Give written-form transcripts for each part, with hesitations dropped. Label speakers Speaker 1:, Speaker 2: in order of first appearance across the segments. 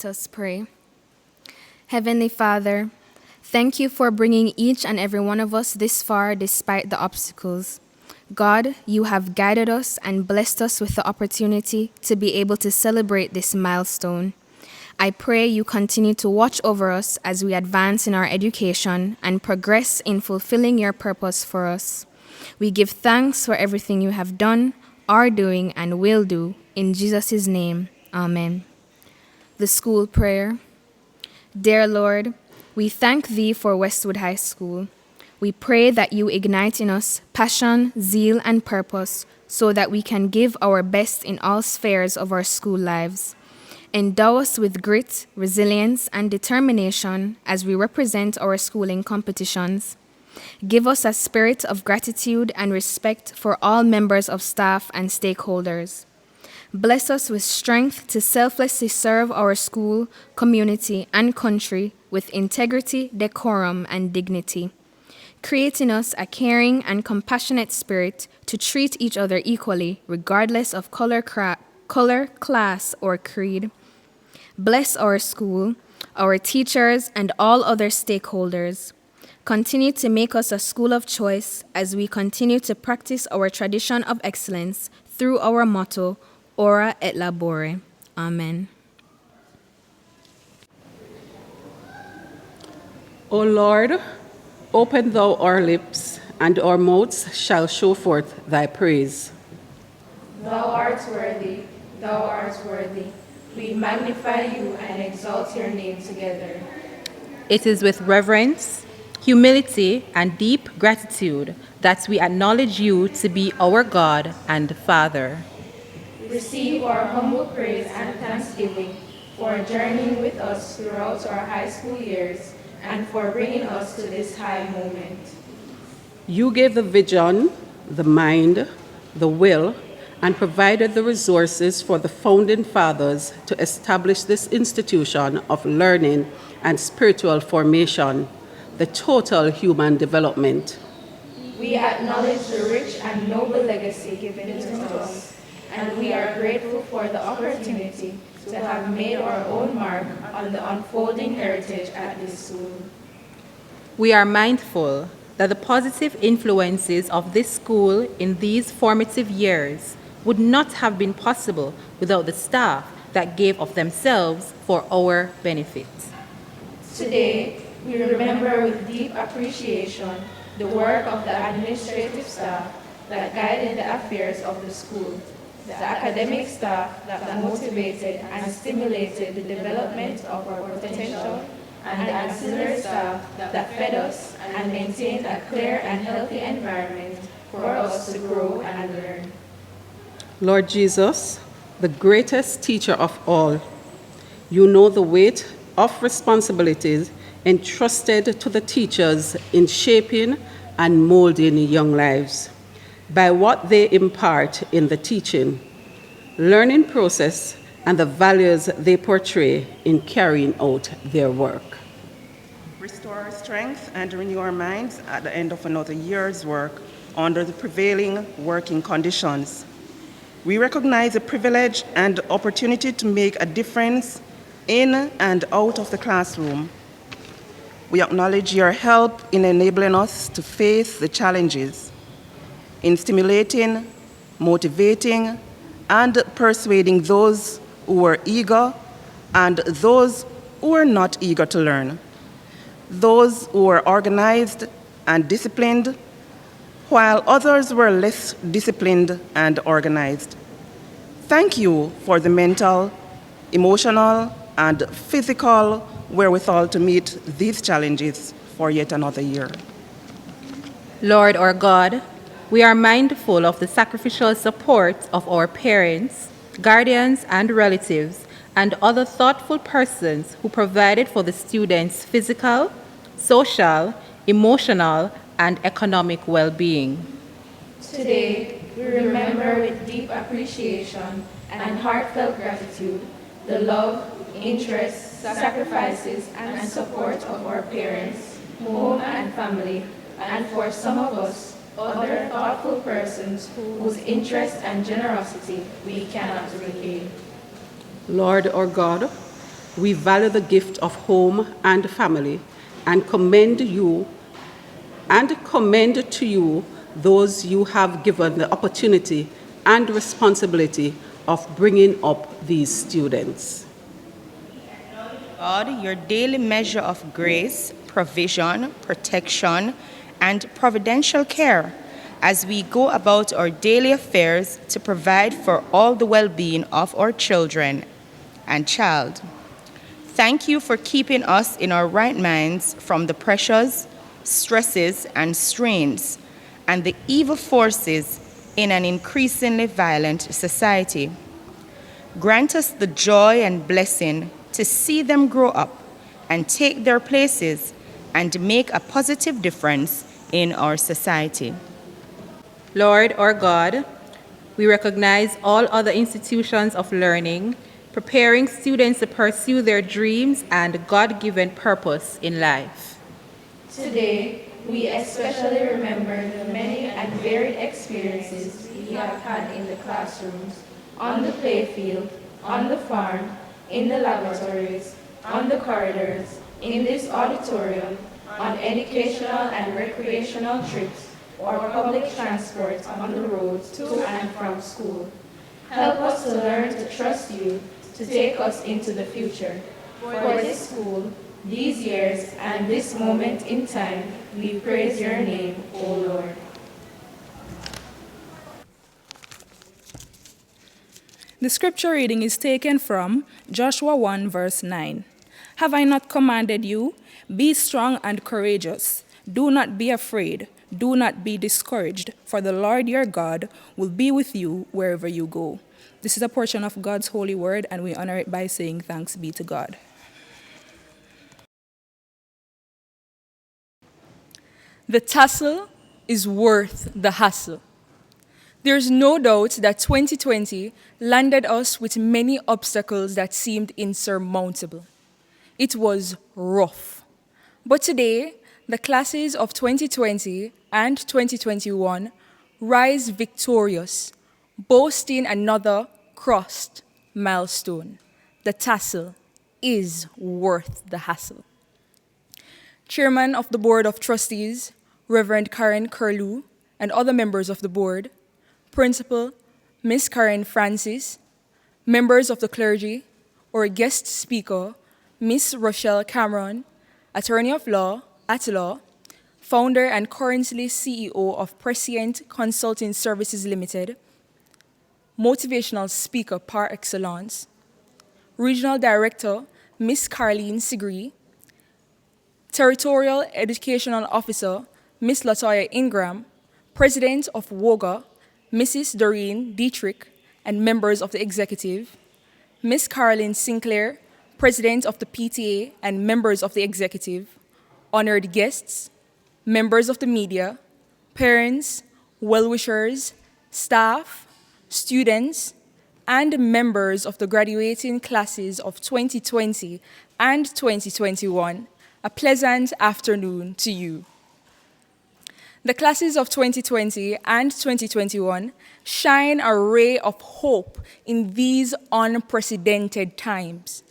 Speaker 1: Let us pray. Heavenly Father, thank you for bringing each and every one of us this far despite the obstacles. God, you have guided us and blessed us with the opportunity to be able to celebrate this milestone. I pray you continue to watch over us as we advance in our education and progress in fulfilling your purpose for us. We give thanks for everything you have done, are doing, and will do. In Jesus' name, amen. The school prayer. Dear Lord, we thank Thee for Westwood High School. We pray that you ignite in us passion, zeal, and purpose so that we can give our best in all spheres of our school lives. Endow us with grit, resilience, and determination as we represent our school in competitions. Give us a spirit of gratitude and respect for all members of staff and stakeholders. Bless us with strength to selflessly serve our school, community, and country with integrity, decorum, and dignity. Create in us a caring and compassionate spirit to treat each other equally, regardless of color, class, or creed. Bless our school, our teachers, and all other stakeholders. Continue to make us a school of choice as we continue to practice our tradition of excellence through our motto, Ora et labore. Amen.
Speaker 2: O Lord, open thou our lips, and our mouths shall show forth thy praise.
Speaker 3: Thou art worthy, thou art worthy. We magnify you and exalt your name together.
Speaker 4: It is with reverence, humility, and deep gratitude that we acknowledge you to be our God and Father.
Speaker 3: Receive our humble praise and thanksgiving for journeying with us throughout our high school years and for bringing us to this high moment.
Speaker 2: You gave the vision, the mind, the will, and provided the resources for the founding fathers to establish this institution of learning and spiritual formation, the total human development.
Speaker 3: We acknowledge the rich and noble legacy given to us, and we are grateful for the opportunity to have made our own mark on the unfolding heritage at this school.
Speaker 4: We are mindful that the positive influences of this school in these formative years would not have been possible without the staff that gave of themselves for our benefit.
Speaker 3: Today, we remember with deep appreciation the work of the administrative staff that guided the affairs of the school, the academic staff that motivated and stimulated the development of our potential, and the auxiliary staff that fed us and maintained a clear and healthy environment for us to grow and learn.
Speaker 2: Lord Jesus, the greatest teacher of all, you know the weight of responsibilities entrusted to the teachers in shaping and molding young lives by what they impart in the teaching, learning process, and the values they portray in carrying out their work.
Speaker 5: Restore our strength and renew our minds at the end of another year's work under the prevailing working conditions. We recognize the privilege and opportunity to make a difference in and out of the classroom. We acknowledge your help in enabling us to face the challenges, in stimulating, motivating, and persuading those who are eager and those who are not eager to learn, those who are organized and disciplined, while others were less disciplined and organized. Thank you for the mental, emotional, and physical wherewithal to meet these challenges for yet another year.
Speaker 4: Lord our God, we are mindful of the sacrificial support of our parents, guardians, and relatives, and other thoughtful persons who provided for the students' physical, social, emotional, and economic well-being.
Speaker 3: Today, we remember with deep appreciation and heartfelt gratitude the love, interest, sacrifices, and support of our parents, home, and family, and for some of us, other thoughtful persons whose interest and generosity we cannot repay.
Speaker 2: Lord our God, We value the gift of home and family and commend to you those you have given the opportunity and responsibility of bringing up these students.
Speaker 6: God, your daily measure of grace, provision, protection, and providential care as we go about our daily affairs to provide for all the well-being of our children and child. Thank you for keeping us in our right minds from the pressures, stresses, and strains, and the evil forces in an increasingly violent society. Grant us the joy and blessing to see them grow up and take their places and make a positive difference in our society.
Speaker 4: Lord our God, we recognize all other institutions of learning, preparing students to pursue their dreams and God-given purpose in life.
Speaker 3: Today, we especially remember the many and varied experiences we have had in the classrooms, on the playfield, on the farm, in the laboratories, on the corridors, in this auditorium, on educational and recreational trips, or public transport on the roads to and from school. Help us to learn to trust you to take us into the future. For this school, these years, and this moment in time, we praise your name, O Lord.
Speaker 7: The scripture reading is taken from Joshua 1, verse 9. Have I not commanded you? Be strong and courageous. Do not be afraid. Do not be discouraged, for the Lord your God will be with you wherever you go. This is a portion of God's holy word, and we honor it by saying thanks be to God. The tussle is worth the hustle. There's no doubt that 2020 landed us with many obstacles that seemed insurmountable. It was rough. But today, the classes of 2020 and 2021 rise victorious, boasting another crossed milestone. The tussle is worth the hassle. Chairman of the Board of Trustees, Reverend Karen Curlew, and other members of the board, Principal, Miss Karen Francis, members of the clergy, or guest speaker, Miss Rochelle Cameron, attorney of law at law, founder and currently CEO of Prescient Consulting Services Limited, motivational speaker par excellence, regional director, Miss Carleen Sigree, territorial educational officer, Miss Latoya Ingram, president of WOGA, Mrs. Doreen Dietrich, and members of the executive, Miss Caroline Sinclair, president of the PTA and members of the executive, honored guests, members of the media, parents, well-wishers, staff, students, and members of the graduating classes of 2020 and 2021, a pleasant afternoon to you. The classes of 2020 and 2021 shine a ray of hope in these unprecedented times.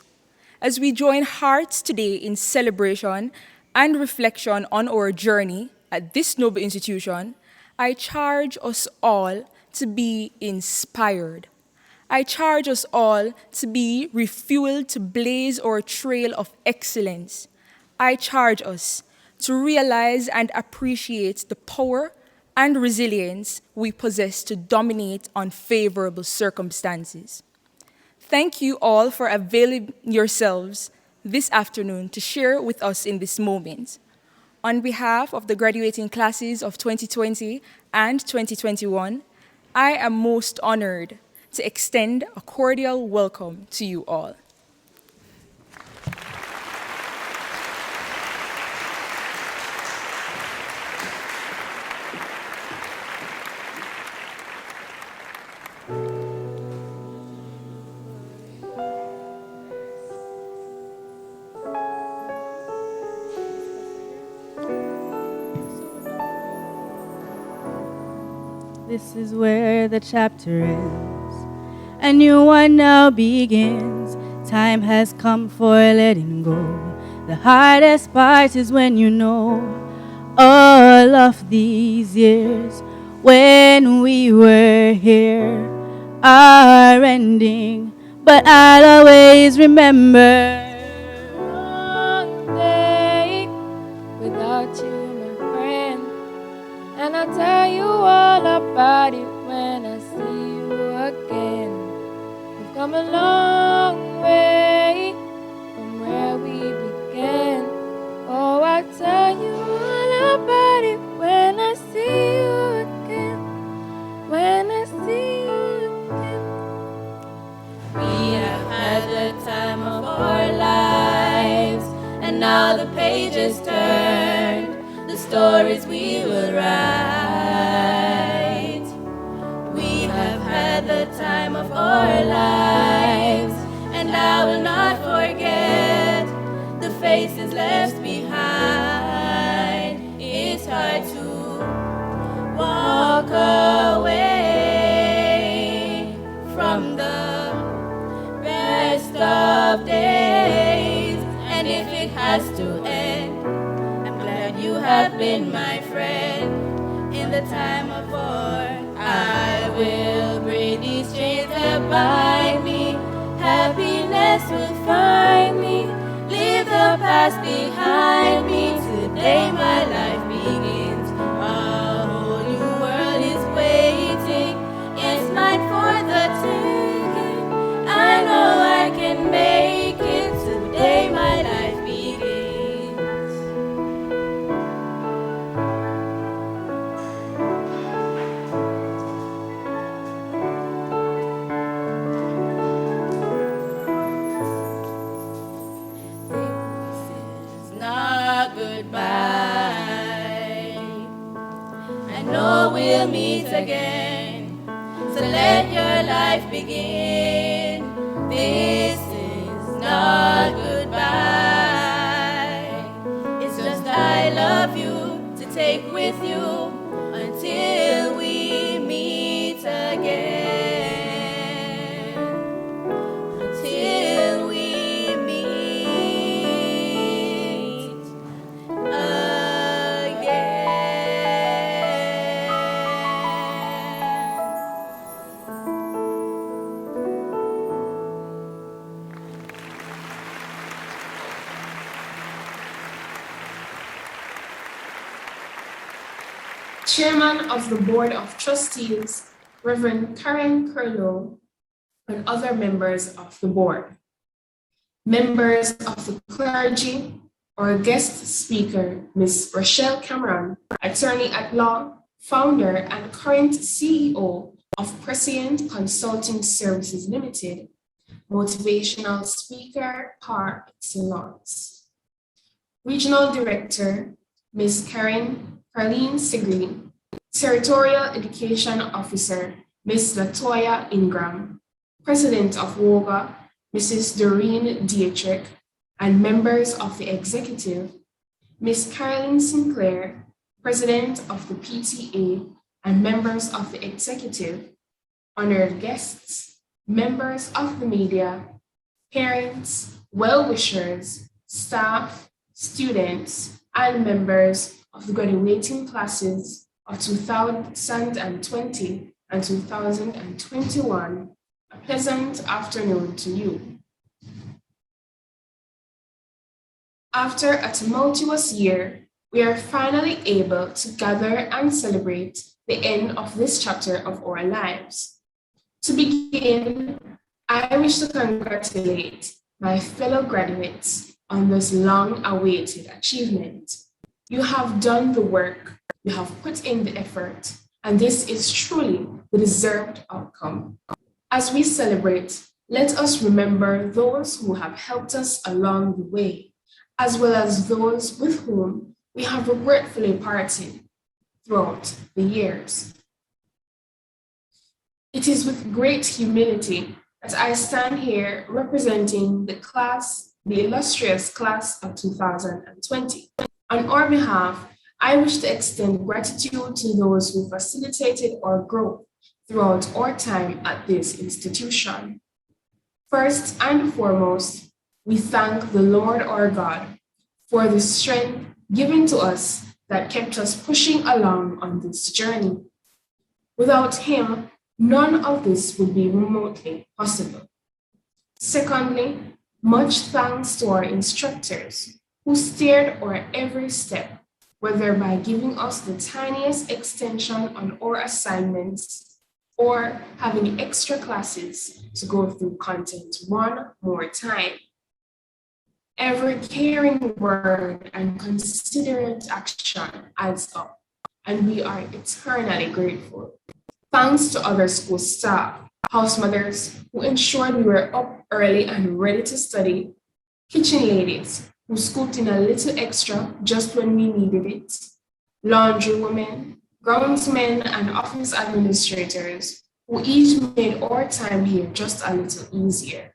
Speaker 7: As we join hearts today in celebration and reflection on our journey at this noble institution, I charge us all to be inspired. I charge us all to be refueled to blaze our trail of excellence. I charge us to realize and appreciate the power and resilience we possess to dominate unfavorable circumstances. Thank you all for availing yourselves this afternoon to share with us in this moment. On behalf of the graduating classes of 2020 and 2021, I am most honored to extend a cordial welcome to you all.
Speaker 8: This is where the chapter ends. A new one now begins. time has come for letting go. The hardest part is when you know all of these years when we were here are ending, but I'll always remember.
Speaker 3: Long day without you, my friend, and I'll tell you all about it when I see you again. We've come a long way from where we began. Oh, I'll tell you all about it when I see you again. When I see you again. We have had the time of our lives, and now the pages turned, the stories we will write. We have had the time of our lives, and I will not forget the faces left behind. It's hard to walk away from the best of days, and if it has to end, I'm glad you have been my friend in the time of war. I will break these chains that bind me. Happiness will find me. Leave the past behind me. Today my life begins. A whole new world is waiting. It's mine for the taking. I know I can make it. Today my life begins. This is not goodbye. I know we'll meet again. So let your life begin. This is not goodbye. It's just I love you to take with you until we meet again. Until we meet again.
Speaker 9: Chairman of the Board of Trustees, Reverend Karen Curlow, and other members of the board. Members of the clergy, our guest speaker, Ms. Rochelle Cameron, attorney at law, founder and current CEO of Prescient Consulting Services Limited, motivational speaker par excellence. Regional Director, Ms. Carleen Sigley, Territorial Education Officer, Ms. Latoya Ingram, President of WOGA, Mrs. Doreen Dietrich, and members of the executive, Ms. Carolyn Sinclair, President of the PTA, and members of the executive, honored guests, members of the media, parents, well-wishers, staff, students, and members of the graduating classes of 2020 and 2021, a pleasant afternoon to you. After a tumultuous year, we are finally able to gather and celebrate the end of this chapter of our lives. To begin, I wish to congratulate my fellow graduates on this long-awaited achievement. You have done the work, you have put in the effort, and this is truly the deserved outcome. As we celebrate, let us remember those who have helped us along the way, as well as those with whom we have regretfully parted throughout the years. It is with great humility that I stand here representing the illustrious class of 2020. On our behalf, I wish to extend gratitude to those who facilitated our growth throughout our time at this institution. First and foremost, we thank the Lord our God for the strength given to us that kept us pushing along on this journey. Without Him, none of this would be remotely possible. Secondly, much thanks to our instructors who steered our every step, whether by giving us the tiniest extension on our assignments or having extra classes to go through content one more time. Every caring word and considerate action adds up, and we are eternally grateful. Thanks to other school staff, house mothers who ensured we were up early and ready to study, kitchen ladies who scooped in a little extra just when we needed it, laundry women, groundsmen, and office administrators who each made our time here just a little easier.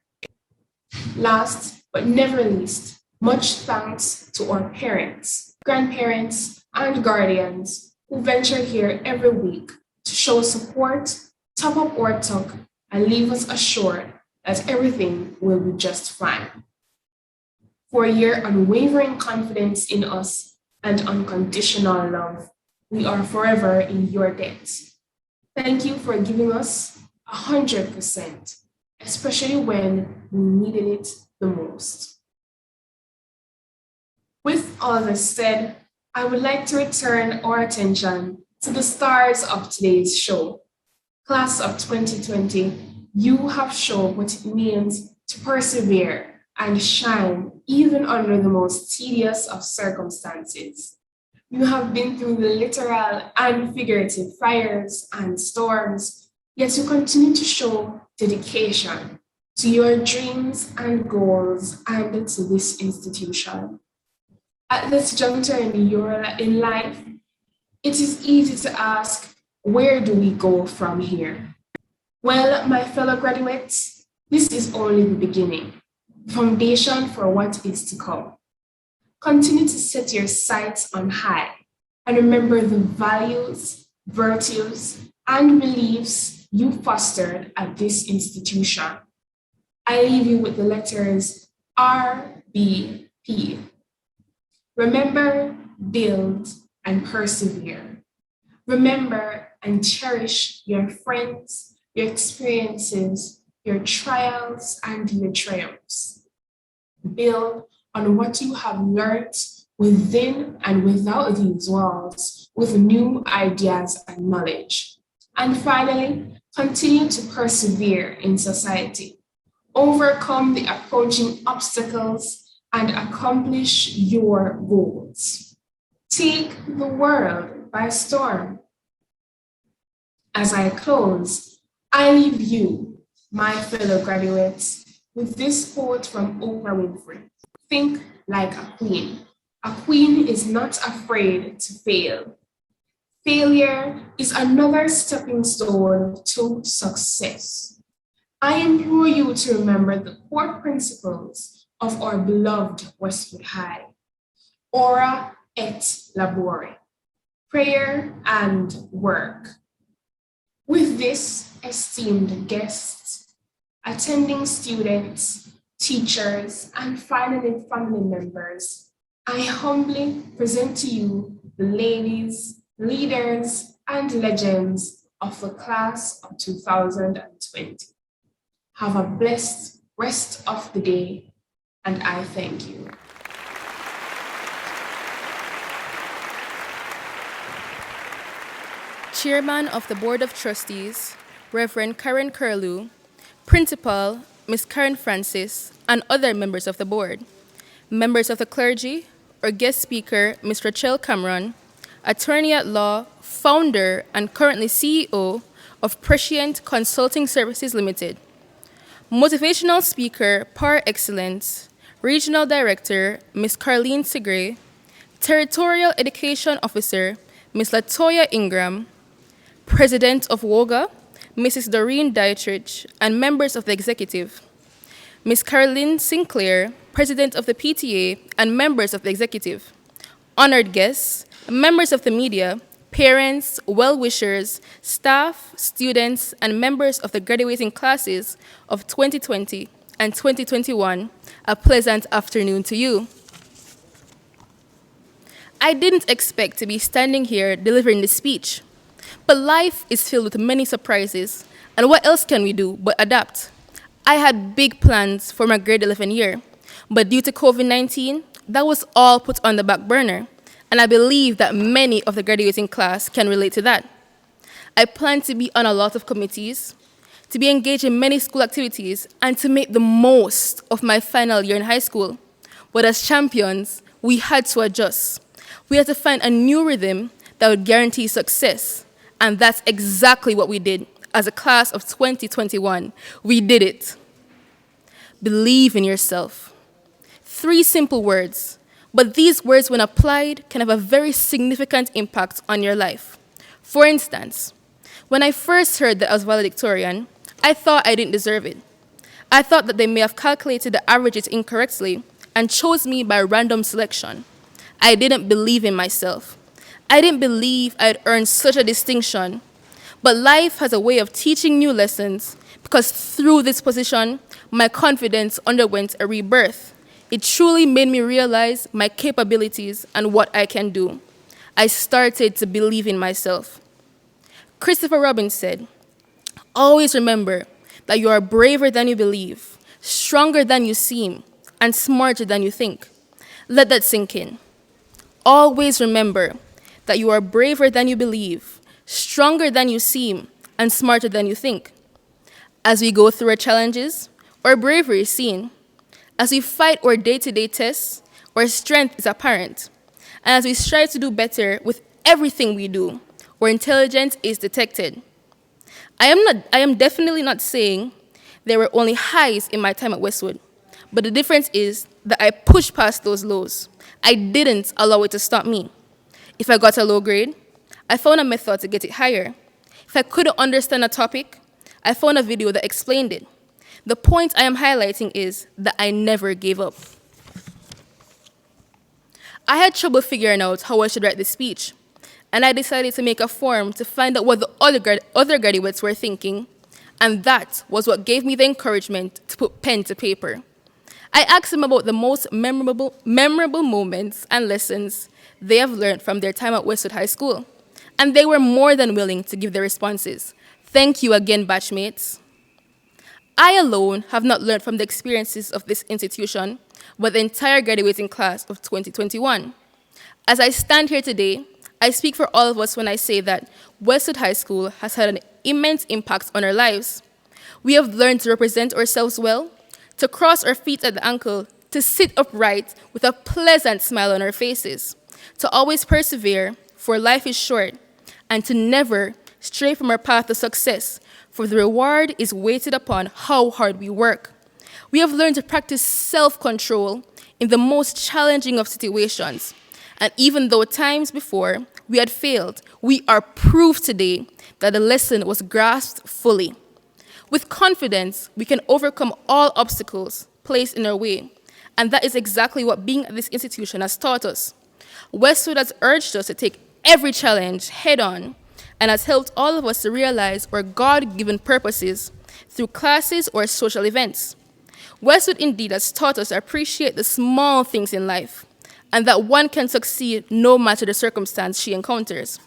Speaker 9: Last but never least, much thanks to our parents, grandparents, and guardians who venture here every week to show support, top up our talk, and leave us assured that everything will be just fine. For your unwavering confidence in us and unconditional love, we are forever in your debt. Thank you for giving us 100%, especially when we needed it the most. With all this said, I would like to return our attention to the stars of today's show. Class of 2020, you have shown what it means to persevere and shine even under the most tedious of circumstances. You have been through the literal and figurative fires and storms, yet you continue to show dedication to your dreams and goals and to this institution. At this juncture in life, it is easy to ask, where do we go from here? Well, my fellow graduates, this is only the beginning, the foundation for what is to come. Continue to set your sights on high and remember the values, virtues, and beliefs you fostered at this institution. I leave you with the letters RBP. Remember, build, and persevere. Remember and cherish your friends, your experiences, your trials, and your triumphs. Build on what you have learned within and without these walls with new ideas and knowledge. And finally, continue to persevere in society. Overcome the approaching obstacles and accomplish your goals. Take the world by storm. As I close, I leave you, my fellow graduates, with this quote from Oprah Winfrey. Think like a queen. A queen is not afraid to fail. Failure is another stepping stone to success. I implore you to remember the core principles of our beloved Westwood High. Ora et labore, prayer and work. With this, esteemed guests, attending students, teachers, and finally family members, I humbly present to you the ladies, leaders, and legends of the class of 2020. Have a blessed rest of the day, and I thank you.
Speaker 1: Chairman of the Board of Trustees, Reverend Karen Curlew, Principal, Ms. Karen Francis, and other members of the board, members of the clergy, our guest speaker, Ms. Rachel Cameron, attorney at law, founder, and currently CEO of Prescient Consulting Services Limited, motivational speaker par excellence, regional director, Ms. Carlene Segre, territorial education officer, Ms. Latoya Ingram, president of WOGA, Mrs. Doreen Dietrich, and members of the executive, Ms. Caroline Sinclair, president of the PTA, and members of the executive, honored guests, members of the media, parents, well-wishers, staff, students, and members of the graduating classes of 2020,
Speaker 7: and 2021 a pleasant afternoon to you. I didn't expect to be standing here delivering this speech, but life is filled with many surprises, and what else can we do but adapt? I had big plans for my grade 11 year, but due to COVID-19, that was all put on the back burner, and I believe that many of the graduating class can relate to that. I plan to be on a lot of committees, to be engaged in many school activities, and to make the most of my final year in high school. But as champions, we had to adjust. We had to find a new rhythm that would guarantee success, and that's exactly what we did as a class of 2021. We did it. Believe in yourself. 3 simple words, but these words, when applied, can have a very significant impact on your life. For instance, when I first heard that I was valedictorian, I thought I didn't deserve it. I thought that they may have calculated the averages incorrectly and chose me by random selection. I didn't believe in myself. I didn't believe I'd earned such a distinction. But life has a way of teaching new lessons, because through this position, my confidence underwent a rebirth. It truly made me realize my capabilities and what I can do. I started to believe in myself. Christopher Robin said, "Always remember that you are braver than you believe, stronger than you seem, and smarter than you think." Let that sink in. Always remember that you are braver than you believe, stronger than you seem, and smarter than you think. As we go through our challenges, our bravery is seen. As we fight our day-to-day tests, our strength is apparent. And as we strive to do better with everything we do, our intelligence is detected. I am definitely not saying there were only highs in my time at Westwood, but the difference is that I pushed past those lows. I didn't allow it to stop me. If I got a low grade, I found a method to get it higher. If I couldn't understand a topic, I found a video that explained it. The point I am highlighting is that I never gave up. I had trouble figuring out how I should write this speech, and I decided to make a form to find out what the other graduates were thinking, and that was what gave me the encouragement to put pen to paper. I asked them about the most memorable moments and lessons they have learned from their time at Westwood High School, and they were more than willing to give their responses. Thank you again, batchmates. I alone have not learned from the experiences of this institution, but the entire graduating class of 2021. As I stand here today, I speak for all of us when I say that Westwood High School has had an immense impact on our lives. We have learned to represent ourselves well, to cross our feet at the ankle, to sit upright with a pleasant smile on our faces, to always persevere, for life is short, and to never stray from our path to success, for the reward is weighted upon how hard we work. We have learned to practice self-control in the most challenging of situations. And even though times before we had failed, we are proof today that the lesson was grasped fully. With confidence, we can overcome all obstacles placed in our way. And that is exactly what being at this institution has taught us. Westwood has urged us to take every challenge head on, and has helped all of us to realize our God-given purposes through classes or social events. Westwood indeed has taught us to appreciate the small things in life, and that one can succeed no matter the circumstance she encounters.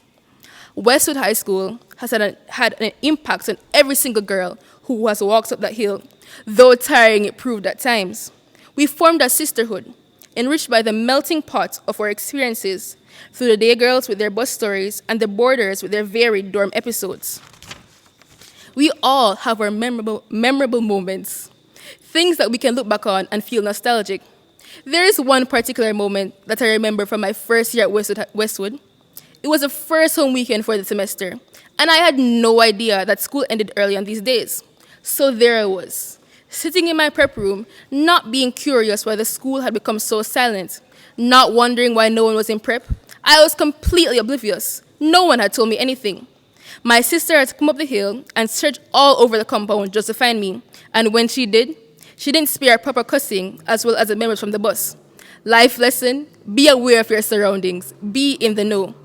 Speaker 7: Westwood High School has had an impact on every single girl who has walked up that hill, though tiring it proved at times. We formed a sisterhood, enriched by the melting pot of our experiences, through the day girls with their bus stories and the boarders with their varied dorm episodes. We all have our memorable moments, things that we can look back on and feel nostalgic. There is one particular moment that I remember from my first year at Westwood. It was the first home weekend for the semester, and I had no idea that school ended early on these days. So there I was, sitting in my prep room, not being curious why the school had become so silent, not wondering why no one was in prep. I was completely oblivious. No one had told me anything. My sister had to come up the hill and search all over the compound just to find me, and when she did, she didn't spare proper cussing as well as the members from the bus. Life lesson: be aware of your surroundings, be in the know.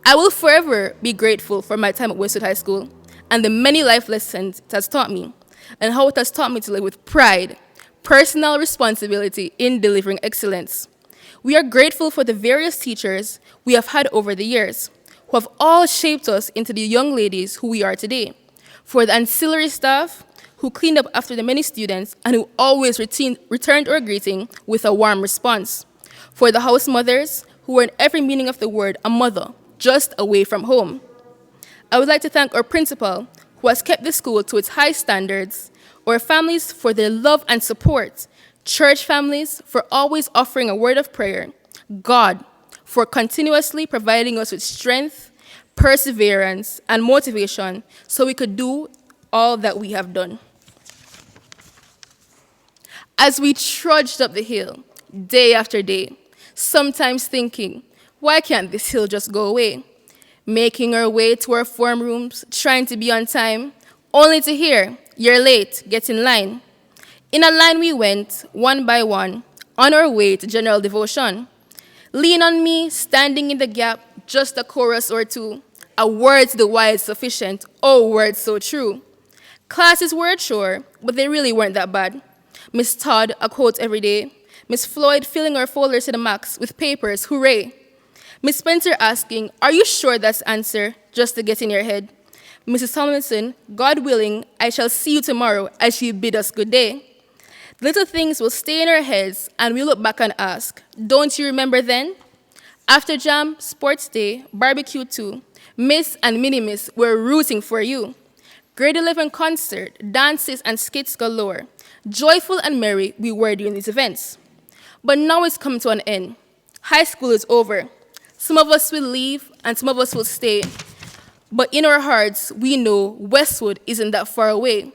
Speaker 7: I will forever be grateful for my time at Westwood High School and the many life lessons it has taught me, and how it has taught me to live with pride,
Speaker 1: personal responsibility in delivering excellence. We are grateful for the various teachers we have had over the years, who have all shaped us into the young ladies who we are today. For the ancillary staff, who cleaned up after the many students and who always returned our greeting with a warm response. For the house mothers, who were in every meaning of the word a mother, just away from home. I would like to thank our principal, who has kept the school to its high standards, our families for their love and support, church families for always offering a word of prayer, God for continuously providing us with strength, perseverance, and motivation so we could do all that we have done. As we trudged up the hill, day after day, sometimes thinking, why can't this hill just go away? Making our way to our form rooms, trying to be on time, only to hear, you're late, get in line. In a line we went, one by one, on our way to general devotion. Lean on me, standing in the gap, just a chorus or two. A word to the wise sufficient, oh, words so true. Classes were a chore, but they really weren't that bad. Miss Todd, a quote every day. Miss Floyd filling our folders to the max with papers, hooray. Miss Spencer asking, are you sure that's answer, just to get in your head? Mrs. Tomlinson, God willing, I shall see you tomorrow as she bid us good day. Little things will stay in our heads and we look back and ask, don't you remember then? After jam, sports day, barbecue too, Miss and Mini Miss were rooting for you. Grade 11 concert, dances and skits galore. Joyful and merry we were during these events. But now it's come to an end. High school is over. Some of us will leave and some of us will stay. But in our hearts, we know Westwood isn't that far away.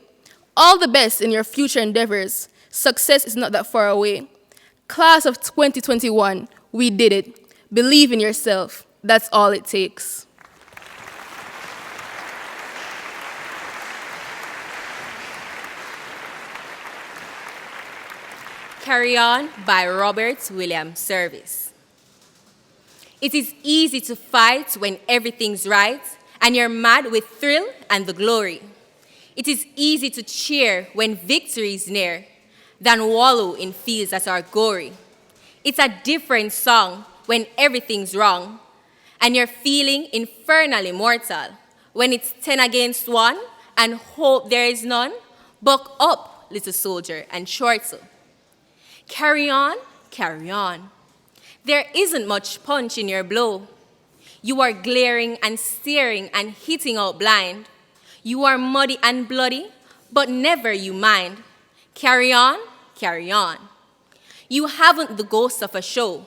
Speaker 1: All the best in your future endeavors. Success is not that far away. Class of 2021, we did it. Believe in yourself. That's all it takes.
Speaker 10: Carry On by Robert William Service. It is easy to fight when everything's right and you're mad with thrill and the glory. It is easy to cheer when victory is near than wallow in fields that are gory. It's a different song when everything's wrong and you're feeling infernally mortal. When it's 10 against 1 and hope there is none, buck up, little soldier, and chortle. Carry on, carry on. There isn't much punch in your blow. You are glaring and staring and hitting out blind. You are muddy and bloody, but never you mind. Carry on, carry on. You haven't the ghost of a show.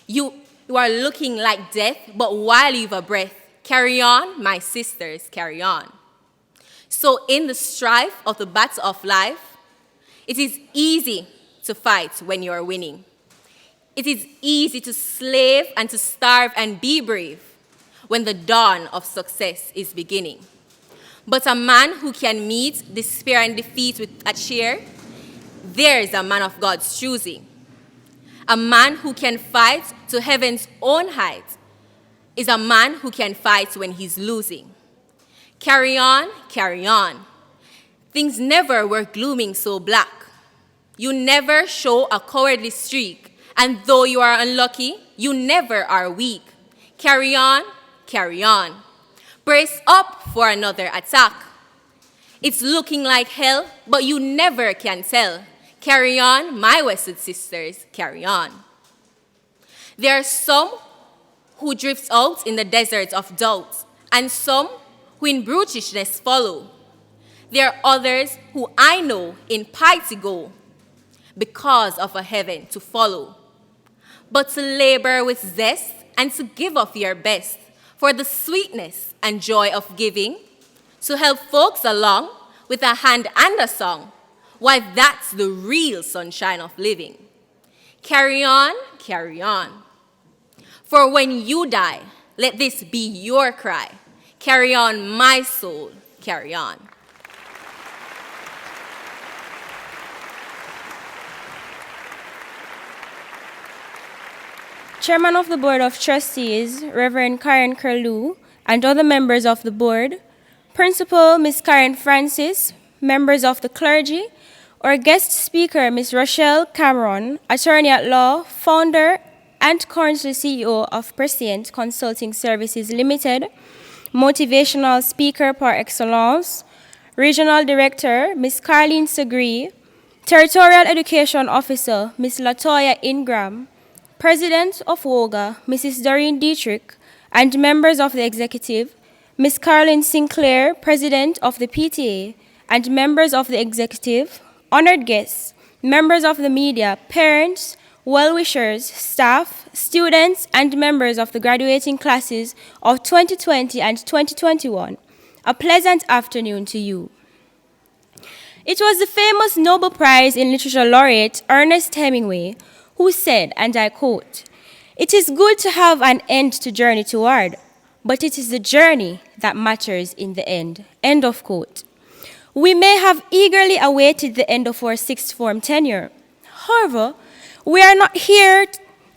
Speaker 10: You are looking like death, but while you've a breath, carry on, my sisters, carry on. So in the strife of the battle of life, it is easy to fight when you are winning. It is easy to slave and to starve and be brave when the dawn of success is beginning. But a man who can meet despair and defeat with a cheer, there is a man of God's choosing. A man who can fight to heaven's own height is a man who can fight when he's losing. Carry on, carry on. Things never were glooming so black. You never show a cowardly streak, and though you are unlucky, you never are weak. Carry on, carry on. Brace up for another attack. It's looking like hell, but you never can tell. Carry on, my Westwood sisters, carry on. There are some who drift out in the desert of doubt, and some who in brutishness follow. There are others who I know in piety go, because of a heaven to follow. But to labor with zest and to give of your best for the sweetness and joy of giving, to help folks along with a hand and a song, why that's the real sunshine of living. Carry on, carry on. For when you die, let this be your cry. Carry on, my soul, carry on.
Speaker 11: Chairman of the Board of Trustees, Reverend Karen Curlew, and other members of the board, Principal Ms. Karen Francis, members of the clergy, Our guest speaker, Ms. Rochelle Cameron, attorney at law, founder and currently CEO of Prescient Consulting Services Limited, motivational speaker par excellence, regional director, Ms. Carleen Segre, territorial education officer, Ms. Latoya Ingram, president of WOGA, Mrs. Doreen Dietrich, and members of the executive, Ms. Carolyn Sinclair, president of the PTA, and members of the executive, honored guests, members of the media, parents, well-wishers, staff, students, and members of the graduating classes of 2020 and 2021, a pleasant afternoon to you. It was the famous Nobel Prize in Literature laureate Ernest Hemingway who said, and I quote, "It is good to have an end to journey toward, but it is the journey that matters in the end." End of quote. We may have eagerly awaited the end of our sixth form tenure. However, we are not here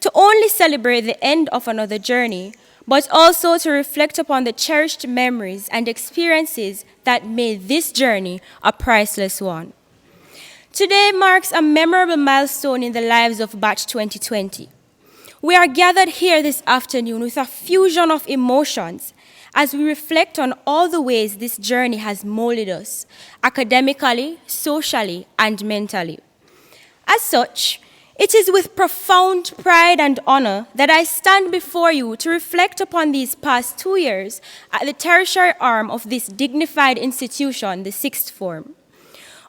Speaker 11: to only celebrate the end of another journey, but also to reflect upon the cherished memories and experiences that made this journey a priceless one. Today marks a memorable milestone in the lives of Batch 2020. We are gathered here this afternoon with a fusion of emotions as we reflect on all the ways this journey has molded us, academically, socially, and mentally. As such, it is with profound pride and honor that I stand before you to reflect upon these past 2 years at the tertiary arm of this dignified institution, the sixth form.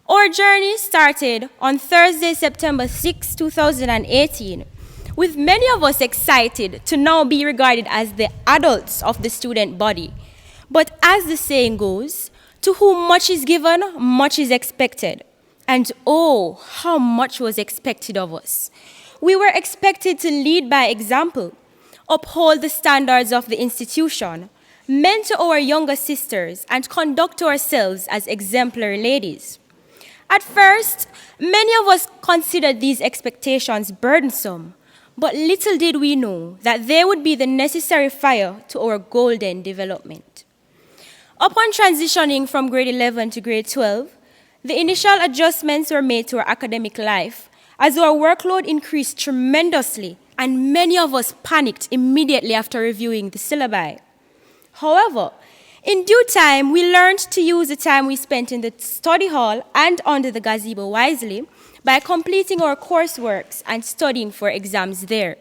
Speaker 11: Our journey started on Thursday, September 6, 2018, with many of us excited to now be regarded as the adults of the student body. But as the saying goes, to whom much is given, much is expected. And oh, how much was expected of us. We were expected to lead by example, uphold the standards of the institution, mentor our younger sisters, and conduct ourselves as exemplary ladies. At first, many of us considered these expectations burdensome, but little did we know that they would be the necessary fire to our golden development. Upon transitioning from grade 11 to grade 12, the initial adjustments were made to our academic life as our workload increased tremendously and many of us panicked immediately after reviewing the syllabi. However, in due time, we learned to use the time we spent in the study hall and under the gazebo wisely by completing our courseworks and studying for exams there.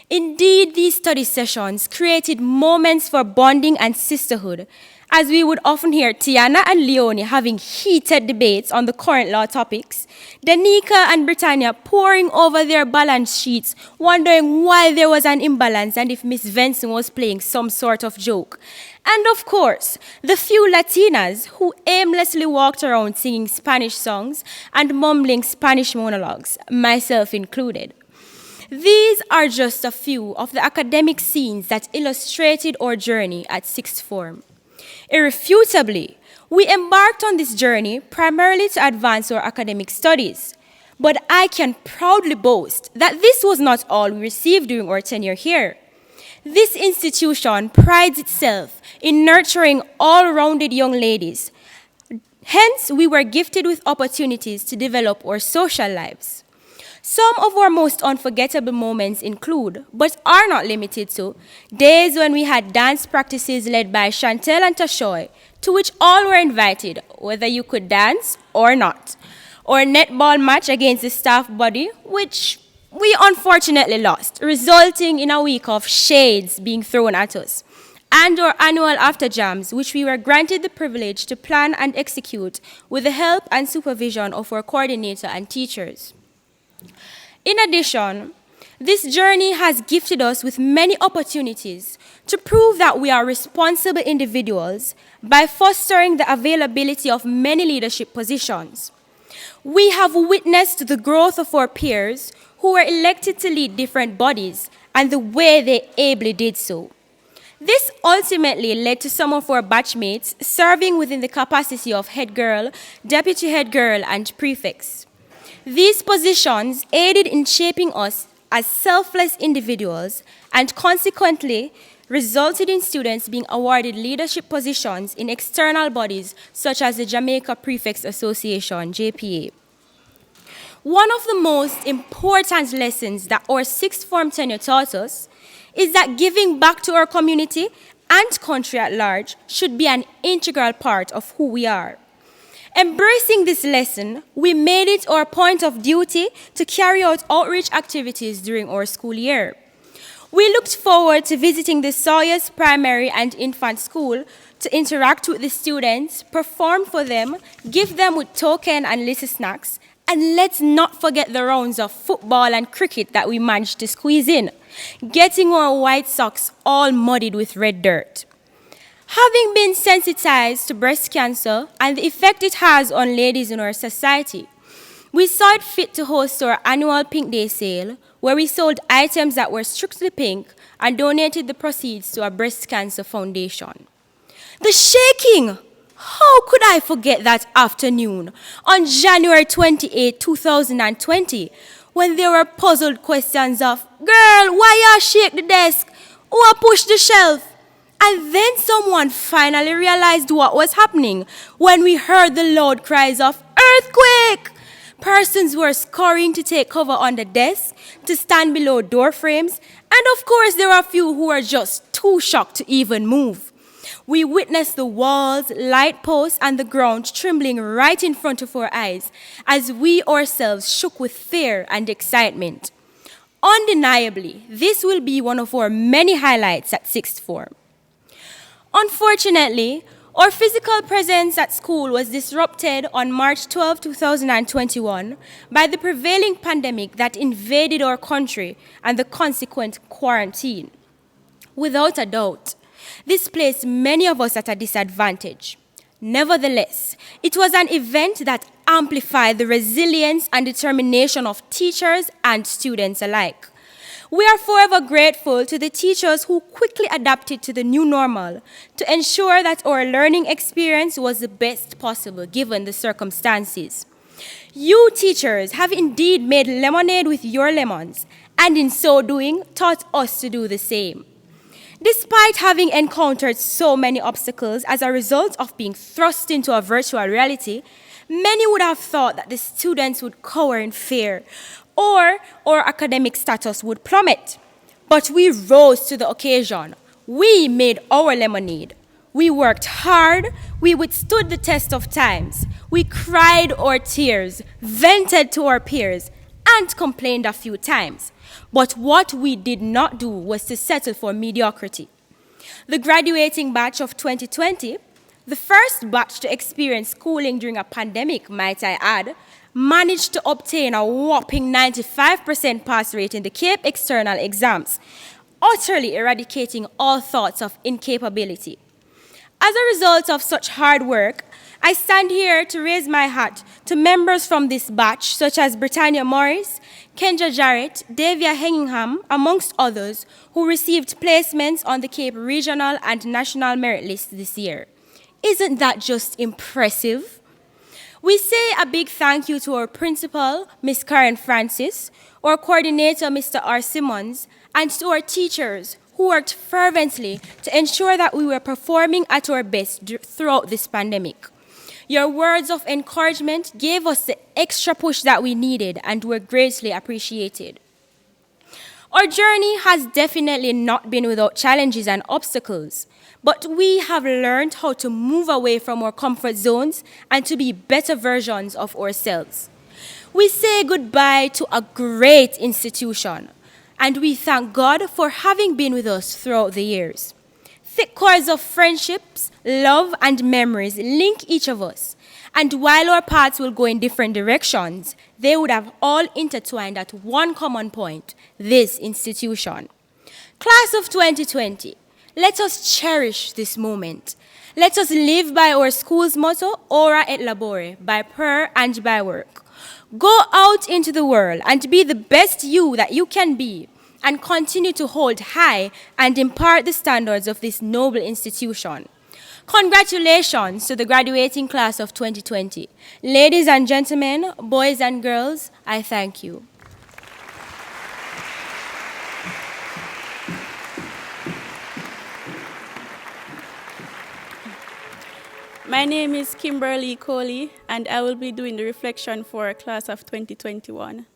Speaker 11: Indeed, these study sessions created moments for bonding and sisterhood, as we would often hear Tiana and Leonie having heated debates on the current law topics, Danica and Britannia poring over their balance sheets, wondering why there was an imbalance and if Miss Benson was playing some sort of joke. And of course, the few Latinas who aimlessly walked around singing Spanish songs and mumbling Spanish monologues, myself included. These are just a few of the academic scenes that illustrated our journey at sixth form. Irrefutably, we embarked on this journey primarily to advance our academic studies. But I can proudly boast that this was not all we received during our tenure here. This institution prides itself in nurturing all-rounded young ladies. Hence, we were gifted with opportunities to develop our social lives. Some of our most unforgettable moments include, but are not limited to, days when we had dance practices led by Chantel and Tashoy, to which all were invited, whether you could dance or not. Or a netball match against the staff body, which we unfortunately lost, resulting in a week of shades being thrown at us. And our annual after jams, which we were granted the privilege to plan and execute with the help and supervision of our coordinator and teachers. In addition, this journey has gifted us with many opportunities to prove that we are responsible individuals by fostering the availability of many leadership positions. We have witnessed the growth of our peers who were elected to lead different bodies and the way they ably did so. This ultimately led to some of our batchmates serving within the capacity of head girl, deputy head girl, and prefects. These positions aided in shaping us as selfless individuals and consequently resulted in students being awarded leadership positions in external bodies such as the Jamaica Prefects Association, JPA. One of the most important lessons that our sixth form tenure taught us is that giving back to our community and country at large should be an integral part of who we are. Embracing this lesson, we made it our point of duty to carry out outreach activities during our school year. We looked forward to visiting the Sawyers Primary and Infant School to interact with the students, perform for them, give them with token and little snacks, and let's not forget the rounds of football and cricket that we managed to squeeze in, getting our white socks all muddied with red dirt. Having been sensitized to breast cancer and the effect it has on ladies in our society, we saw it fit to host our annual Pink Day sale, where we sold items that were strictly pink and donated the proceeds to a breast cancer foundation. The shaking! How could I forget that afternoon on January 28, 2020, when there were puzzled questions of, "Girl, why you shake the desk? Who pushed the shelf?" And then someone finally realized what was happening when we heard the loud cries of, "Earthquake!" Persons were scurrying to take cover on the desk, to stand below door frames, and of course there were a few who were just too shocked to even move. We witnessed the walls, light posts, and the ground trembling right in front of our eyes as we ourselves shook with fear and excitement. Undeniably, this will be one of our many highlights at sixth form. Unfortunately, our physical presence at school was disrupted on March 12, 2021 by the prevailing pandemic that invaded our country and the consequent quarantine. Without a doubt, this placed many of us at a disadvantage. Nevertheless, it was an event that amplified the resilience and determination of teachers and students alike. We are forever grateful to the teachers who quickly adapted to the new normal to ensure that our learning experience was the best possible given the circumstances. You teachers have indeed made lemonade with your lemons, and in so doing, taught us to do the same. Despite having encountered so many obstacles as a result of being thrust into a virtual reality, many would have thought that the students would cower in fear or our academic status would plummet. But we rose to the occasion. We made our lemonade. We worked hard. We withstood the test of times. We cried our tears, vented to our peers, and complained a few times. But what we did not do was to settle for mediocrity. The graduating batch of 2020, the first batch to experience schooling during a pandemic, might I add, managed to obtain a whopping 95% pass rate in the CAPE external exams, utterly eradicating all thoughts of incapability. As a result of such hard work, I stand here to raise my hat to members from this batch, such as Britannia Morris, Kendra Jarrett, Davia Henningham, amongst others, who received placements on the CAPE regional and national merit list this year. Isn't that just impressive? We say a big thank you to our principal, Ms. Karen Francis, our coordinator, Mr. R. Simmons, and to our teachers who worked fervently to ensure that we were performing at our best throughout this pandemic. Your words of encouragement gave us the extra push that we needed and were greatly appreciated. Our journey has definitely not been without challenges and obstacles, but we have learned how to move away from our comfort zones and to be better versions of ourselves. We say goodbye to a great institution, and we thank God for having been with us throughout the years. Thick cords of friendships, love, and memories link each of us, and while our paths will go in different directions, they would have all intertwined at one common point: this institution. Class of 2020, let us cherish this moment. Let us live by our school's motto, Ora et Labore, by prayer and by work. Go out into the world and be the best you that you can be, and continue to hold high and impart the standards of this noble institution. Congratulations to the graduating class of 2020. Ladies and gentlemen, boys and girls, I thank you.
Speaker 12: My name is Kimberly Coley, and I will be doing the reflection for class of 2021.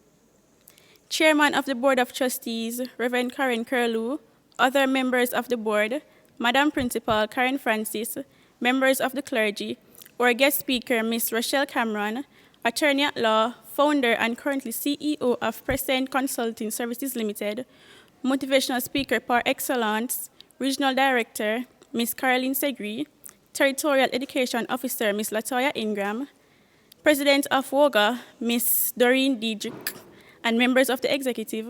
Speaker 12: Chairman of the Board of Trustees, Reverend Karen Curlew, other members of the board, Madam Principal Karen Francis, members of the clergy, our guest speaker, Ms. Rochelle Cameron, attorney at law, founder and currently CEO of Present Consulting Services Limited, motivational speaker par excellence, regional director, Ms. Caroline Segri, territorial education officer, Ms. Latoya Ingram, president of WOGA, Ms. Doreen Diedrich, and members of the executive,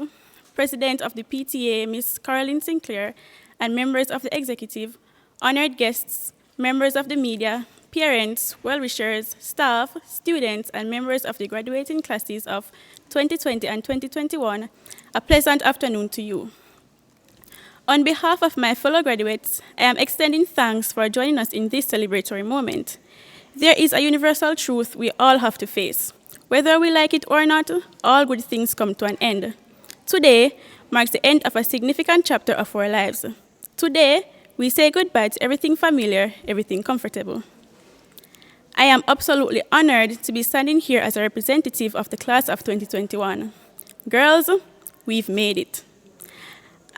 Speaker 12: president of the PTA, Ms. Caroline Sinclair, and members of the executive, honored guests, members of the media, parents, well-wishers, staff, students, and members of the graduating classes of 2020 and 2021, a pleasant afternoon to you. On behalf of my fellow graduates, I am extending thanks for joining us in this celebratory moment. There is a universal truth we all have to face. Whether we like it or not, all good things come to an end. Today marks the end of a significant chapter of our lives. Today, we say goodbye to everything familiar, everything comfortable. I am absolutely honored to be standing here as a representative of the class of 2021. Girls, we've made it.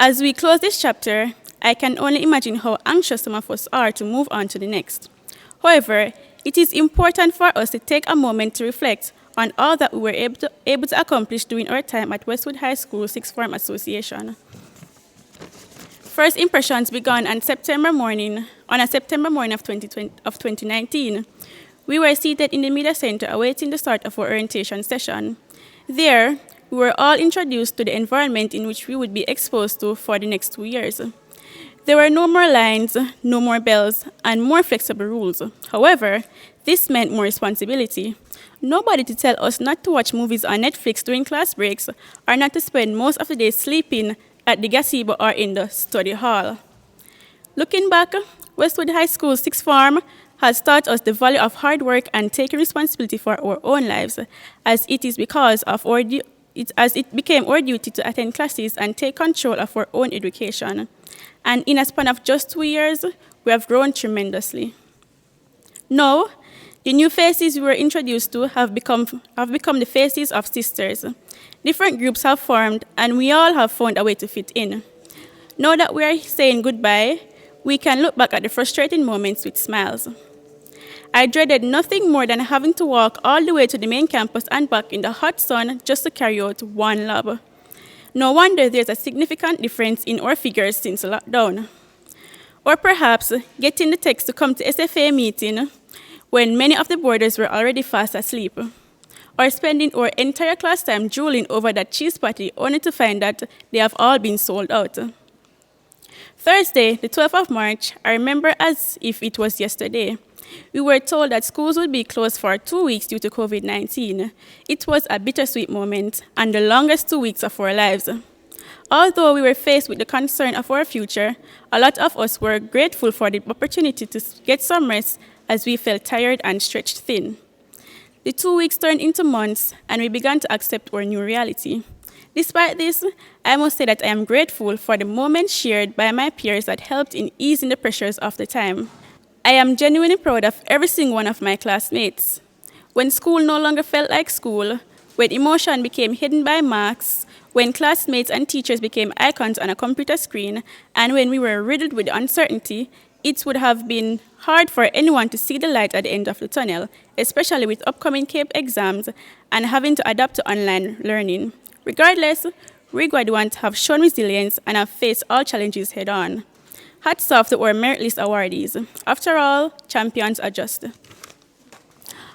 Speaker 12: As we close this chapter, I can only imagine how anxious some of us are to move on to the next. However, it is important for us to take a moment to reflect on all that we were able to accomplish during our time at Westwood High School Sixth Form Association. First impressions began on a September morning of 2019. We were seated in the media center awaiting the start of our orientation session. There, we were all introduced to the environment in which we would be exposed to for the next 2 years. There were no more lines, no more bells, and more flexible rules. However, this meant more responsibility. Nobody to tell us not to watch movies on Netflix during class breaks or not to spend most of the day sleeping at the gazebo or in the study hall. Looking back, Westwood High School Sixth Form has taught us the value of hard work and taking responsibility for our own lives, as it became our duty to attend classes and take control of our own education. And in a span of just 2 years, we have grown tremendously. Now, the new faces we were introduced to have become the faces of sisters. Different groups have formed, and we all have found a way to fit in. Now that we are saying goodbye, we can look back at the frustrating moments with smiles. I dreaded nothing more than having to walk all the way to the main campus and back in the hot sun just to carry out one lab. No wonder there's a significant difference in our figures since lockdown. Or perhaps getting the text to come to SFA meeting when many of the boarders were already fast asleep. Or spending our entire class time drooling over that cheese patty only to find that they have all been sold out. Thursday, the 12th of March, I remember as if it was yesterday. We were told that schools would be closed for 2 weeks due to COVID-19. It was a bittersweet moment and the longest 2 weeks of our lives. Although we were faced with the concern of our future, a lot of us were grateful for the opportunity to get some rest as we felt tired and stretched thin. The 2 weeks turned into months and we began to accept our new reality. Despite this, I must say that I am grateful for the moments shared by my peers that helped in easing the pressures of the time. I am genuinely proud of every single one of my classmates. When school no longer felt like school, when emotion became hidden by masks, when classmates and teachers became icons on a computer screen, and when we were riddled with uncertainty, it would have been hard for anyone to see the light at the end of the tunnel, especially with upcoming CAPE exams and having to adapt to online learning. Regardless, we graduates have shown resilience and have faced all challenges head-on. Hats off to our merit list awardees. After all, champions are just.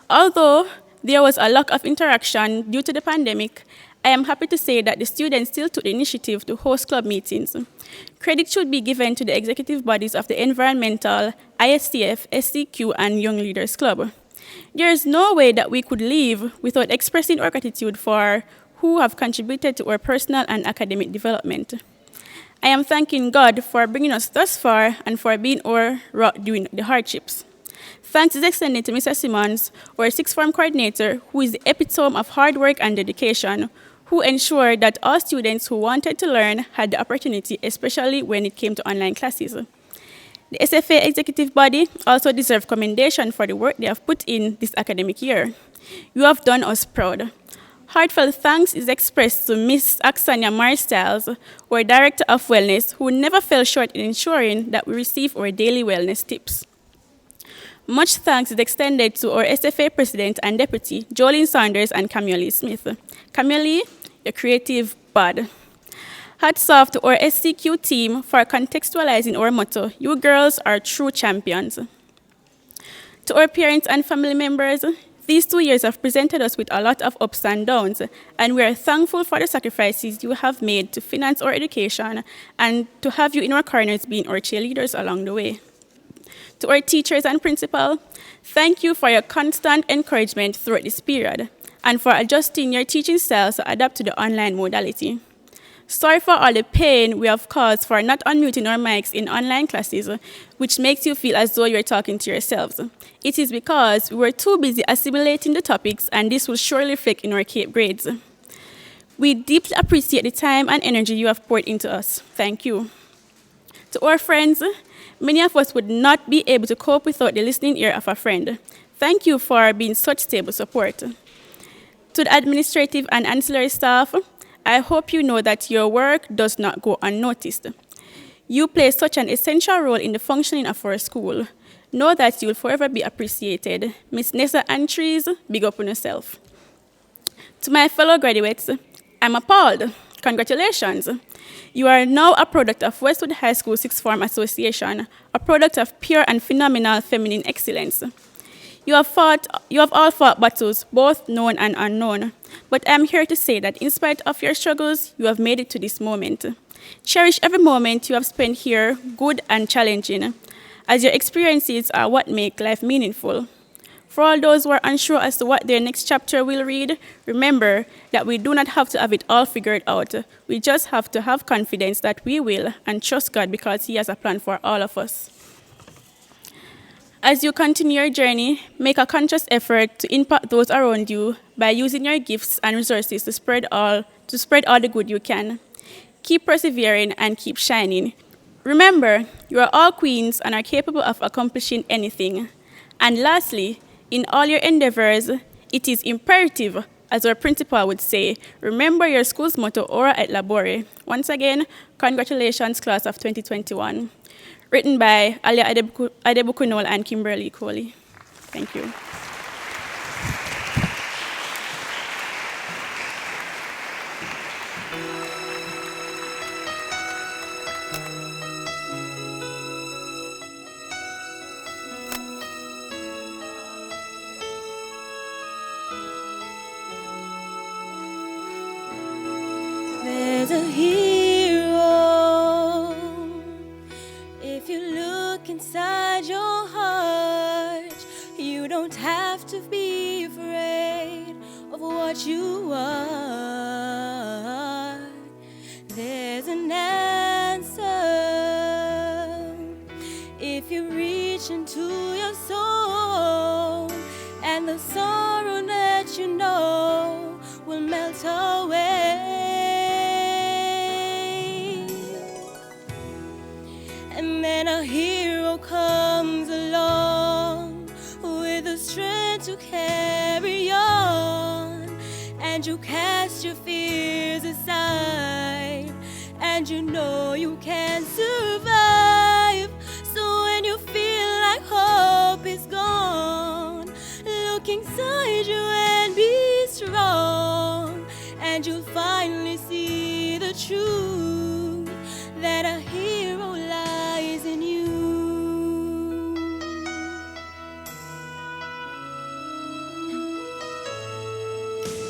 Speaker 12: Although there was a lack of interaction due to the pandemic, I am happy to say that the students still took the initiative to host club meetings. Credit should be given to the executive bodies of the Environmental, ISTF, SCQ, and Young Leaders Club. There is no way that we could leave without expressing our gratitude for who have contributed to our personal and academic development. I am thanking God for bringing us thus far and for being our rock during the hardships. Thanks is extended to Mr. Simmons, our sixth form coordinator, who is the epitome of hard work and dedication, who ensured that all students who wanted to learn had the opportunity, especially when it came to online classes. The SFA executive body also deserves commendation for the work they have put in this academic year. You have done us proud. Heartfelt thanks is expressed to Ms. Aksanya Maristyles, our Director of Wellness, who never fell short in ensuring that we receive our daily wellness tips. Much thanks is extended to our SFA President and Deputy, Jolene Saunders and Camille Smith. Camille, your creative bud. Hats off to our SCQ team for contextualizing our motto, "You girls are true champions." To our parents and family members, these 2 years have presented us with a lot of ups and downs, and we are thankful for the sacrifices you have made to finance our education and to have you in our corners being our cheerleaders along the way. To our teachers and principal, thank you for your constant encouragement throughout this period and for adjusting your teaching styles to adapt to the online modality. Sorry for all the pain we have caused for not unmuting our mics in online classes, which makes you feel as though you're talking to yourselves. It is because we were too busy assimilating the topics, and this will surely reflect in our CAPE grades. We deeply appreciate the time and energy you have poured into us. Thank you. To our friends, many of us would not be able to cope without the listening ear of a friend. Thank you for being such stable support. To the administrative and ancillary staff, I hope you know that your work does not go unnoticed. You play such an essential role in the functioning of our school. Know that you will forever be appreciated. Miss Nessa Antries, big up on yourself. To my fellow graduates, I'm appalled. Congratulations. You are now a product of Westwood High School Sixth Form Association, a product of pure and phenomenal feminine excellence. You have all fought battles, both known and unknown, but I'm here to say that in spite of your struggles, you have made it to this moment. Cherish every moment you have spent here, good and challenging, as your experiences are what make life meaningful. For all those who are unsure as to what their next chapter will read, remember that we do not have to have it all figured out. We just have to have confidence that we will and trust God because He has a plan for all of us. As you continue your journey, make a conscious effort to impact those around you by using your gifts and resources to spread all the good you can. Keep persevering and keep shining. Remember, you are all queens and are capable of accomplishing anything. And lastly, in all your endeavors, it is imperative, as our principal would say, remember your school's motto, Ora et Labore. Once again, congratulations, class of 2021. Written by Alia Adebukunol and Kimberly Coley. Thank you.
Speaker 11: There's a hero. If you look inside your heart, you don't have to be afraid of what you are. There's an answer. If you reach into your soul, and the sorrow that you know will melt away. And then a hero comes along with the strength to carry on, and you cast your fears aside, and you know you can survive. So when you feel like hope is gone, look inside you and be strong, and you'll finally see the truth that a hero lies in you.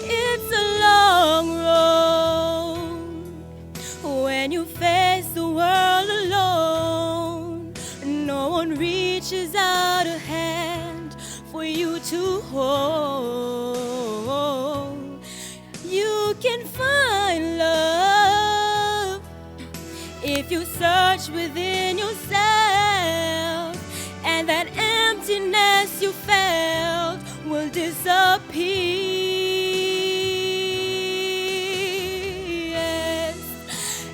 Speaker 11: It's a long road when you face the world alone. No one reaches out a hand for you to hold. You can find love if you search within yourself, and that emptiness you felt will disappear. Yes.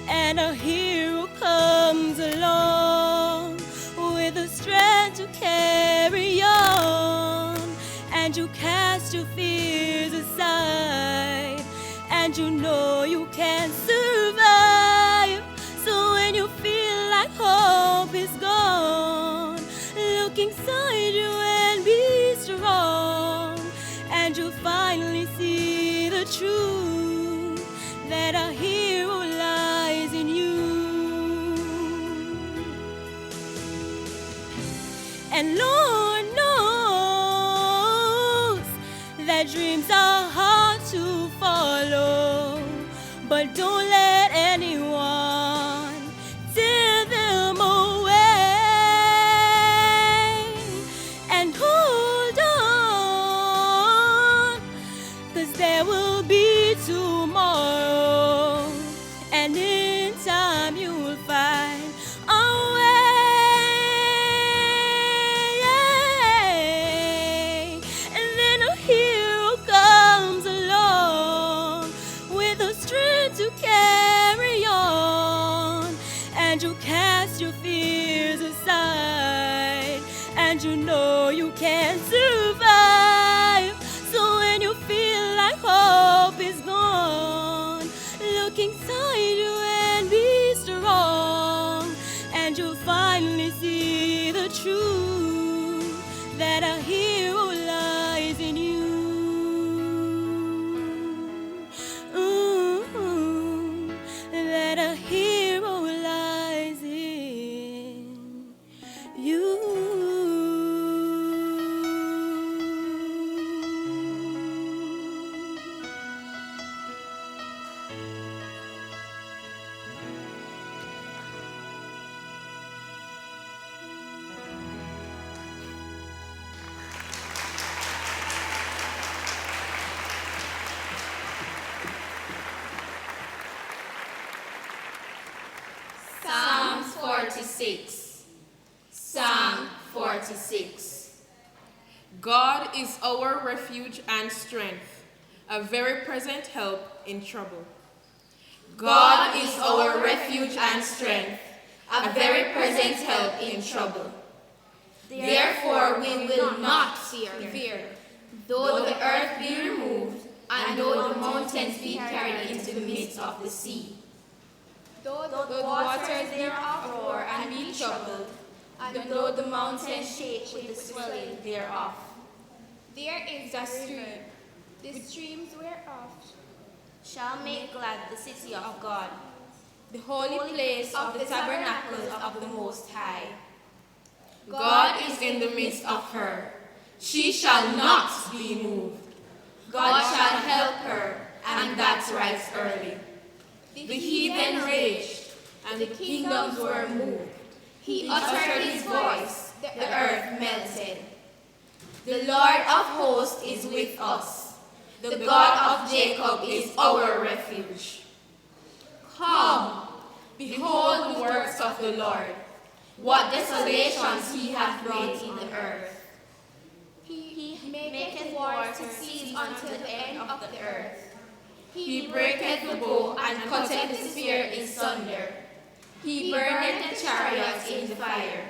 Speaker 11: And a hero comes along to carry on, and you cast your fears aside, and you know you can survive. So when you feel like hope is gone, look inside you and be strong, and you'll finally see the truth that a hero lies in you. And Lord knows that dreams are hard to follow, but don't let anyone tear them away. And hold on, 'cause there will be tomorrow, and in time you'll find a way. And then a hero comes along with the strength to carry on, and you cast your fears aside, and you know you can survive. So when you feel like hope is gone, look inside you and be strong, and you'll finally see the truth that a hero lies in you. Ooh, that a hero lies in you.
Speaker 13: Psalm 46. Psalm 46.
Speaker 14: God is our refuge and strength, a very present help in trouble.
Speaker 13: God is our refuge and strength, a very present help in trouble. Therefore we will not fear, though the earth be removed, and though the mountains be carried into the midst of the sea. Though the waters thereof roar and be troubled, and though the mountains shake with the swelling thereof.
Speaker 15: There is a stream, the streams whereof
Speaker 13: Shall make glad the city of God, the holy place of the tabernacles of the Most High. God is in the midst of her. She shall not be moved. God shall help her, and that right early. The heathen raged, and the kingdoms were moved. He uttered his voice, the earth melted. The Lord of hosts is with us. The God of Jacob is our refuge. Come, behold the works of the Lord, what desolations he hath made in the earth.
Speaker 15: He maketh war to cease unto the end of the earth.
Speaker 13: He breaketh the bow and cutteth the spear in sunder. He burneth the chariots in the fire.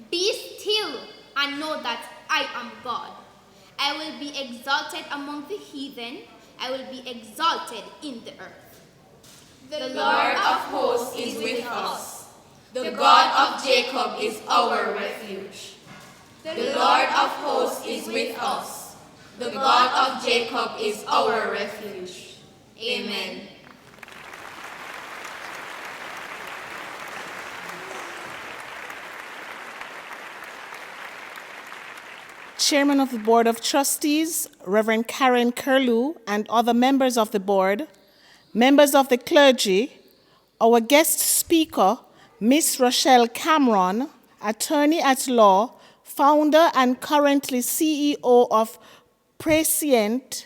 Speaker 15: Be still and know that I am God. I will be exalted among the heathen. I will be exalted in the earth.
Speaker 13: The Lord of hosts is with us. The God of Jacob is our refuge. The Lord of hosts is with us. The God of Jacob is our refuge. Amen.
Speaker 16: Chairman of the Board of Trustees, Reverend Karen Curlew, and other members of the board, members of the clergy, our guest speaker, Miss Rochelle Cameron, attorney at law, founder and currently CEO of Proceedings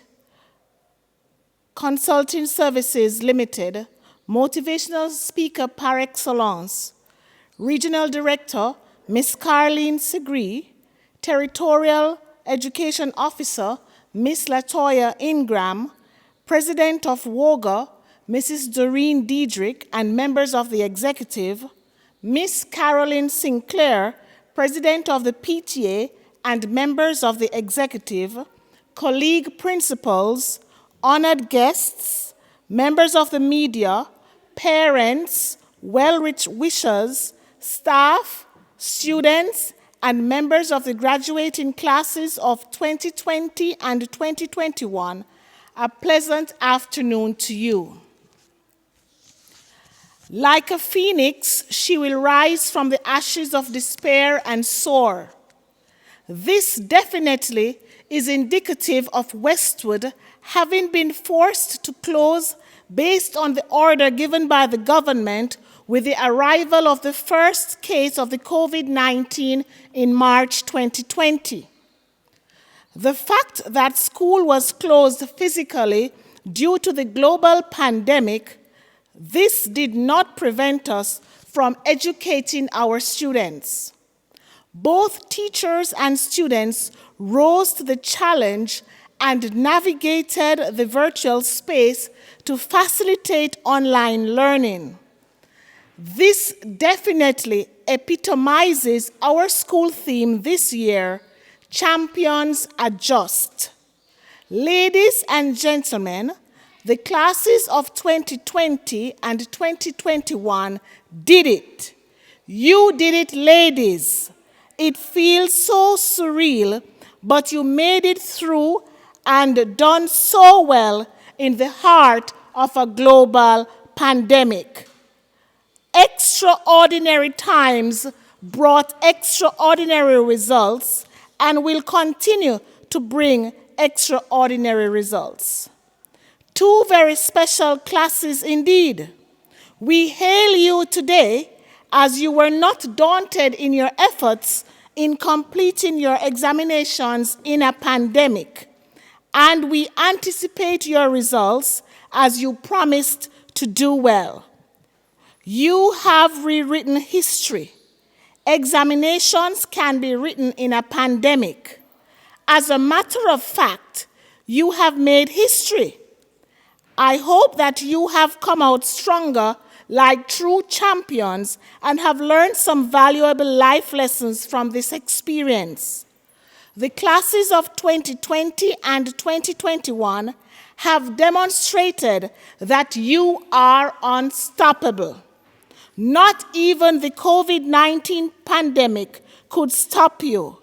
Speaker 16: Consulting Services Limited, motivational speaker par excellence, Regional Director, Ms. Carleen Segree, Territorial Education Officer, Ms. Latoya Ingram, President of WOGA, Mrs. Doreen Diedrich, and members of the executive, Ms. Carolyn Sinclair, President of the PTA, and members of the executive, colleague principals, honored guests, members of the media, parents, well-wishers, staff, students, and members of the graduating classes of 2020 and 2021, a pleasant afternoon to you. Like a phoenix, she will rise from the ashes of despair and soar. This definitely is indicative of Westwood having been forced to close based on the order given by the government with the arrival of the first case of the COVID-19 in March 2020. The fact that school was closed physically due to the global pandemic, this did not prevent us from educating our students. Both teachers and students rose to the challenge and navigated the virtual space to facilitate online learning. This definitely epitomizes our school theme this year, Champions Adjust. Ladies and gentlemen, the classes of 2020 and 2021 did it. You did it, ladies. It feels so surreal, but you made it through and done so well in the heart of a global pandemic. Extraordinary times brought extraordinary results and will continue to bring extraordinary results. Two very special classes indeed. We hail you today as you were not daunted in your efforts in completing your examinations in a pandemic, and we anticipate your results as you promised to do well. You have rewritten history. Examinations can be written in a pandemic. As a matter of fact, you have made history. I hope that you have come out stronger like true champions and have learned some valuable life lessons from this experience. The classes of 2020 and 2021 have demonstrated that you are unstoppable. Not even the COVID-19 pandemic could stop you.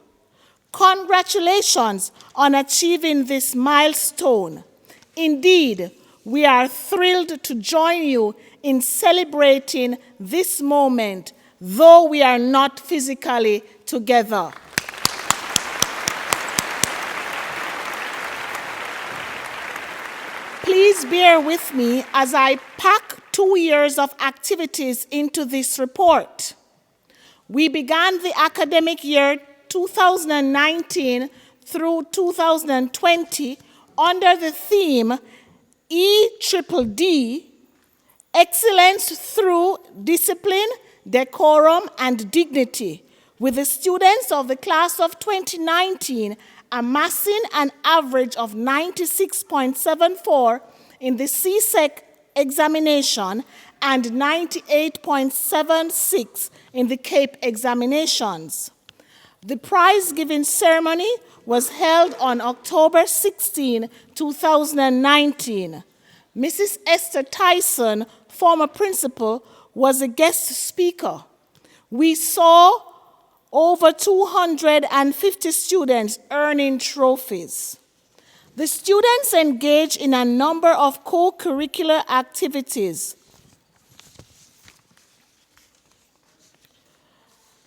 Speaker 16: Congratulations on achieving this milestone. Indeed, we are thrilled to join you in celebrating this moment, though we are not physically together. Please bear with me as I pack 2 years of activities into this report. We began the academic year 2019 through 2020 under the theme EDD, Excellence Through Discipline, Decorum, and Dignity, with the students of the class of 2019 amassing an average of 96.74 in the CSEC examination and 98.76 in the CAPE examinations. The prize-giving ceremony was held on October 16, 2019. Mrs. Esther Tyson, former principal, was a guest speaker. We saw over 250 students earning trophies. The students engaged in a number of co-curricular activities.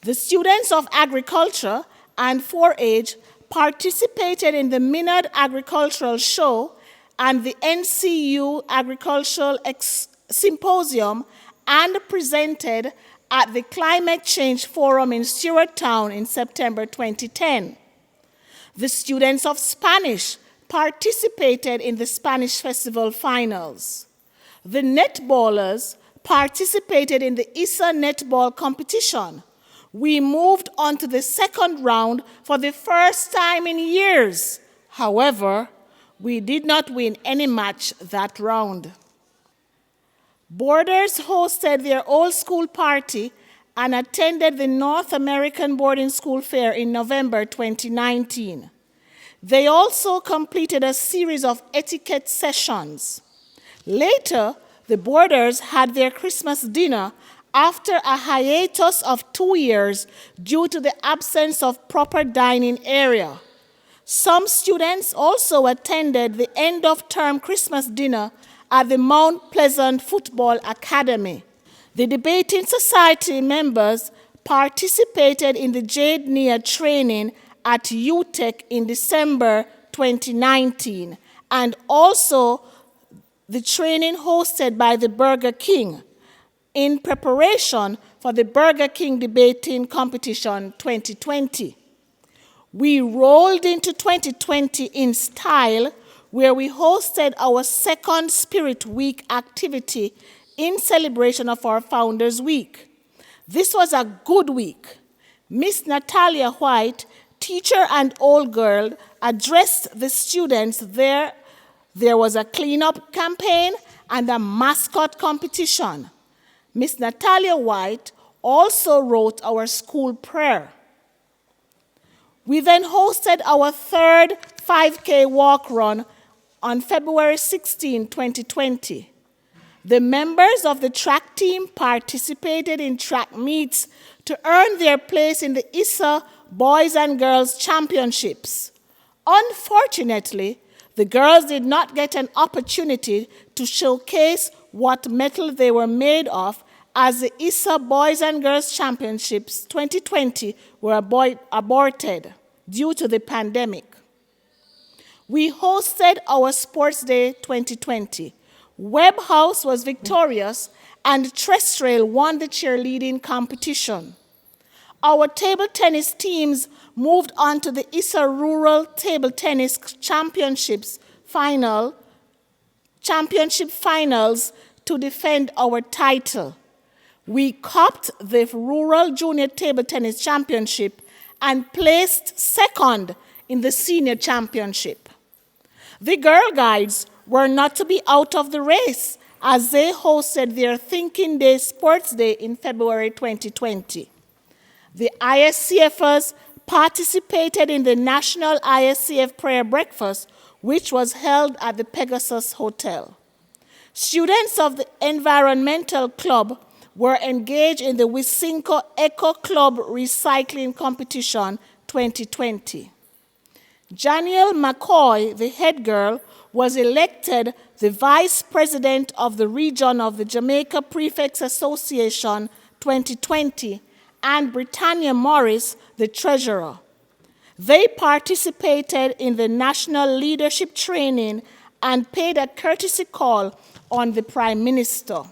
Speaker 16: The students of agriculture and 4-H participated in the Minard Agricultural Show and the NCU Agricultural Symposium and presented at the Climate Change Forum in Stewarttown in September 2010. The students of Spanish participated in the Spanish Festival finals. The netballers participated in the ISA netball competition. We moved on to the second round for the first time in years. However, we did not win any match that round. Boarders hosted their old school party and attended the North American Boarding School Fair in November 2019. They also completed a series of etiquette sessions. Later, the boarders had their Christmas dinner after a hiatus of 2 years due to the absence of proper dining area. Some students also attended the end-of-term Christmas dinner at the Mount Pleasant Football Academy. The Debating Society members participated in the Jade Nia training at UTEC in December 2019, and also the training hosted by the Burger King in preparation for the Burger King Debating Competition 2020. We rolled into 2020 in style, where we hosted our second Spirit Week activity in celebration of our Founders Week. This was a good week. Miss Natalia White, teacher and old girl, addressed the students there. There was a cleanup campaign and a mascot competition. Miss Natalia White also wrote our school prayer. We then hosted our third 5K walk run on February 16, 2020. The members of the track team participated in track meets to earn their place in the ISA Boys and Girls Championships. Unfortunately, the girls did not get an opportunity to showcase what metal they were made of, as the ISA Boys and Girls Championships 2020 were aborted due to the pandemic. We hosted our Sports Day 2020. Webb House was victorious, and Trestrail won the cheerleading competition. Our table tennis teams moved on to the ISA Rural Table Tennis Championship finals to defend our title. We copped the Rural Junior Table Tennis Championship and placed second in the Senior Championship. The Girl Guides were not to be out of the race, as they hosted their Thinking Day Sports Day in February 2020. The ISCFers participated in the National ISCF Prayer Breakfast, which was held at the Pegasus Hotel. Students of the Environmental Club were engaged in the Wisinko Eco Club Recycling Competition 2020. Janiel McCoy, the head girl, was elected the vice president of the region of the Jamaica Prefects Association 2020, and Britannia Morris, the treasurer. They participated in the national leadership training and paid a courtesy call on the Prime Minister.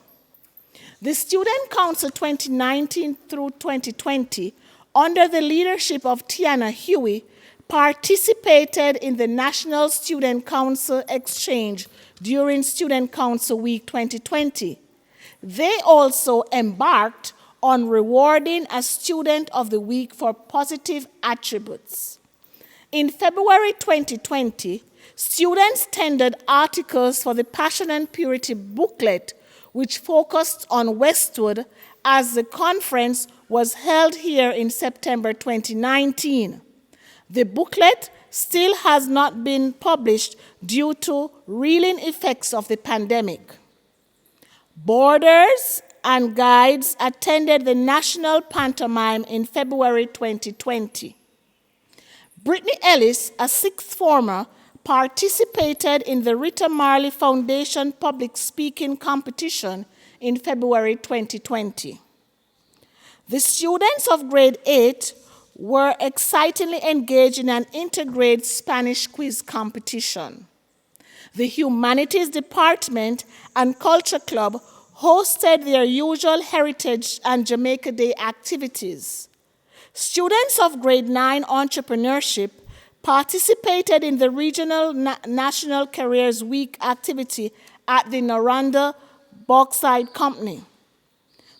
Speaker 16: The Student Council 2019 through 2020, under the leadership of Tiana Huey, participated in the National Student Council Exchange during Student Council Week 2020. They also embarked on rewarding a Student of the Week for positive attributes. In February 2020, students tendered articles for the Passion and Purity booklet, which focused on Westwood, as the conference was held here in September 2019. The booklet still has not been published due to reeling effects of the pandemic. Boarders and guides attended the National Pantomime in February 2020. Brittany Ellis, a sixth former, participated in the Rita Marley Foundation Public Speaking Competition in February 2020. The students of grade 8 were excitingly engaged in an intergrade Spanish quiz competition. The Humanities Department and Culture Club hosted their usual Heritage and Jamaica Day activities. Students of grade 9 entrepreneurship participated in the Regional National Careers Week activity at the Noranda Bauxite Company.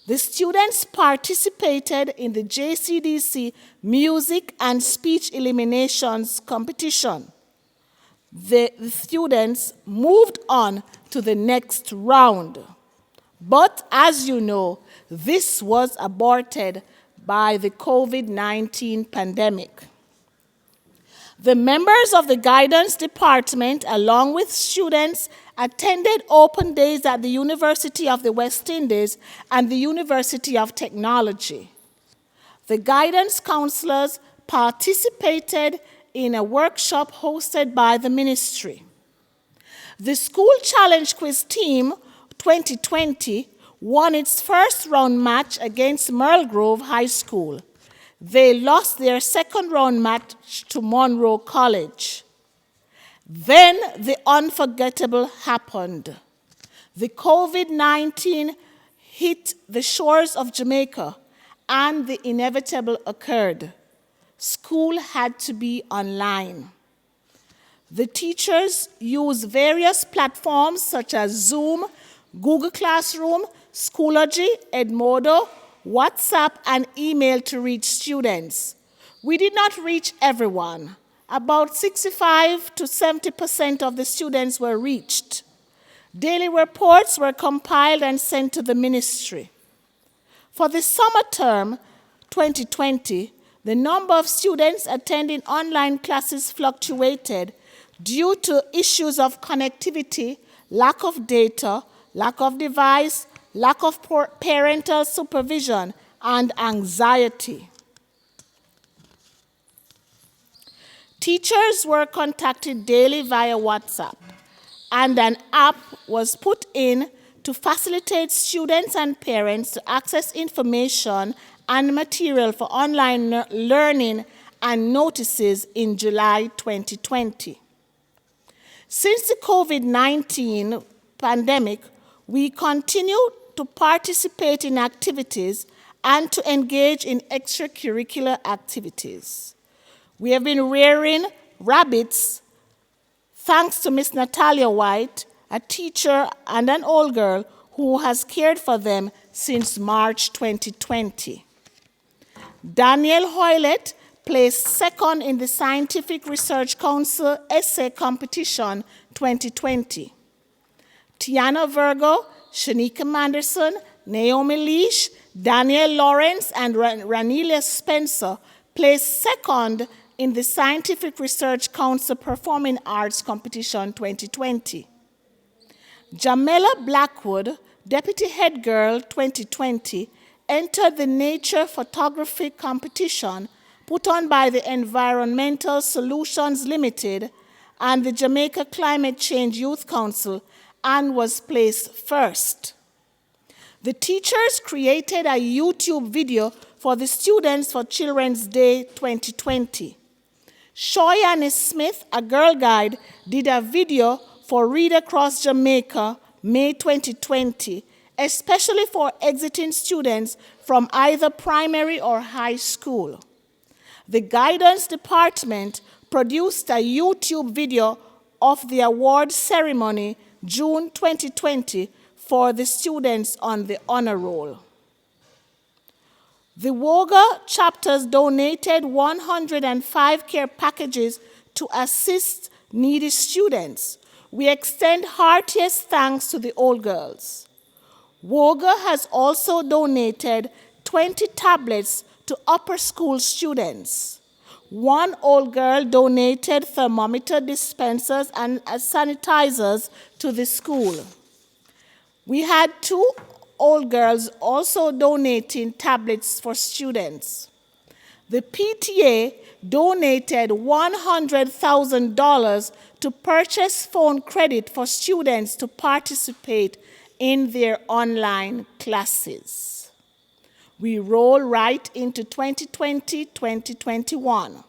Speaker 16: The students participated in the JCDC Music and Speech Eliminations competition. The students moved on to the next round. But as you know, this was aborted by the COVID-19 pandemic. The members of the guidance department, along with students, attended open days at the University of the West Indies and the University of Technology. The guidance counselors participated in a workshop hosted by the ministry. The School Challenge Quiz Team 2020 won its first round match against Merle Grove High School. They lost their second round match to Monroe College. Then the unforgettable happened. The COVID-19 hit the shores of Jamaica, and the inevitable occurred. School had to be online. The teachers used various platforms such as Zoom, Google Classroom, Schoology, Edmodo, WhatsApp, and email to reach students. We did not reach everyone. About 65 to 70% of the students were reached. Daily reports were compiled and sent to the ministry. For the summer term 2020, the number of students attending online classes fluctuated due to issues of connectivity, lack of data, lack of device, lack of parental supervision, and anxiety. Teachers were contacted daily via WhatsApp, and an app was put in to facilitate students and parents to access information and material for online learning and notices in July 2020. Since the COVID-19 pandemic, we continue to participate in activities and to engage in extracurricular activities. We have been rearing rabbits thanks to Miss Natalia White, a teacher and an old girl who has cared for them since March 2020. Daniel Hoylett placed second in the Scientific Research Council Essay Competition 2020. Tiana Virgo, Shanika Manderson, Naomi Leash, Daniel Lawrence, and Ranelia Spencer placed second in the Scientific Research Council Performing Arts Competition 2020. Jamela Blackwood, Deputy Head Girl 2020, entered the Nature Photography Competition put on by the Environmental Solutions Limited and the Jamaica Climate Change Youth Council and was placed first. The teachers created a YouTube video for the Students for Children's Day 2020. Shoyane Smith, a girl guide, did a video for Read Across Jamaica, May 2020, especially for exiting students from either primary or high school. The guidance department produced a YouTube video of the award ceremony June 2020 for the students on the honor roll. The WOGA chapters donated 105 care packages to assist needy students. We extend heartiest thanks to the old girls. WOGA has also donated 20 tablets to upper school students. One old girl donated thermometer dispensers and sanitizers to the school. We had 2 old girls also donating tablets for students. The PTA donated $100,000 to purchase phone credit for students to participate in their online classes. We roll right into 2020-2021.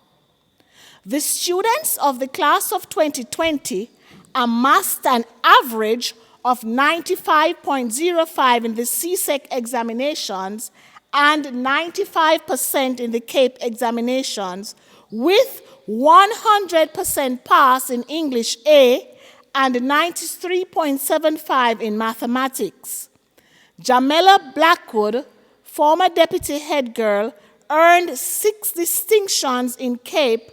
Speaker 16: The students of the class of 2020 amassed an average of 95.05 in the CSEC examinations and 95% in the CAPE examinations, with 100% pass in English A and 93.75 in mathematics. Jamela Blackwood, former deputy head girl, earned 6 distinctions in CAPE,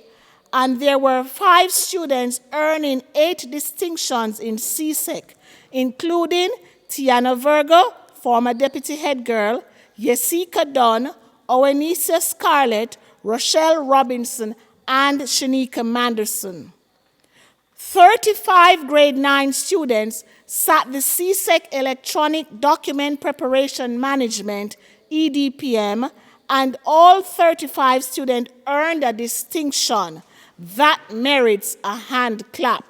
Speaker 16: and there were 5 students earning 8 distinctions in CSEC, including Tiana Virgo, former deputy head girl, Yesika Dunn, Owenisia Scarlett, Rochelle Robinson, and Shanika Manderson. 35 grade 9 students sat the CSEC Electronic Document Preparation Management, EDPM, and all 35 students earned a distinction. That merits a hand clap.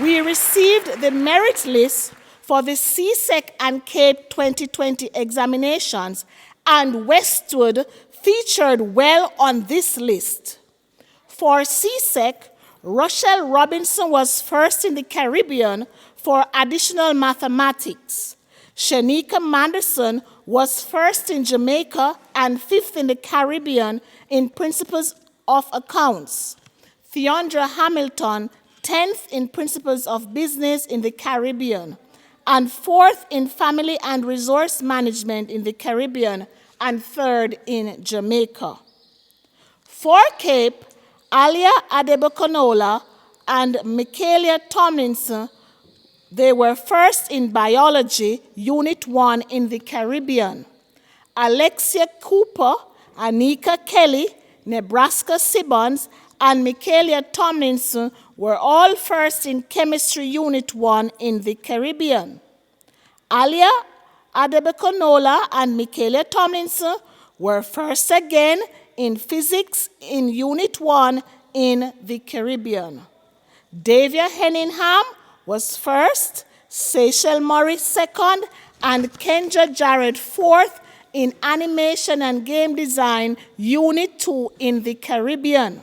Speaker 16: We received the merit list for the CSEC and CAPE 2020 examinations, and Westwood featured well on this list. For CSEC, Rochelle Robinson was first in the Caribbean for additional mathematics. Shanika Manderson was first in Jamaica and fifth in the Caribbean in Principles of Accounts. Theondra Hamilton, 10th in Principles of Business in the Caribbean, and fourth in Family and Resource Management in the Caribbean, and third in Jamaica. For CAPE, Alia Adebokonola and Michaelia Tomlinson, they were first in Biology, Unit 1 in the Caribbean. Alexia Cooper, Anika Kelly, Nebraska Sibbons, and Michaelia Tomlinson were all first in Chemistry Unit 1 in the Caribbean. Alia Adebekonola and Michaelia Tomlinson were first again in Physics in Unit 1 in the Caribbean. Davia Henningham was first, Seychelle Morris second, and Kendra Jarrett fourth in Animation and Game Design Unit 2 in the Caribbean.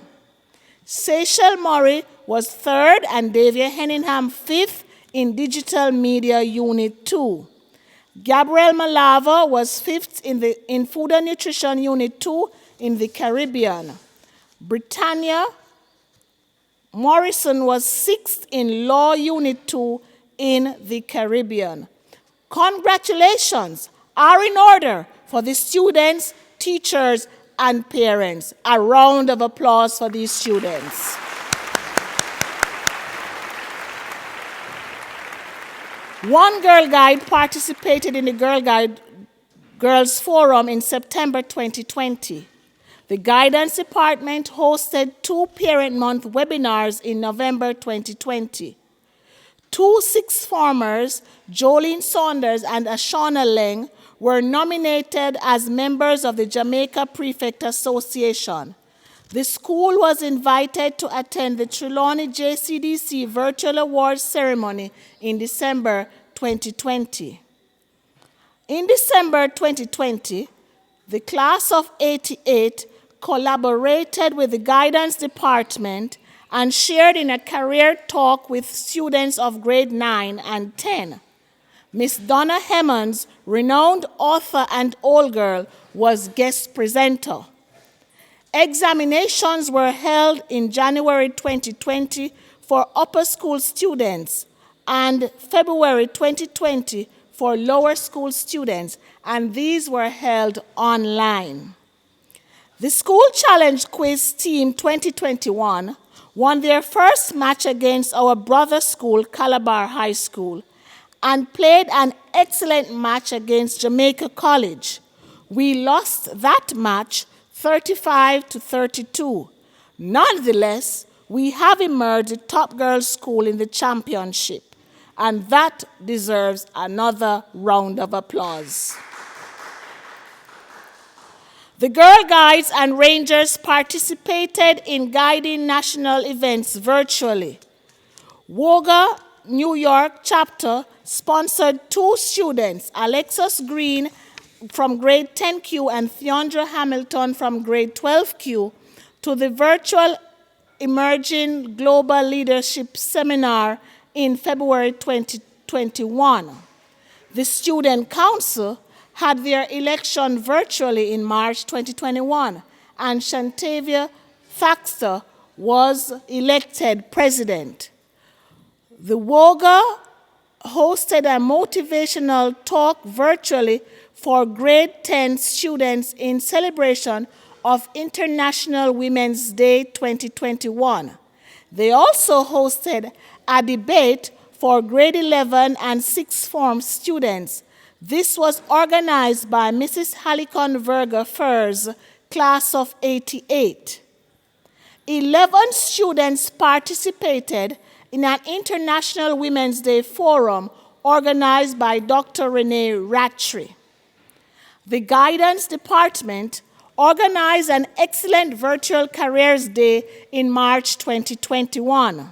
Speaker 16: Seychelle Murray was third and Davia Henningham fifth in Digital Media Unit 2. Gabrielle Malava was fifth in Food and Nutrition Unit 2 in the Caribbean. Britannia Morrison was sixth in Law Unit 2 in the Caribbean. Congratulations are in order for the students, teachers, and parents. A round of applause for these students. One Girl Guide participated in the Girl Guide Girls Forum in September 2020. The Guidance Department hosted 2 Parent Month webinars in November 2020. 2 sixth formers, Jolene Saunders and Ashana Leng, were nominated as members of the Jamaica Prefect Association. The school was invited to attend the Trelawney JCDC Virtual Awards Ceremony in December 2020. In December 2020, the class of 88 collaborated with the Guidance Department and shared in a career talk with students of grade 9 and 10. Miss Donna Hemmons, renowned author and old girl, was guest presenter. Examinations were held in January 2020 for upper school students and February 2020 for lower school students, and these were held online. The School Challenge Quiz Team 2021 won their first match against our brother school, Calabar High School, and played an excellent match against Jamaica College. We lost that match 35-32. Nonetheless, we have emerged the top girls' school in the championship, and that deserves another round of applause. The Girl Guides and Rangers participated in guiding national events virtually. WOGA New York chapter sponsored 2 students, Alexis Green from grade 10Q and Theondra Hamilton from grade 12Q, to the virtual Emerging Global Leadership Seminar in February 2021. The Student Council had their election virtually in March 2021, and Shantavia Thaxter was elected president. The WOGA hosted a motivational talk virtually for grade 10 students in celebration of International Women's Day 2021. They also hosted a debate for grade 11 and sixth form students. This was organized by Mrs. Halicon Verga Furs, class of 88. 11 students participated in an International Women's Day forum organized by Dr. Renee Rattray. The Guidance Department organized an excellent virtual careers day in March 2021.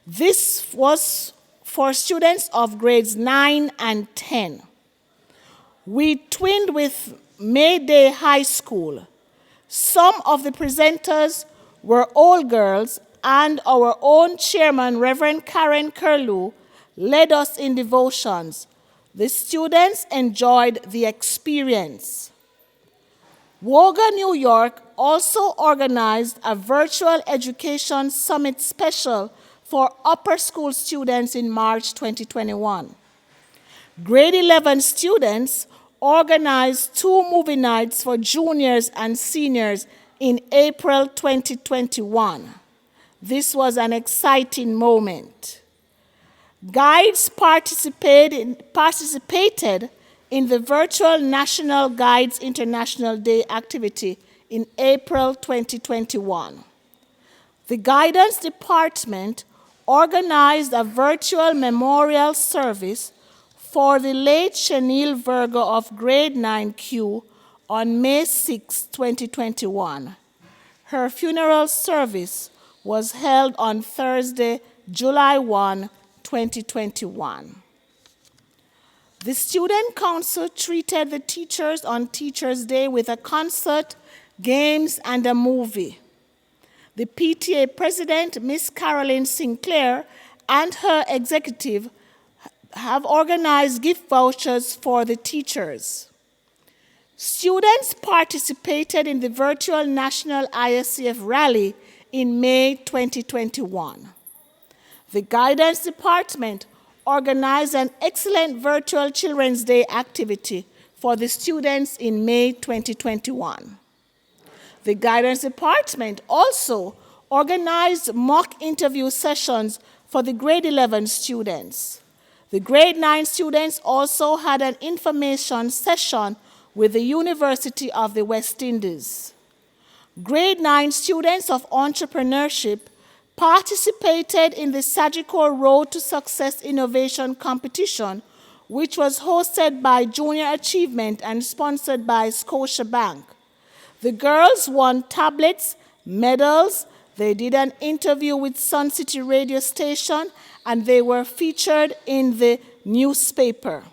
Speaker 16: This was for students of grades 9 and 10. We twinned with May Day High School. Some of the presenters were old girls, and our own chairman, Reverend Karen Curlew, led us in devotions. The students enjoyed the experience. Woga, New York also organized a virtual education summit special for upper school students in March 2021. Grade 11 students organized 2 movie nights for juniors and seniors in April 2021. This was an exciting moment. Guides participated in the virtual National Guides International Day activity in April 2021. The Guidance Department organized a virtual memorial service for the late Chenille Verga of grade 9Q on May 6, 2021. Her funeral service was held on Thursday, July 1, 2021. The Student Council treated the teachers on Teachers' Day with a concert, games, and a movie. The PTA president, Miss Carolyn Sinclair, and her executive have organized gift vouchers for the teachers. Students participated in the virtual National ISCF rally in May 2021. The Guidance Department organized an excellent virtual Children's Day activity for the students in May 2021. The Guidance Department also organized mock interview sessions for the grade 11 students. The grade 9 students also had an information session with the University of the West Indies. Grade 9 students of entrepreneurship participated in the Sagicor Road to Success Innovation Competition, which was hosted by Junior Achievement and sponsored by Scotiabank. The girls won tablets, medals, they did an interview with Sun City radio station, and they were featured in the newspaper.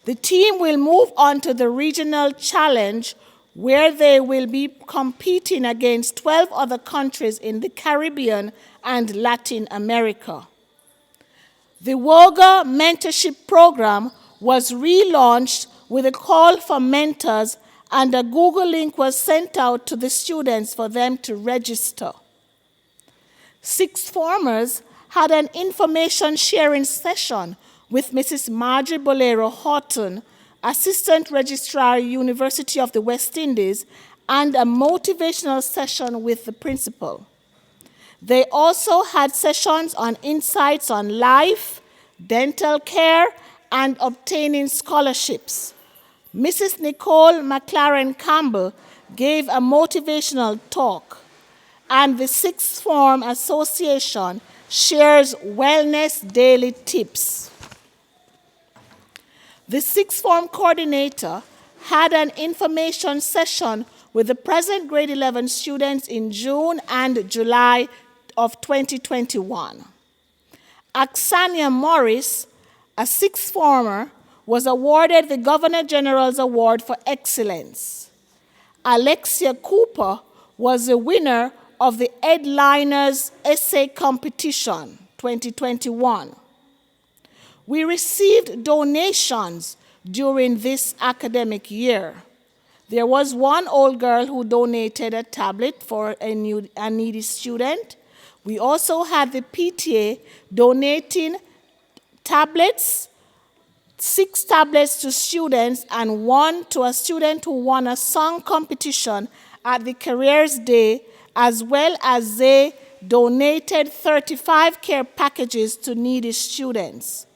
Speaker 16: The team will move on to the regional challenge, where they will be competing against 12 other countries in the Caribbean and Latin America. The WOGA mentorship program was relaunched with a call for mentors, and a Google link was sent out to the students for them to register. Sixth formers had an information sharing session with Mrs. Marjorie Bolero Horton, Assistant Registrar, University of the West Indies, and a motivational session with the principal. They also had sessions on insights on life, dental care, and obtaining scholarships. Mrs. Nicole McLaren Campbell gave a motivational talk, and the Sixth Form Association shares wellness daily tips. The Sixth Form coordinator had an information session with the present grade 11 students in June and July of 2021. Aksania Morris, a sixth former, was awarded the Governor General's Award for Excellence. Alexia Cooper was the winner of the Edliners Essay Competition 2021. We received donations during this academic year. There was one old girl who donated a tablet for a needy student. We also had the PTA donating tablets, 6 tablets to students and 1 to a student who won a song competition at the Careers Day, as well as they donated 35 care packages to needy students.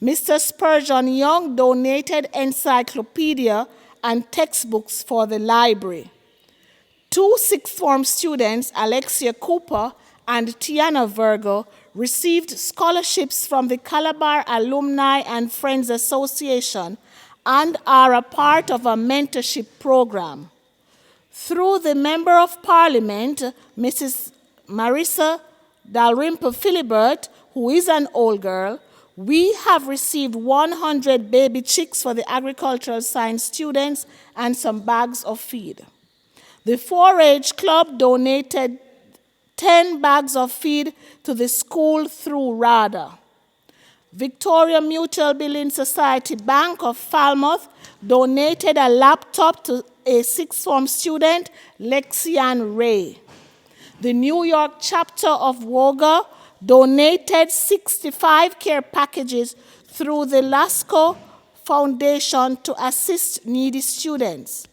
Speaker 16: Mr. Spurgeon Young donated encyclopedia and textbooks for the library. 2 sixth form students, Alexia Cooper and Tiana Virgo, received scholarships from the Calabar Alumni and Friends Association and are a part of a mentorship program. Through the Member of Parliament, Mrs. Marissa Dalrymple Philibert, who is an old girl, we have received 100 baby chicks for the agricultural science students and some bags of feed. The 4-H Club donated 10 bags of feed to the school through RADA. Victoria Mutual Building Society Bank of Falmouth donated a laptop to a 6th form student, Lexian Ray. The New York chapter of WOGA donated 65 care packages through the LASCO Foundation to assist needy students.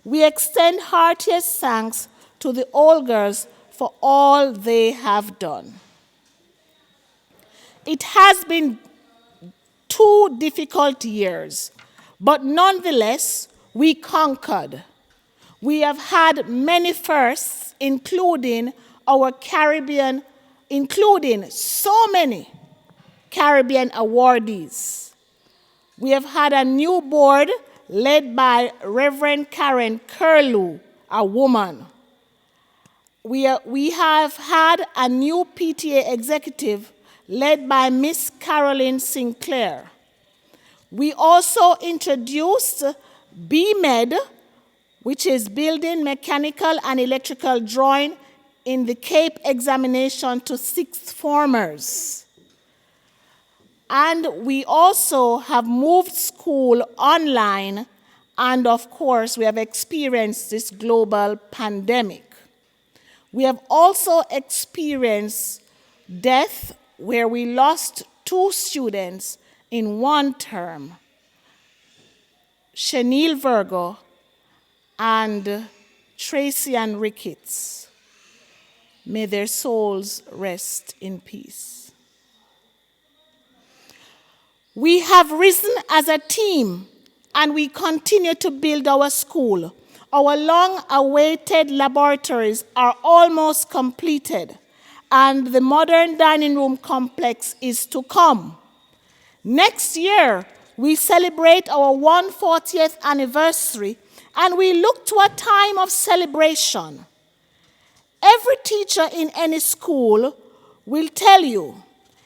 Speaker 16: We extend heartiest thanks to the Olgers for all they have done. It has been 2 difficult years, but nonetheless, we conquered. We have had many firsts, including so many Caribbean awardees. We have had a new board led by Reverend Karen Curlew, a woman. We have had a new PTA executive led by Miss Carolyn Sinclair. We also introduced BMed, which is Building Mechanical and Electrical Drawing, in the CAPE examination to 6th formers. And we also have moved school online, and of course, we have experienced this global pandemic. We have also experienced death, where we lost 2 students in 1 term, Chenille Virgo and Tracy Ann Ricketts. May their souls rest in peace. We have risen as a team, and we continue to build our school. Our long-awaited laboratories are almost completed, and the modern dining room complex is to come. Next year, we celebrate our 140th anniversary, and we look to a time of celebration. Every teacher in any school will tell you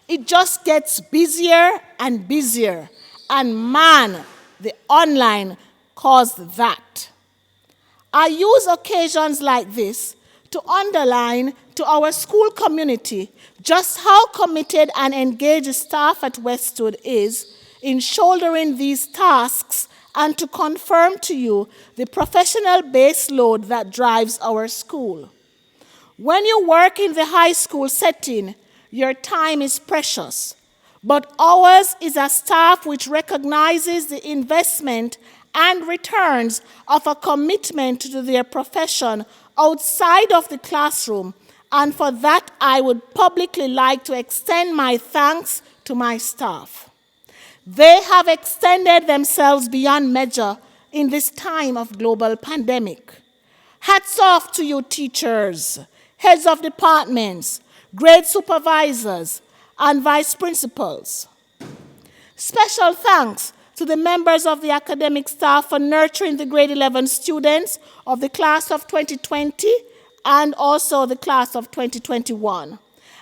Speaker 16: it just gets busier and busier, and man, the online caused that. I use occasions like this to underline to our school community just how committed and engaged staff at Westwood is in shouldering these tasks, and to confirm to you the professional base load that drives our school. When you work in the high school setting, your time is precious, but ours is a staff which recognizes the investment and returns of a commitment to their profession outside of the classroom, and for that I would publicly like to extend my thanks to my staff. They have extended themselves beyond measure in this time of global pandemic. Hats off to you teachers, heads of departments, grade supervisors, and vice principals. Special thanks to the members of the academic staff for nurturing the grade 11 students of the class of 2020 and also the class of 2021,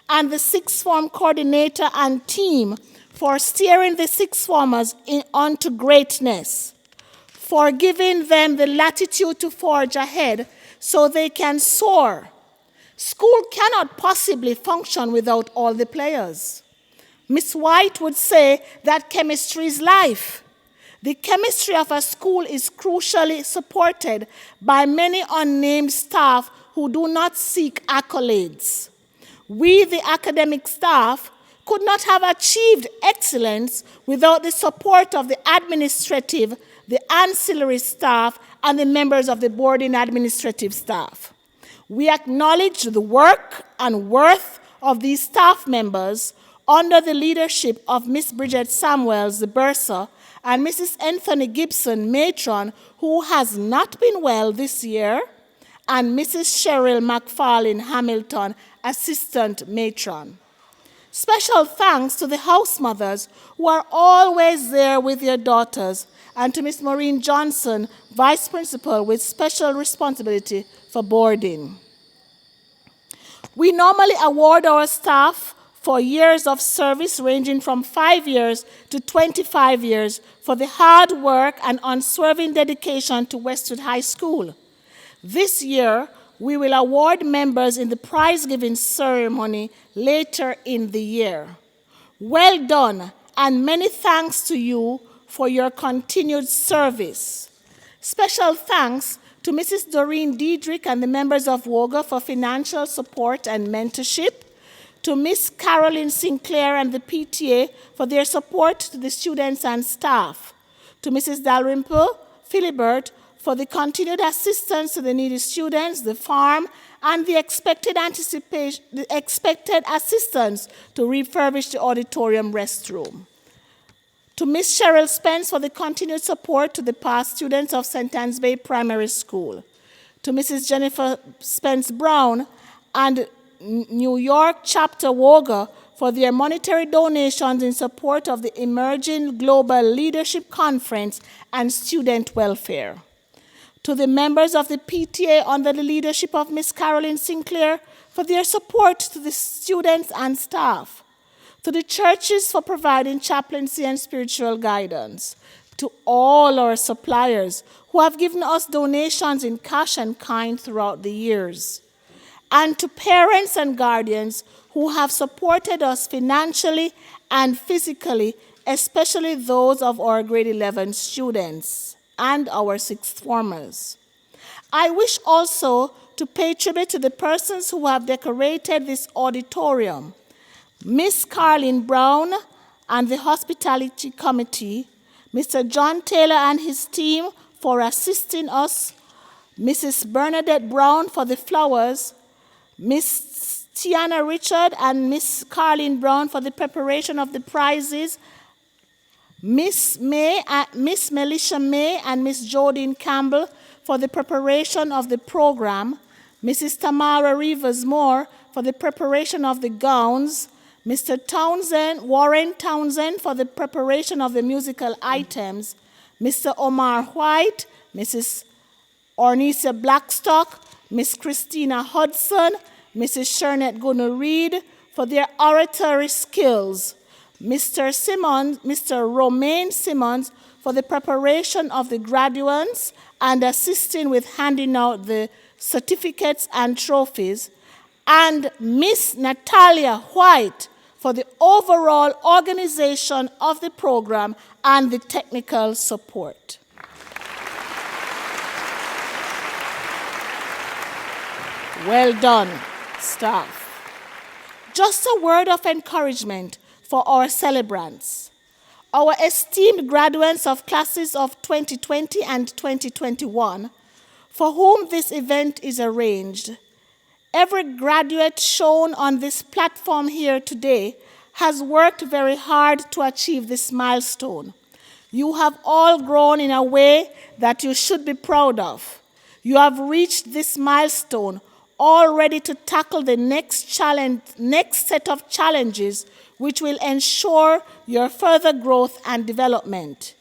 Speaker 16: and the 6th form coordinator and team for steering the 6th formers onto greatness, for giving them the latitude to forge ahead so they can soar. School cannot possibly function without all the players. Miss White would say that chemistry is life. The chemistry of a school is crucially supported by many unnamed staff who do not seek accolades. We, the academic staff, could not have achieved excellence without the support of the administrative, the ancillary staff, and the members of the board and administrative staff. We acknowledge the work and worth of these staff members under the leadership of Miss Bridget Samuels, the bursar, and Mrs. Anthony Gibson, matron, who has not been well this year, and Mrs. Cheryl McFarlane Hamilton, assistant matron. Special thanks to the house mothers who are always there with their daughters, and to Miss Maureen Johnson, vice principal with special responsibility for boarding. We normally award our staff for years of service ranging from 5 years to 25 years for the hard work and unswerving dedication to Westwood High School. This year, we will award members in the prize-giving ceremony later in the year. Well done, and many thanks to you for your continued service. Special thanks to Mrs. Doreen Diedrich and the members of WOGA for financial support and mentorship, to Miss Carolyn Sinclair and the PTA for their support to the students and staff, to Mrs. Dalrymple Philibert for the continued assistance to the needy students, the farm, and the expected assistance to refurbish the auditorium restroom. To Ms. Cheryl Spence for the continued support to the past students of St. Anne's Bay Primary School. To Mrs. Jennifer Spence Brown and New York Chapter WOGA for their monetary donations in support of the Emerging Global Leadership Conference and student welfare. To the members of the PTA under the leadership of Ms. Carolyn Sinclair for their support to the students and staff. To the churches for providing chaplaincy and spiritual guidance. To all our suppliers who have given us donations in cash and kind throughout the years. And to parents and guardians who have supported us financially and physically, especially those of our grade 11 students and our sixth formers. I wish also to pay tribute to the persons who have decorated this auditorium. Miss Carlene Brown and the Hospitality Committee, Mr. John Taylor and his team for assisting us, Mrs. Bernadette Brown for the flowers, Miss Tiana Richard and Miss Carlene Brown for the preparation of the prizes, Miss Melisha May and Miss Jodine Campbell for the preparation of the program, Mrs. Tamara Rivers Moore for the preparation of the gowns, Mr. Warren Townsend for the preparation of the musical items, Mr. Omar White, Mrs. Ornisa Blackstock, Miss Christina Hudson, Mrs. Shernette Gunnar-Reed for their oratory skills, Mr. Romaine Simmons for the preparation of the graduates and assisting with handing out the certificates and trophies, and Miss Natalia White for the overall organization of the program and the technical support. Well done, staff. Just a word of encouragement for our celebrants. Our esteemed graduates of classes of 2020 and 2021, for whom this event is arranged. Every graduate shown on this platform here today has worked very hard to achieve this milestone. You have all grown in a way that you should be proud of. You have reached this milestone all ready to tackle the next set of challenges which will ensure your further growth and development.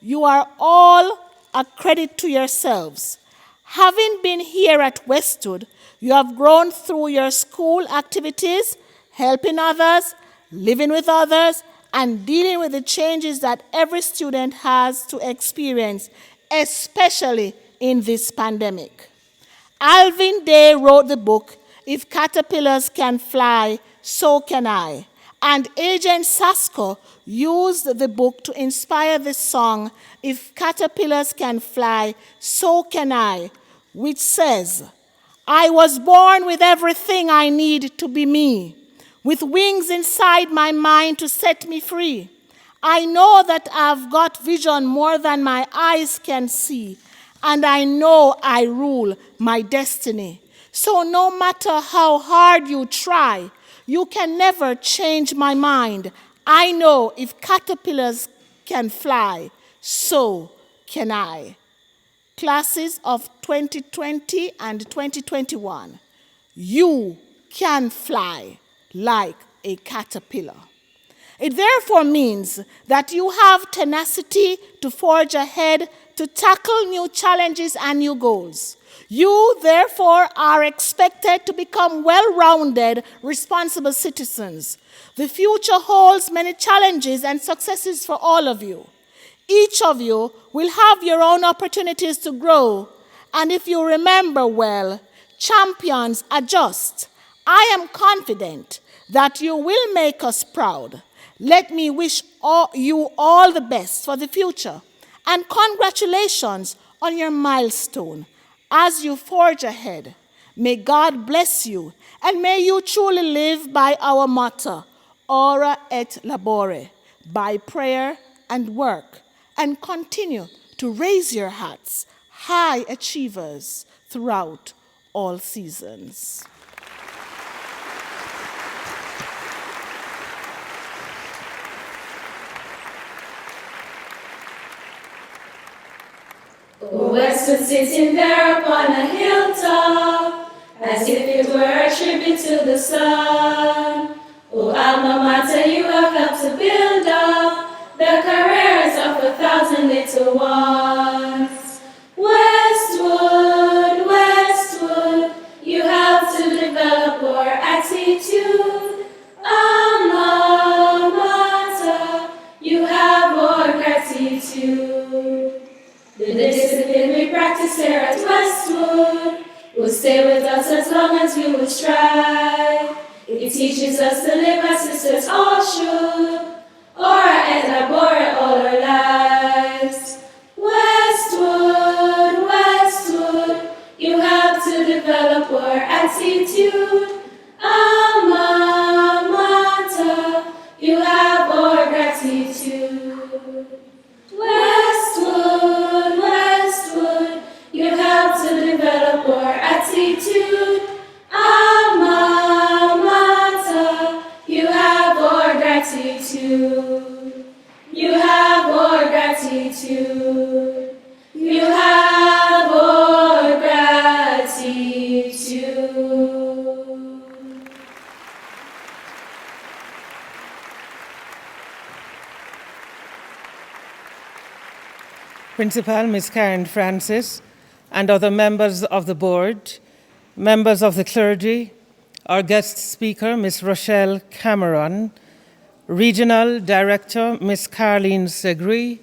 Speaker 16: You are all a credit to yourselves. Having been here at Westwood, you have grown through your school activities, helping others, living with others, and dealing with the changes that every student has to experience, especially in this pandemic. Alvin Day wrote the book, If Caterpillars Can Fly, So Can I. And Agent Sasko used the book to inspire the song, If Caterpillars Can Fly, So Can I, which says, I was born with everything I need to be me, with wings inside my mind to set me free. I know that I've got vision more than my eyes can see, and I know I rule my destiny. So no matter how hard you try, you can never change my mind. I know if caterpillars can fly, so can I. Classes of 2020 and 2021, you can fly like a caterpillar. It therefore means that you have tenacity to forge ahead, to tackle new challenges and new goals. You, therefore, are expected to become well-rounded, responsible citizens. The future holds many challenges and successes for all of you. Each of you will have your own opportunities to grow. And if you remember well, champions adjust. I am confident that you will make us proud. Let me wish you all the best for the future. And congratulations on your milestone. As you forge ahead, may God bless you, and may you truly live by our motto, ora et labore, by prayer and work, and continue to raise your hats, high achievers, throughout all seasons.
Speaker 3: O Westwood sitting there upon a hilltop, as if it were a tribute to the sun. O alma mater, you have helped to build up the careers of 1,000 little ones. Westwood, Westwood, you helped to develop our attitude. Alma mater, you have our gratitude. The discipline we practice here at Westwood will stay with us as long as we will strive. It teaches us to live as sisters all should, ora et labora all our lives. Westwood, Westwood, you help to develop our attitude. Alma mater, you have our gratitude. Westwood, Westwood, you help to develop our attitude. Alma mater, you have our gratitude. You have our gratitude. You have our gratitude.
Speaker 17: Principal Ms. Karen Francis, and other members of the board, members of the clergy, our guest speaker, Ms. Rochelle Cameron, Regional Director, Ms. Caroline Segri,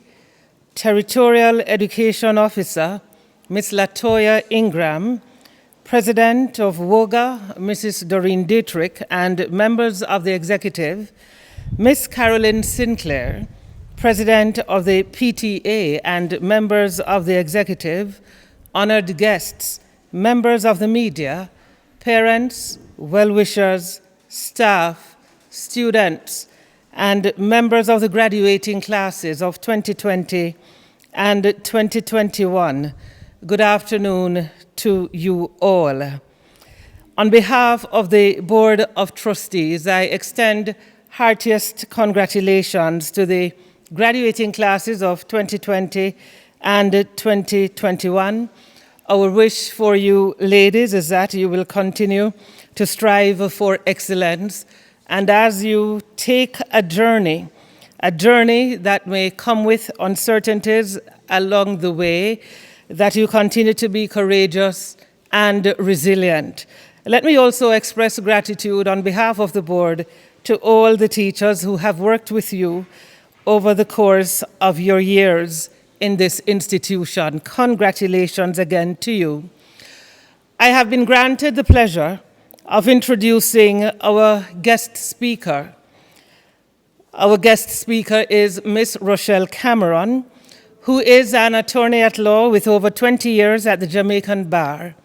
Speaker 17: Territorial Education Officer, Ms. Latoya Ingram, President of WOGA, Mrs. Doreen Dietrich, and members of the executive, Ms. Carolyn Sinclair, President of the PTA, and members of the executive, honored guests, members of the media, parents, well-wishers, staff, students, and members of the graduating classes of 2020 and 2021. Good afternoon to you all. On behalf of the Board of Trustees, I extend heartiest congratulations to the graduating classes of 2020 and 2021. Our wish for you, ladies, is that you will continue to strive for excellence, and as you take a journey that may come with uncertainties along the way, that you continue to be courageous and resilient. Let me also express gratitude on behalf of the board to all the teachers who have worked with you over the course of your years in this institution. Congratulations again to you. I have been granted the pleasure of introducing our guest speaker. Our guest speaker is Ms. Rochelle Cameron, who is an attorney at law with over 20 years at the Jamaican Bar.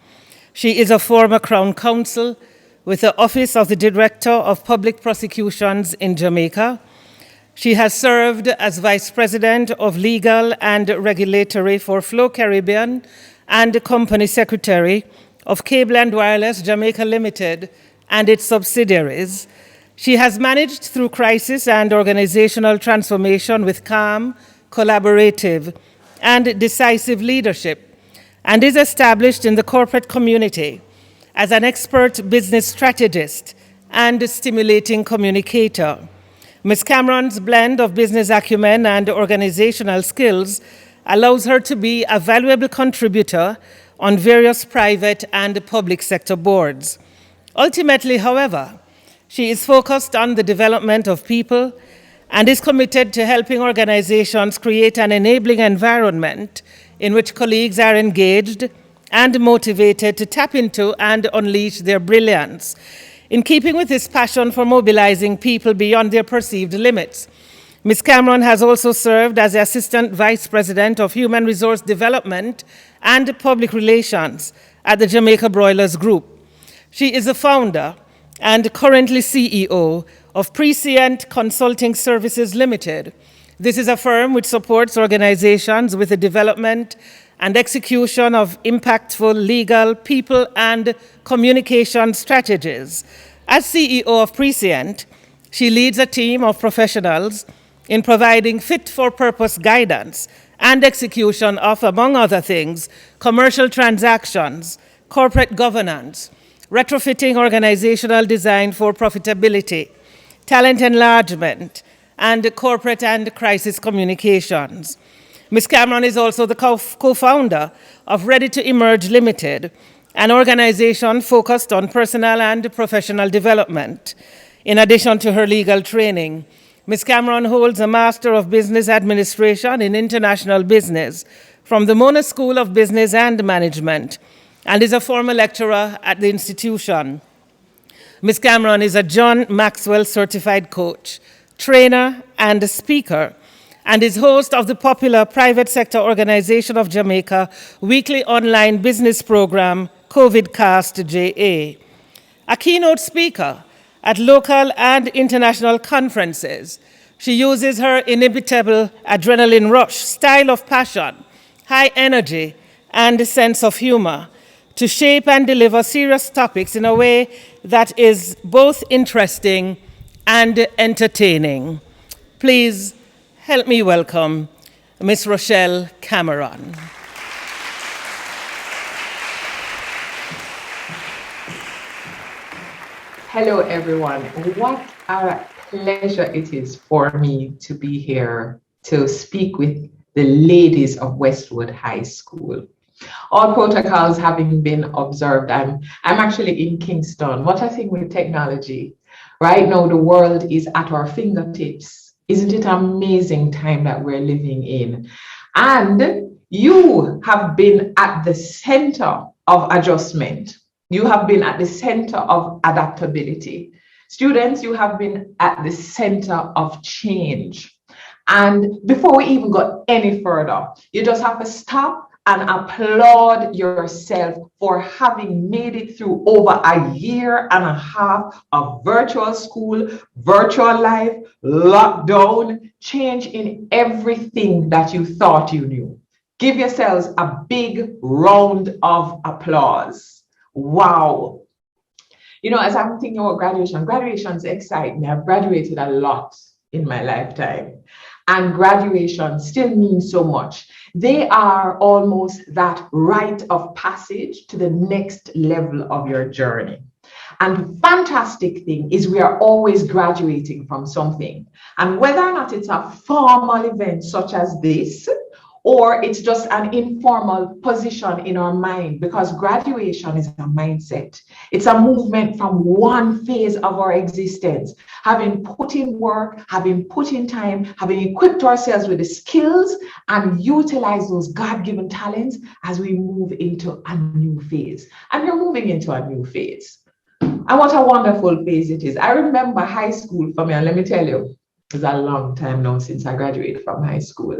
Speaker 17: She is a former Crown Counsel with the Office of the Director of Public Prosecutions in Jamaica. She has served as Vice President of Legal and Regulatory for Flow Caribbean and Company Secretary of Cable and Wireless Jamaica Limited and its subsidiaries, she has managed through crisis and organizational transformation with calm, collaborative, and decisive leadership, and is established in the corporate community as an expert business strategist and stimulating communicator. Ms. Cameron's blend of business acumen and organizational skills allows her to be a valuable contributor on various private and public sector boards. Ultimately, however, she is focused on the development of people and is committed to helping organizations create an enabling environment in which colleagues are engaged and motivated to tap into and unleash their brilliance. In keeping with his passion for mobilizing people beyond their perceived limits, Ms. Cameron has also served as the Assistant Vice President of Human Resource Development and Public Relations at the Jamaica Broilers Group. She is the founder and currently CEO of Prescient Consulting Services Limited. This is a firm which supports organizations with the development and execution of impactful legal, people, and communication strategies. As CEO of Prescient, she leads a team of professionals in providing fit-for-purpose guidance and execution of, among other things, commercial transactions, corporate governance, retrofitting organizational design for profitability, talent enlargement, and corporate and crisis communications. Ms. Cameron is also the co-founder of Ready to Emerge Limited, an organization focused on personal and professional development. In addition to her legal training, Ms. Cameron holds a Master of Business Administration in International Business from the Mona School of Business and Management and is a former lecturer at the institution. Ms. Cameron is a John Maxwell certified coach, trainer, and speaker, and is host of the popular private sector organization of Jamaica weekly online business program, COVIDcast JA. A keynote speaker at local and international conferences, she uses her inimitable adrenaline rush, style of passion, high energy, and sense of humor to shape and deliver serious topics in a way that is both interesting and entertaining. Please help me welcome Ms. Rochelle Cameron.
Speaker 18: Hello, everyone. What a pleasure it is for me to be here to speak with the ladies of Westwood High School. All protocols having been observed, I'm actually in Kingston. What a thing with technology. Right now, the world is at our fingertips. Isn't it an amazing time that we're living in? And you have been at the center of adjustment. You have been at the center of adaptability. Students, you have been at the center of change. And before we even go any further, you just have to stop and applaud yourself for having made it through over a year and a half of virtual school, virtual life, lockdown, change in everything that you thought you knew. Give yourselves a big round of applause. Wow. You know, as I'm thinking about graduations excite me. I've graduated a lot in my lifetime, and graduation still means so much. They are almost that rite of passage to the next level of your journey. And the fantastic thing is we are always graduating from something. And whether or not it's a formal event such as this, or it's just an informal position in our mind, because graduation is a mindset. It's a movement from one phase of our existence, having put in work, having put in time, having equipped ourselves with the skills and utilize those God-given talents as we move into a new phase. And you're moving into a new phase. And what a wonderful phase it is. I remember high school for me, and let me tell you, it's a long time now since I graduated from high school.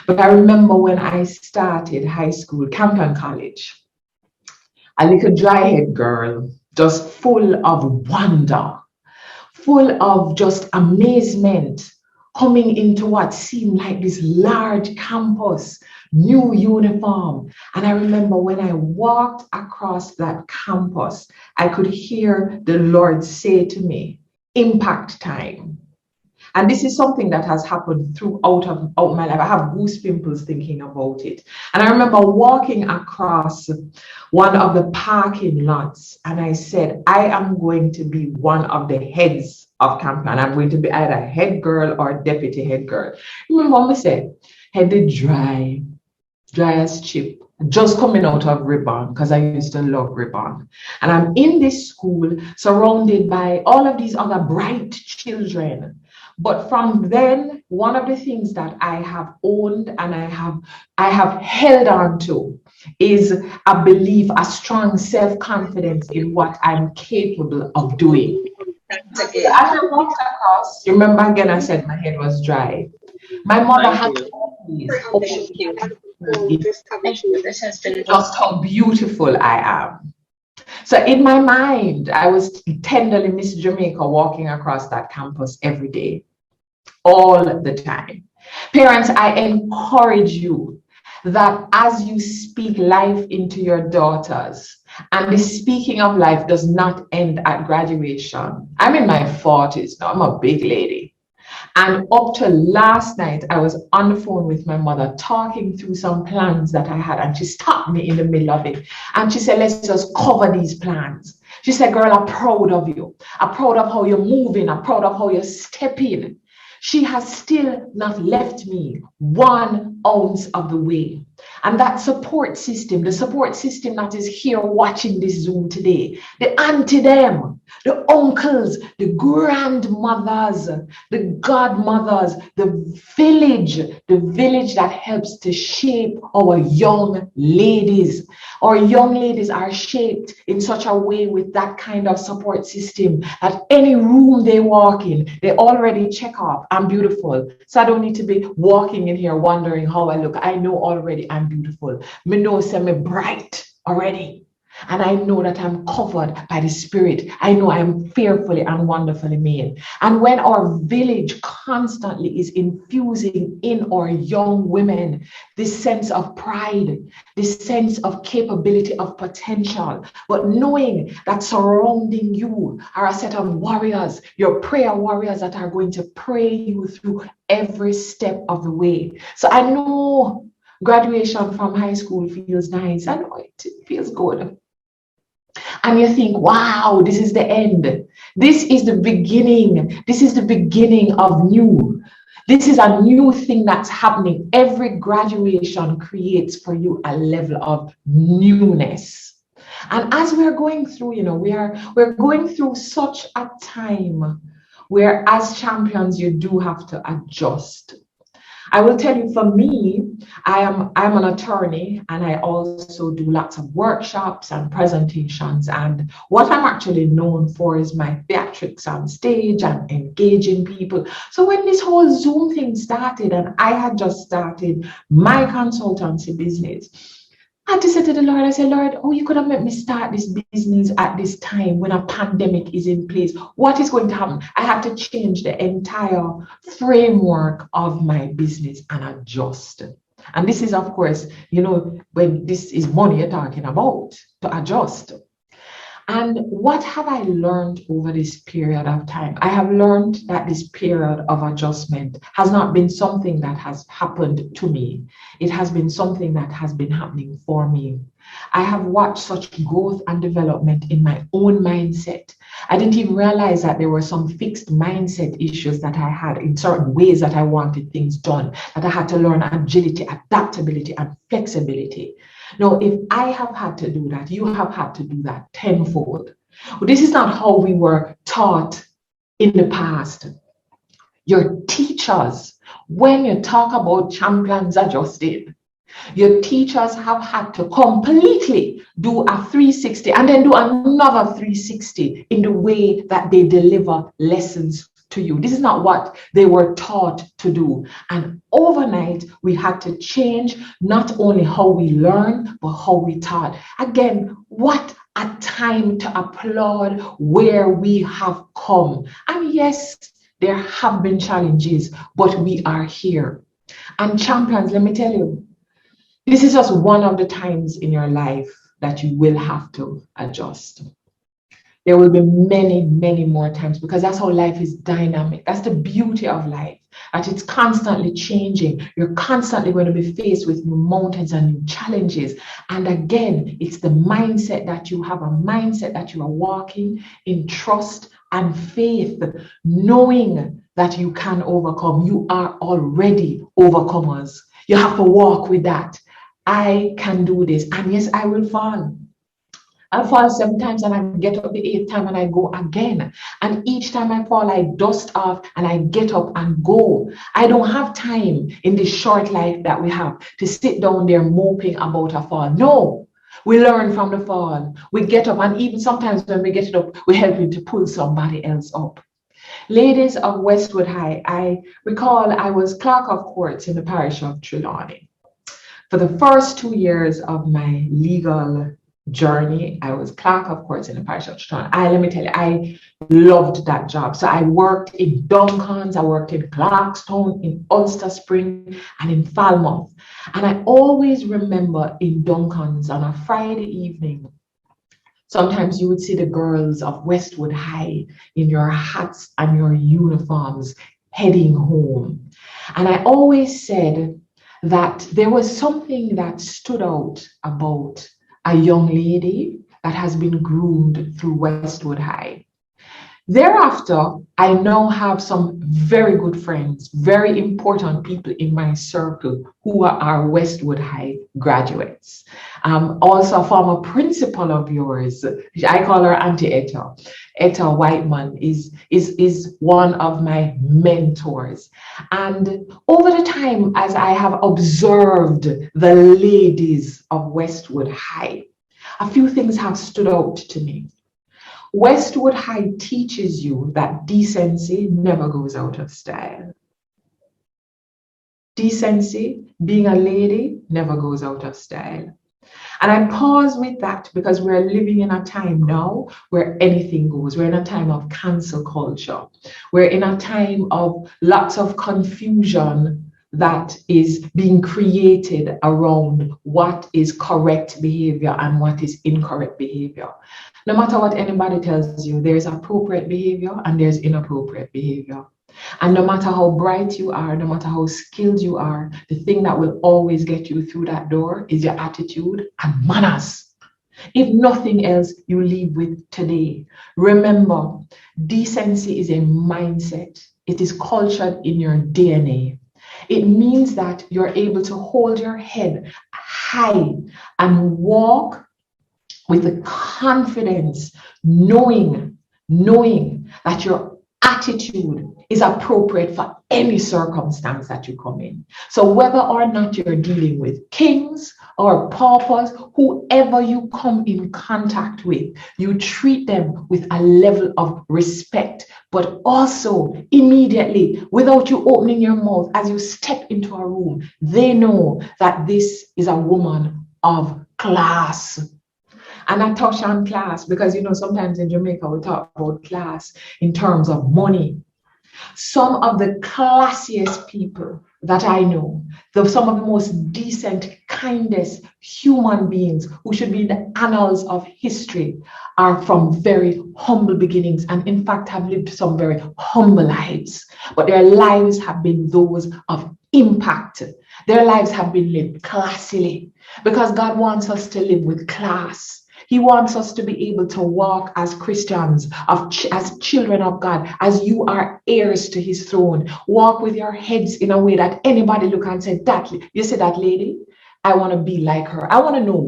Speaker 18: But I remember when I started high school, Campton College, a little dry-haired girl, just full of wonder, full of just amazement, coming into what seemed like this large campus, new uniform. And I remember when I walked across that campus, I could hear the Lord say to me, impact time. And this is something that has happened throughout my life. I have goose pimples thinking about it. And I remember walking across one of the parking lots, and I said, I am going to be one of the heads of campaign. I'm going to be either head girl or deputy head girl. Remember what I said? Headed dry as chip, just coming out of ribbon, because I used to love ribbon. And I'm in this school surrounded by all of these other bright children. But from then, one of the things that I have owned and I have held on to is a belief, a strong self-confidence in what I'm capable of doing. So as I walked across, you remember again I said my head was dry. My mother had just how beautiful I am. So in my mind, I was tenderly Miss Jamaica walking across that campus every day, all the time. Parents, I encourage you that as you speak life into your daughters, and the speaking of life does not end at graduation. I'm in my 40s now, I'm a big lady. And up to last night, I was on the phone with my mother talking through some plans that I had, and she stopped me in the middle of it. And she said, let's just cover these plans. She said, girl, I'm proud of you. I'm proud of how you're moving. I'm proud of how you're stepping. She has still not left me 1 ounce of the way. And that support system, the support system that is here watching this Zoom today, the auntie them, the uncles, the grandmothers, the godmothers, the village that helps to shape our young ladies. Our young ladies are shaped in such a way with that kind of support system that any room they walk in, they already check off, I'm beautiful. So I don't need to be walking in here wondering how I look. I know already I'm beautiful. Me know I'm bright already. And I know that I'm covered by the Spirit. I know I'm fearfully and wonderfully made. And when our village constantly is infusing in our young women this sense of pride, this sense of capability, of potential, but knowing that surrounding you are a set of warriors, your prayer warriors that are going to pray you through every step of the way. So I know graduation from high school feels nice. I know it feels good. And you think, wow, this is the end. This is the beginning. This is the beginning of new. This is a new thing that's happening. Every graduation creates for you a level of newness. And as we're going through, we're going through such a time where as champions, you do have to adjust. I will tell you, for me, I'm an attorney, and I also do lots of workshops and presentations. And what I'm actually known for is my theatrics on stage and engaging people. So when this whole Zoom thing started, and I had just started my consultancy business, I had to say to the Lord, I said, Lord, oh, you could have made me start this business at this time when a pandemic is in place. What is going to happen? I had to change the entire framework of my business and adjust. And this is, of course, when this is money you're talking about, to adjust. And what have I learned over this period of time? I have learned that this period of adjustment has not been something that has happened to me. It has been something that has been happening for me. I have watched such growth and development in my own mindset. I didn't even realize that there were some fixed mindset issues that I had in certain ways that I wanted things done, that I had to learn agility, adaptability, and flexibility. Now, if I have had to do that, you have had to do that tenfold. But this is not how we were taught in the past. Your teachers, when you talk about champions adjusting, your teachers have had to completely do a 360 and then do another 360 in the way that they deliver lessons to you. This is not what they were taught to do. And overnight, we had to change not only how we learn, but how we taught. Again, what a time to applaud where we have come. And yes, there have been challenges, but we are here. And champions, let me tell you, This is just one of the times in your life that you will have to adjust. There will be many, many more times, because that's how life is dynamic. That's the beauty of life, that it's constantly changing. You're constantly going to be faced with new mountains and new challenges. And again, it's the mindset that you have, a mindset that you are walking in trust and faith, knowing that you can overcome. You are already overcomers. You have to walk with that. I can do this. And yes, I will fall. I'll fall 7 times and I get up the 8th time and I go again. And each time I fall, I dust off and I get up and go. I don't have time in this short life that we have to sit down there moping about a fall. No, we learn from the fall. We get up, and even sometimes when we get it up, we're helping to pull somebody else up. Ladies of Westwood High, I recall I was clerk of courts in the parish of Trelawney. For the first 2 years of my legal journey, I was clerk of courts in the parish of Trelawney. Let me tell you, I loved that job. So I worked in Duncans, I worked in Clarkstown, in Ulster Spring, and in Falmouth. And I always remember in Duncans on a Friday evening, sometimes you would see the girls of Westwood High in your hats and your uniforms heading home. And I always said that there was something that stood out about a young lady that has been groomed through Westwood High. Thereafter, I now have some very good friends, very important people in my circle who are Westwood High graduates. Also a former principal of yours, I call her Auntie Etta. Etta Whiteman is one of my mentors. And over the time, as I have observed the ladies of Westwood High, a few things have stood out to me. Westwood High teaches you that decency never goes out of style. Decency, being a lady, never goes out of style. And I pause with that because we're living in a time now where anything goes. We're in a time of cancel culture. We're in a time of lots of confusion that is being created around what is correct behavior and what is incorrect behavior. No matter what anybody tells you, there's appropriate behavior and there's inappropriate behavior. And no matter how bright you are, no matter how skilled you are, the thing that will always get you through that door is your attitude and manners. If nothing else, you leave with today. Remember, decency is a mindset. It is cultured in your DNA. It means that you're able to hold your head high and walk with the confidence, knowing that your attitude is appropriate for any circumstance that you come in. So whether or not you're dealing with kings or paupers, whoever you come in contact with, you treat them with a level of respect, but also immediately, without you opening your mouth, as you step into a room, they know that this is a woman of class. And I touch on class because, sometimes in Jamaica we talk about class in terms of money. Some of the classiest people that I know, some of the most decent, kindest human beings who should be in the annals of history are from very humble beginnings and in fact have lived some very humble lives. But their lives have been those of impact. Their lives have been lived classily because God wants us to live with class. He wants us to be able to walk as Christians, as children of God, as you are heirs to his throne. Walk with your heads in a way that anybody look and say, you see that lady? I want to be like her. I want to know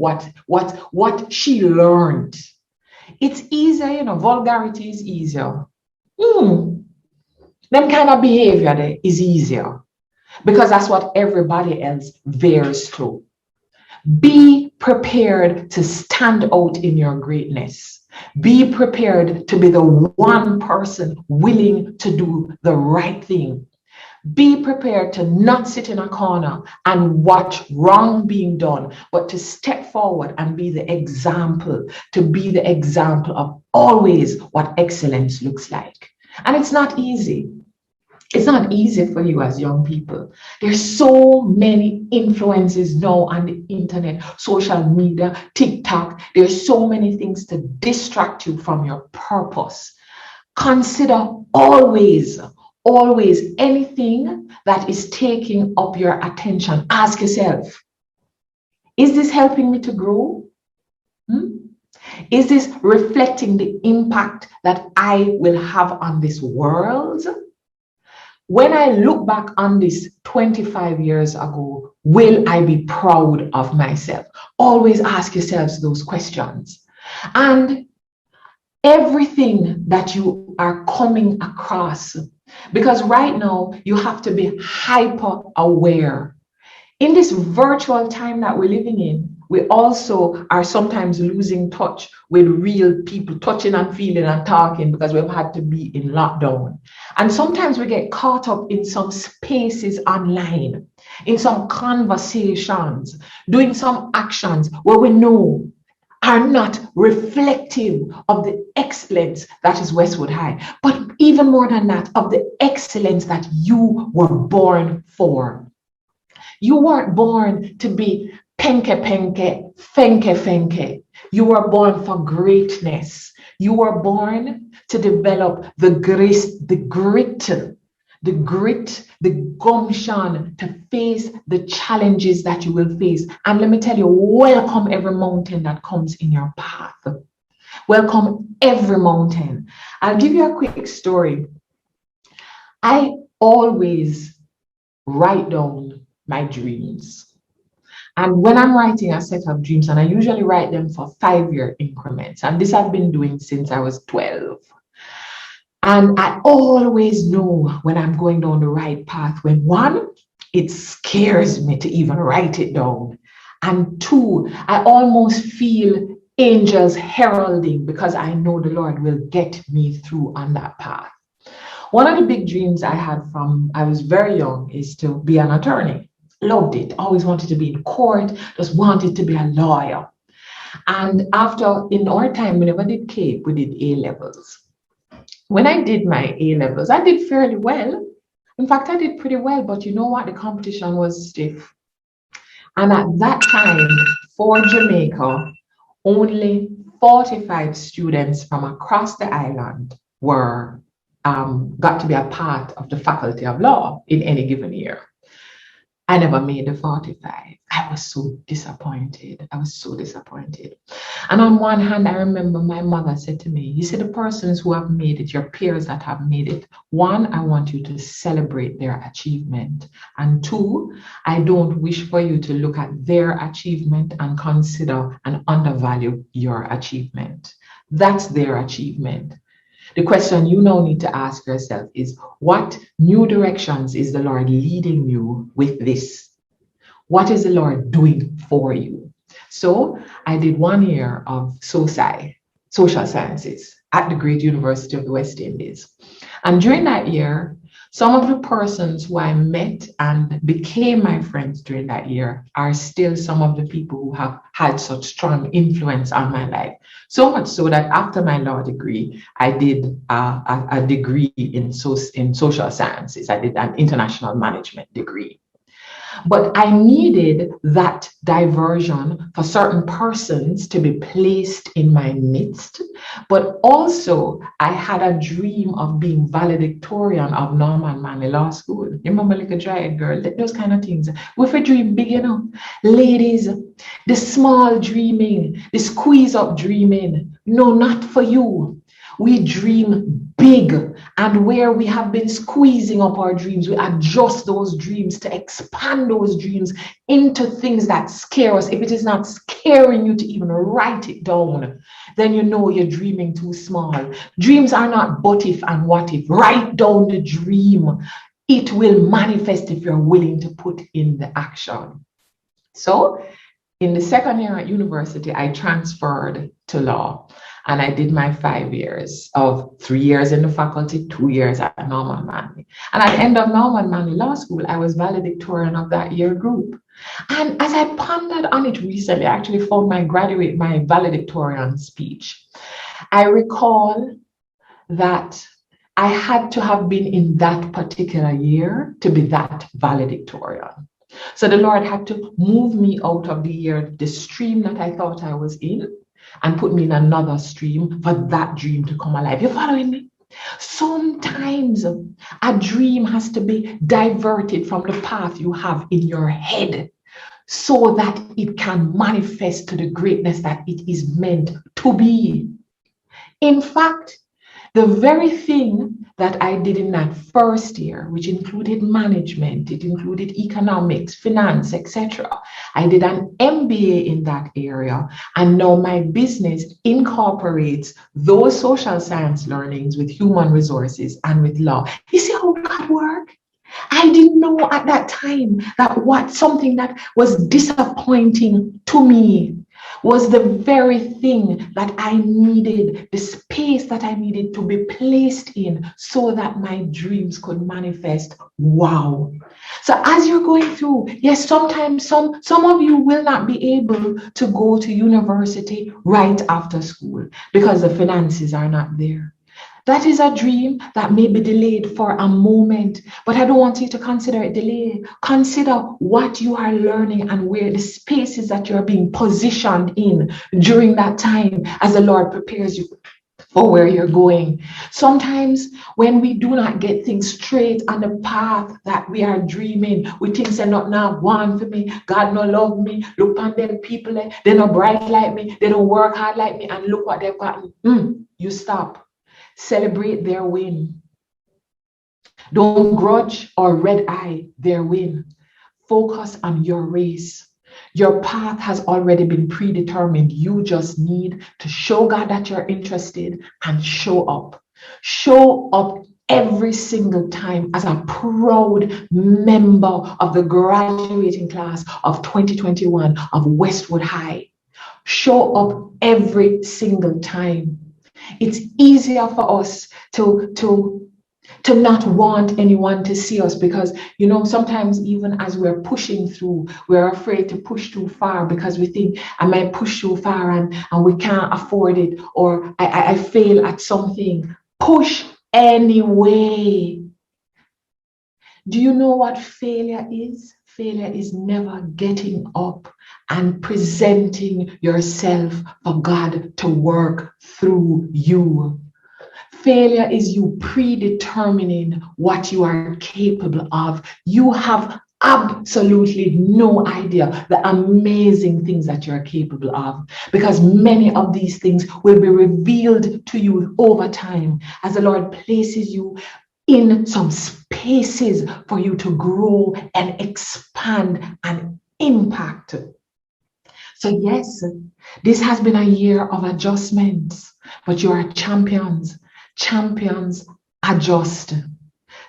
Speaker 18: what she learned. It's easier, vulgarity is easier. Them kind of behavior there is easier because that's what everybody else veers to. Be prepared to stand out in your greatness. Be prepared to be the one person willing to do the right thing. Be prepared to not sit in a corner and watch wrong being done, but to step forward and be the example, of always what excellence looks like. And it's not easy. It's not easy for you as young people. There's so many influences now on the internet, social media, TikTok. There's so many things to distract you from your purpose. Consider always anything that is taking up your attention. Ask yourself, is this helping me to grow? Is this reflecting the impact that I will have on this world? When I look back on this 25 years ago, will I be proud of myself? Always ask yourselves those questions. And everything that you are coming across, because right now you have to be hyper aware. In this virtual time that we're living in, we also are sometimes losing touch with real people, touching and feeling and talking, because we've had to be in lockdown. And sometimes we get caught up in some spaces online, in some conversations, doing some actions where we know are not reflective of the excellence that is Westwood High, but even more than that, of the excellence that you were born for. You weren't born to be penke penke, fenke fenke. You were born for greatness. You were born to develop the grit, the gumption to face the challenges that you will face. And let me tell you, welcome every mountain that comes in your path. Welcome every mountain. I'll give you a quick story. I always write down my dreams. And when I'm writing a set of dreams, and I usually write them for 5-year increments, and this I've been doing since I was 12. And I always know when I'm going down the right path, when one, it scares me to even write it down. And two, I almost feel angels heralding, because I know the Lord will get me through on that path. One of the big dreams I had from I was very young is to be an attorney. Loved it. Always wanted to be in court, just wanted to be a lawyer. And in our time, we never did CAPE, we did A-levels. When I did my A-levels, I did fairly well. In fact, I did pretty well, but you know what? The competition was stiff. And at that time, for Jamaica, only 45 students from across the island were got to be a part of the faculty of law in any given year. I never made the 45. I was so disappointed. And on one hand, I remember my mother said to me, you see, the persons who have made it, your peers that have made it, one, I want you to celebrate their achievement. And two, I don't wish for you to look at their achievement and consider and undervalue your achievement. That's their achievement. The question you now need to ask yourself is, what new directions is the Lord leading you with this? What is the Lord doing for you? So I did 1 year of SOCI, social sciences, at the Great University of the West Indies. And during that year, some of the persons who I met and became my friends during that year are still some of the people who have had such strong influence on my life. So much so that after my law degree, I did a degree in social sciences. I did an international management degree. But I needed that diversion for certain persons to be placed in my midst. But also, I had a dream of being valedictorian of Norman Manley Law School. You remember, like a dry-eyed girl, those kind of things. With a dream big, you know. Ladies, the small dreaming, the squeeze up dreaming, no, not for you. We dream big, and where we have been squeezing up our dreams, we adjust those dreams to expand those dreams into things that scare us. If it is not scaring you to even write it down, then you know you're dreaming too small. Dreams are not but if and what if. Write down the dream. It will manifest if you're willing to put in the action. So in the second year at university, I transferred to law. And I did my 5 years of 3 years in the faculty, 2 years at Norman Manley. And at the end of Norman Manley Law School, I was valedictorian of that year group. And as I pondered on it recently, I actually found my valedictorian speech. I recall that I had to have been in that particular year to be that valedictorian. So the Lord had to move me out of the year, the stream that I thought I was in, and put me in another stream for that dream to come alive. You following me? Sometimes a dream has to be diverted from the path you have in your head so that it can manifest to the greatness that it is meant to be. In fact, the very thing that I did in that first year, which included management, it included economics, finance, etc. I did an MBA in that area, and now my business incorporates those social science learnings with human resources and with law. You see how God works? I didn't know at that time that something that was disappointing to me was the very thing that I needed, the space that I needed to be placed in so that my dreams could manifest. Wow. So as you're going through, yes, sometimes some of you will not be able to go to university right after school because the finances are not there. That is a dream that may be delayed for a moment, but I don't want you to consider it delayed. Consider what you are learning and where the spaces that you're being positioned in during that time as the Lord prepares you for where you're going. Sometimes when we do not get things straight on the path that we are dreaming, we think say not now one for me, God no love me, look on them people, they're not bright like me, they don't work hard like me, and look what they've gotten. You stop. Celebrate their win. Don't grudge or red eye their win. Focus on your race. Your path has already been predetermined. You just need to show God that you're interested and show up. Show up every single time as a proud member of the graduating class of 2021 of Westwood High. Show up every single time. It's easier for us to not want anyone to see us because, sometimes even as we're pushing through, we're afraid to push too far because we think I might push too far and we can't afford it, or I fail at something. Push anyway. Do you know what failure is? Failure is never getting up and presenting yourself for God to work through you. Failure is you predetermining what you are capable of. You have absolutely no idea the amazing things that you're capable of, because many of these things will be revealed to you over time as the Lord places you in some spaces for you to grow and expand and impact. So yes, this has been a year of adjustments, but you are champions. Champions adjust.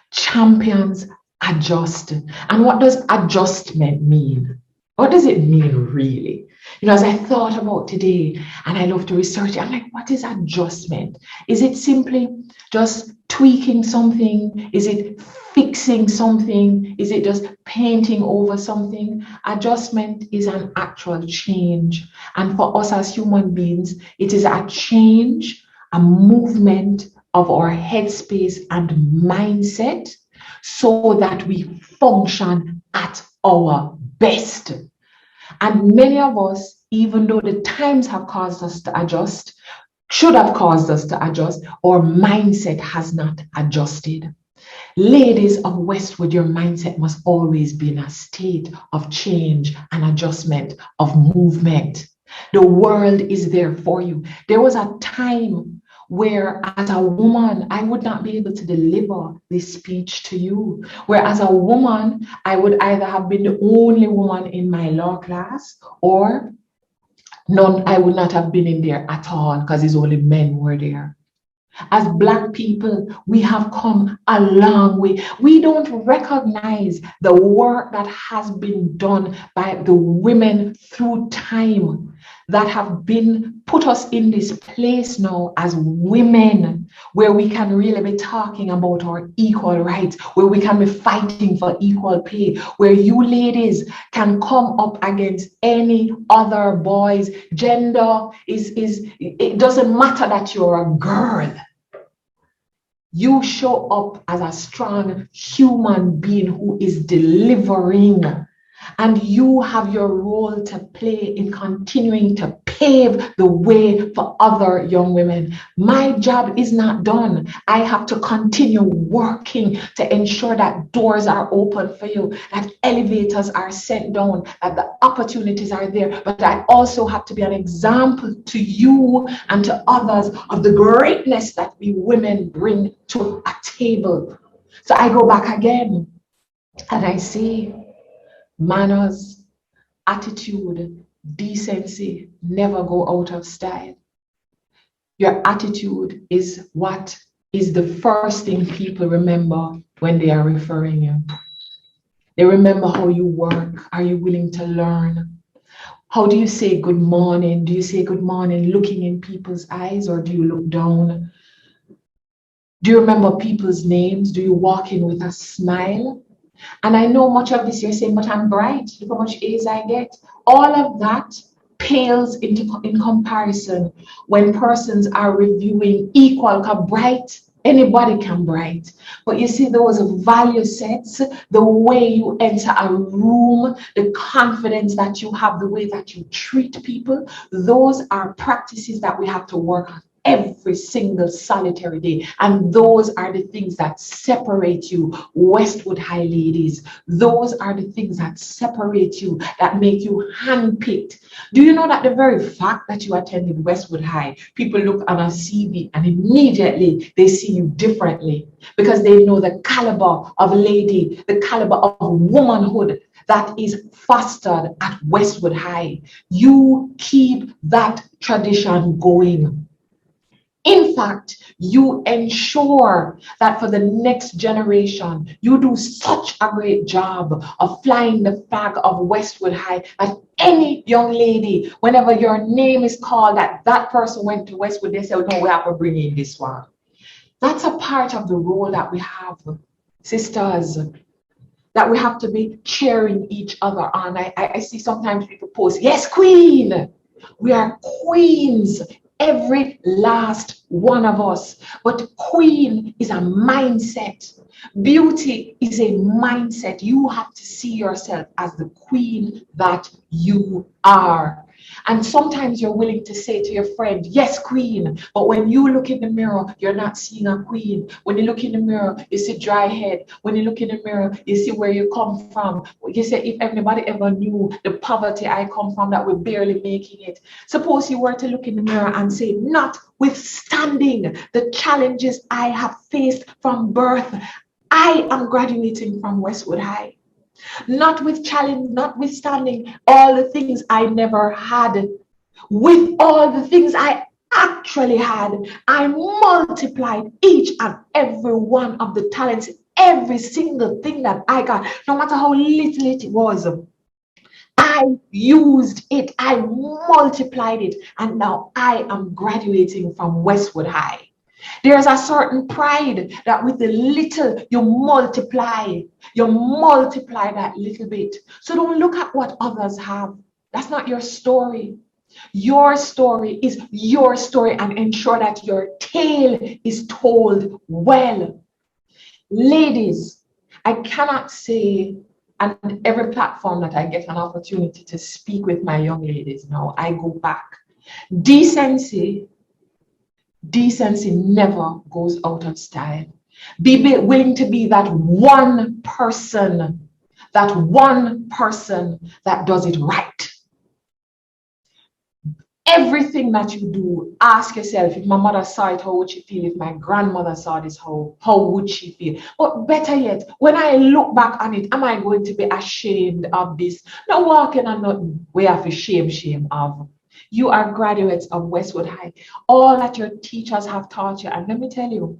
Speaker 18: Champions adjust. And what does adjustment mean? What does it mean really? As I thought about today, and I love to research it, I'm like, what is adjustment? Is it simply just tweaking something? Is it fixing something? Is it just painting over something? Adjustment is an actual change. And for us as human beings, it is a change, a movement of our headspace and mindset so that we function at our best. And many of us, even though the times have caused us to adjust, should have caused us to adjust, our mindset has not adjusted. Ladies of Westwood, your mindset must always be in a state of change and adjustment, of movement. The world is there for you. There was a time where as a woman, I would not be able to deliver this speech to you. Where as a woman, I would either have been the only woman in my law class, or none, I would not have been in there at all because it's only men were there. As Black people, we have come a long way. We don't recognize the work that has been done by the women through time that have been put us in this place now as women, where we can really be talking about our equal rights, where we can be fighting for equal pay, where you ladies can come up against any other boys. Gender it doesn't matter that you're a girl. You show up as a strong human being who is delivering. And you have your role to play in continuing to pave the way for other young women. My job is not done. I have to continue working to ensure that doors are open for you, that elevators are sent down, that the opportunities are there. But I also have to be an example to you and to others of the greatness that we women bring to a table. So I go back again and I see manners, attitude, decency never go out of style. Your attitude is what is the first thing people remember when they are referring you. They remember how you work. Are you willing to learn? How do you say good morning? Do you say good morning looking in people's eyes, or do you look down? Do you remember people's names? Do you walk in with a smile? And I know much of this you're saying, but I'm bright. Look how much A's I get. All of that pales in comparison when persons are reviewing equal. Because bright, anybody can bright. But you see those value sets, the way you enter a room, the confidence that you have, the way that you treat people, those are practices that we have to work on every single solitary day. And those are the things that separate you, Westwood High ladies. Those are the things that separate you, that make you handpicked. Do you know that the very fact that you attended Westwood High, people look on a CV and immediately they see you differently because they know the caliber of lady, the caliber of womanhood that is fostered at Westwood High. You keep that tradition going. In fact, you ensure that for the next generation, you do such a great job of flying the flag of Westwood High that any young lady, whenever your name is called, that person went to Westwood, they say, oh, no, we have to bring in this one. That's a part of the role that we have, sisters, that we have to be cheering each other on. I see sometimes people post, yes, queen. We are queens, every last one of us. But queen is a mindset. Beauty is a mindset. You have to see yourself as the queen that you are. And sometimes you're willing to say to your friend, yes, queen. But when you look in the mirror, you're not seeing a queen. When you look in the mirror, you see dry head. When you look in the mirror, you see where you come from. You say, if anybody ever knew the poverty I come from, that we're barely making it. Suppose you were to look in the mirror and say, notwithstanding the challenges I have faced from birth, I am graduating from Westwood High. Notwithstanding all the things I never had, with all the things I actually had, I multiplied each and every one of the talents, every single thing that I got, no matter how little it was. I used it, I multiplied it, and now I am graduating from Westwood High. There's a certain pride that with the little you multiply that little bit. So don't look at what others have. That's not your story. Your story is your story, and ensure that your tale is told well. Ladies, I cannot say, and every platform that I get an opportunity to speak with my young ladies now, I go back. Decency never goes out of style. Be willing to be that one person that does it right. Everything that you do, ask yourself, if my mother saw it, how would she feel? If my grandmother saw this, how would she feel? But better yet, when I look back on it, am I going to be ashamed of this? No walking on nothing we have to shame of. You are graduates of Westwood High. All that your teachers have taught you, and let me tell you,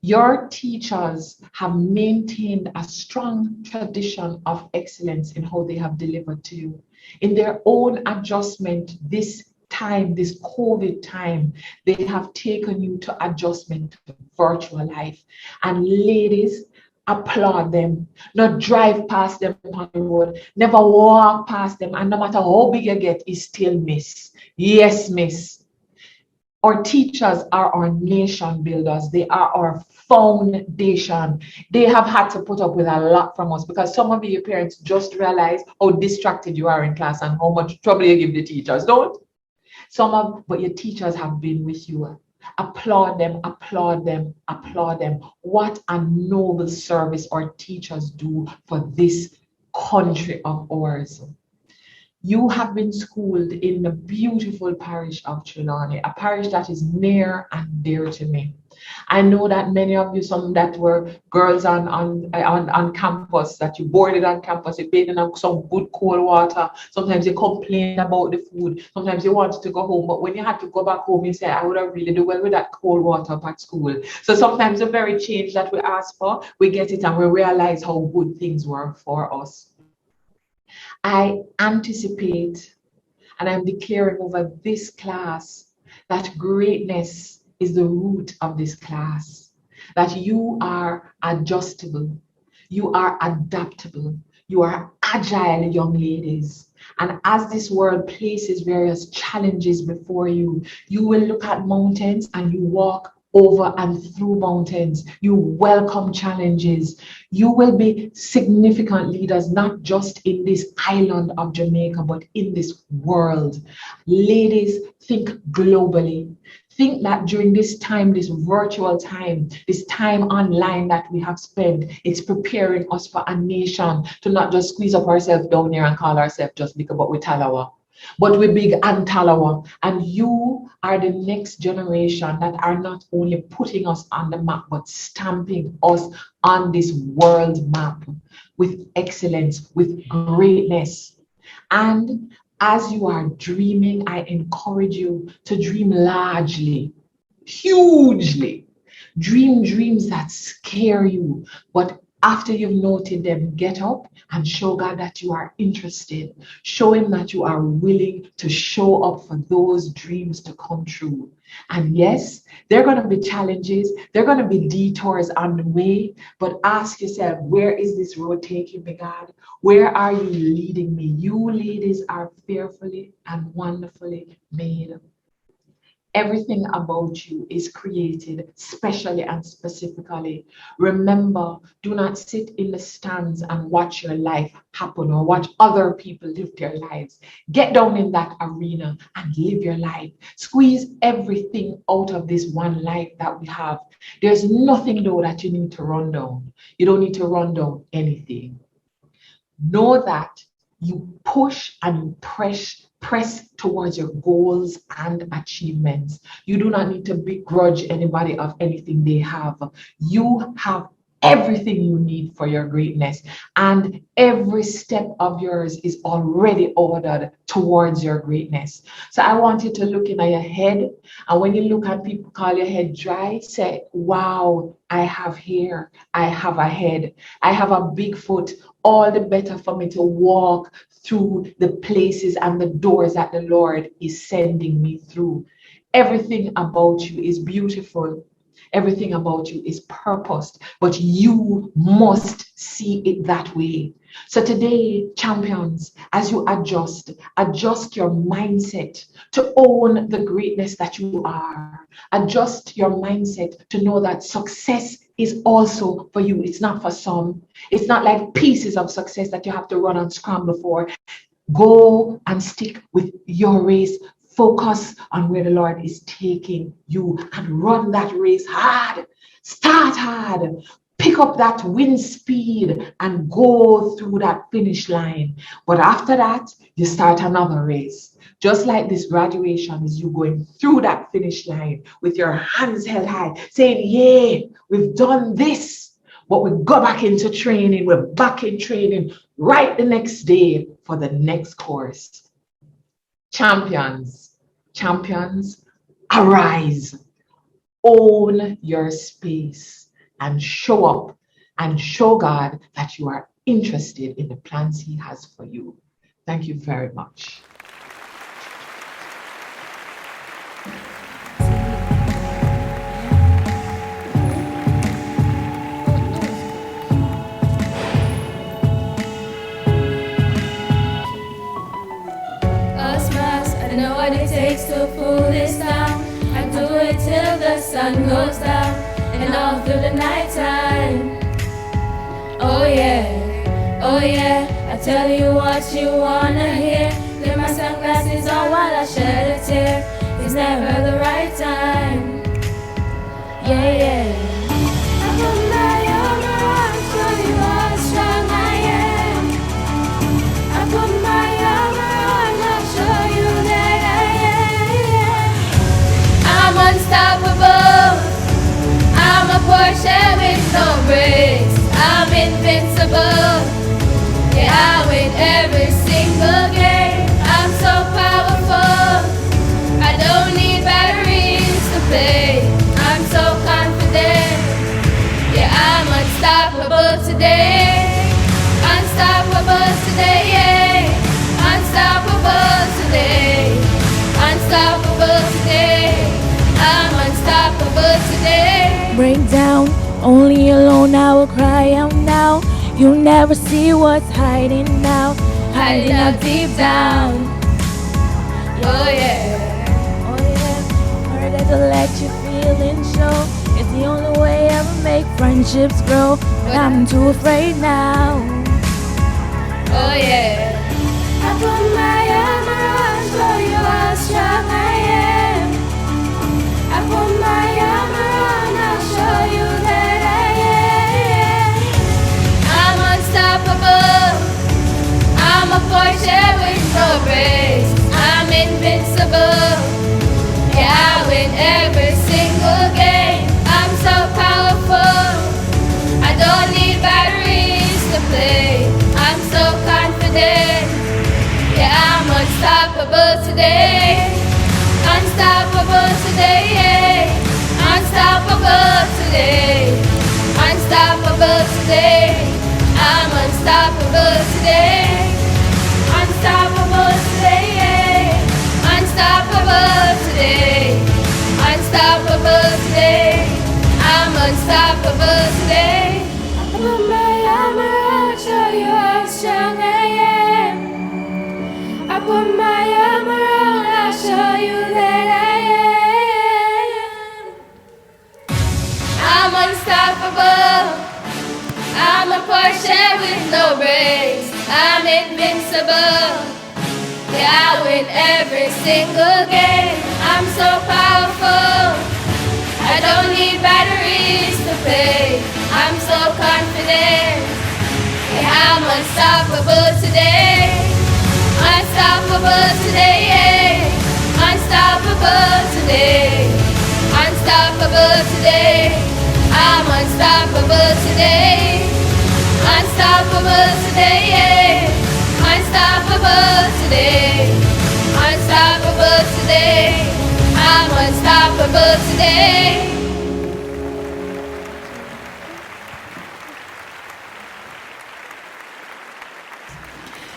Speaker 18: your teachers have maintained a strong tradition of excellence in how they have delivered to you. In their own adjustment, this time, this COVID time, they have taken you to adjustment to virtual life. And ladies, applaud them. Not drive past them on the road. Never walk past them. And no matter how big you get, it's still miss. Yes, miss. Our teachers are our nation builders. They are our foundation. They have had to put up with a lot from us because some of your parents just realize how distracted you are in class and how much trouble you give the teachers, don't? But your teachers have been with you. Applaud them, applaud them, applaud them. What a noble service our teachers do for this country of ours. You have been schooled in the beautiful parish of Trelawney, a parish that is near and dear to me. I know that many of you, some that were girls on campus, that you boarded on campus, you bathed in some good cold water. Sometimes you complained about the food. Sometimes you wanted to go home, but when you had to go back home, you said, I would have really done well with that cold water at school. So sometimes the very change that we ask for, we get it and we realize how good things were for us. I anticipate and I'm declaring over this class that greatness is the root of this class, that you are adjustable, you are adaptable, you are agile young ladies. And as this world places various challenges before you, you will look at mountains and you walk over and through mountains. You welcome challenges. You will be significant leaders, not just in this island of Jamaica, but in this world. Ladies, think globally. Think that during this time, this virtual time, this time online that we have spent, it's preparing us for a nation to not just squeeze up ourselves down here and call ourselves just big about with Talawa. But we big and Talawa, and you are the next generation that are not only putting us on the map, but stamping us on this world map with excellence, with greatness. And as you are dreaming, I encourage you to dream largely, hugely. Dream dreams that scare you, but after you've noted them, get up and show God that you are interested. Show him that you are willing to show up for those dreams to come true. And yes, there are going to be challenges. There are going to be detours on the way. But ask yourself, where is this road taking me, God? Where are you leading me? You ladies are fearfully and wonderfully made. Everything about you is created specially and specifically. Remember, do not sit in the stands and watch your life happen or watch other people live their lives. Get down in that arena and live your life. Squeeze everything out of this one life that we have. There's nothing though that you need to run down. You don't need to run down anything. Know that you push and press towards your goals and achievements. You do not need to begrudge anybody of anything they have. You have everything you need for your greatness, and every step of yours is already ordered towards your greatness. So I want you to look in at your head, and when you look at people call your head dry, say, wow, I have hair, I have a head, I have a big foot, all the better for me to walk through the places and the doors that the Lord is sending me through. Everything about you is beautiful. Everything about you is purposed, but you must see it that way. So today, champions, as you adjust your mindset to own the greatness that you are. Adjust your mindset to know that success is also for you. It's not for some. It's not like pieces of success that you have to run and scramble for. Go and stick with your race. Focus on where the Lord is taking you and run that race hard. Start hard. Pick up that wind speed and go through that finish line. But after that, you start another race. Just like this graduation is you going through that finish line with your hands held high, saying, yeah, we've done this. But we go back into training. We're back in training right the next day for the next course. Champions, arise, own your space, and show up and show God that you are interested in the plans He has for you. Thank you very much.
Speaker 19: I know what it takes to pull this down. I don't
Speaker 3: sun goes down and all through the nighttime. Oh yeah, I tell you what you wanna hear. Leave my sunglasses on while I shed a tear. It's never the right time. Yeah. I put my armor on, show you how strong I am. I put my armor on, I'll show you that I am. I'm unstoppable. I'm a Porsche with no brakes. I'm invincible. Yeah, I win every single game. I'm so powerful. I don't need batteries to play. I'm so confident. Yeah, I'm unstoppable today. Unstoppable today, yeah. Unstoppable today. Unstoppable today. I'm unstoppable today.
Speaker 19: Break down, only alone I will cry out now. You'll never see what's hiding now.
Speaker 3: Hiding out deep down. Oh yeah.
Speaker 19: Heard that to let your feelings show. It's the only way ever make friendships grow. But I'm too afraid now.
Speaker 3: Oh yeah. I put my armor on, show you how strong I am. I put my armor on, I'll show you that I am. I'm unstoppable. I'm a Porsche with no brakes. I'm invincible. Yeah, I win every single game. I'm so powerful. I don't need batteries to play. I'm so confident. Yeah, I'm unstoppable today. Unstoppable today, yeah. Unstoppable today. Unstoppable today. I'm unstoppable today. Unstoppable today, yeah. Unstoppable today. Unstoppable today. I'm unstoppable today. I put my armor on, show you how strong I am. I put my armor on, I'll show you that I am. I'm unstoppable. I'm a Porsche with no brakes. I'm invincible. Yeah, I win every single game. I'm so powerful. I don't need batteries to play. I'm so confident. Yeah, I'm unstoppable today. Unstoppable today, yeah. Unstoppable today. Unstoppable today. I'm unstoppable today. Unstoppable today, yeah. Unstoppable today. Unstoppable today. I'm unstoppable today.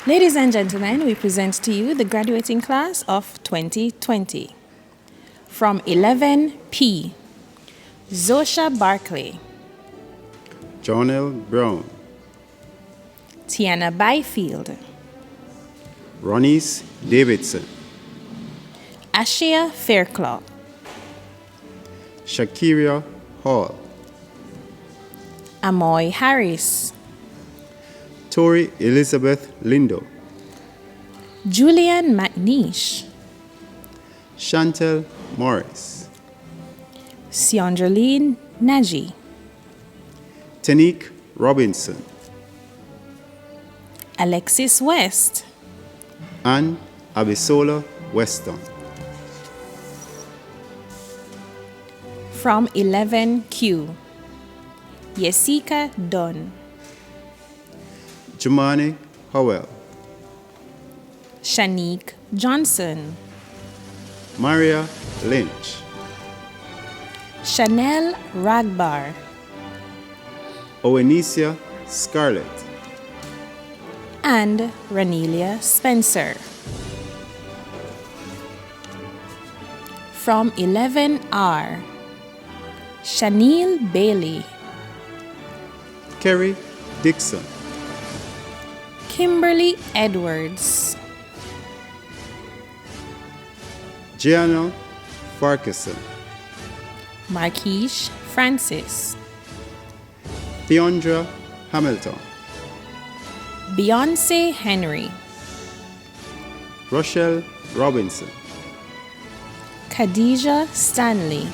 Speaker 20: Ladies and gentlemen, we present to you the graduating class of 2020. From 11P, Zosha Barkley,
Speaker 21: Jonel Brown,
Speaker 20: Tiana Byfield,
Speaker 21: Ronnie Davidson,
Speaker 20: Ashia Fairclough,
Speaker 21: Shakiria Hall,
Speaker 20: Amoy Harris,
Speaker 21: Tori Elizabeth Lindo,
Speaker 20: Julian McNeish,
Speaker 21: Chantel Morris,
Speaker 20: Siondraline Naji,
Speaker 21: Tanique Robinson,
Speaker 20: Alexis West,
Speaker 21: and Abisola Weston.
Speaker 20: From 11Q, Yesika Dunn,
Speaker 21: Jumani Howell,
Speaker 20: Shanique Johnson,
Speaker 21: Maria Lynch,
Speaker 20: Chanel Ragbar,
Speaker 21: Owenisia Scarlett,
Speaker 20: and Ranelia Spencer. From 11R, Shanil Bailey,
Speaker 21: Kerry Dixon,
Speaker 20: Kimberly Edwards,
Speaker 21: Gianna Farquharson,
Speaker 20: Marquise Francis,
Speaker 21: Theondra Hamilton,
Speaker 20: Beyonce Henry,
Speaker 21: Rochelle Robinson,
Speaker 20: Khadijah Stanley,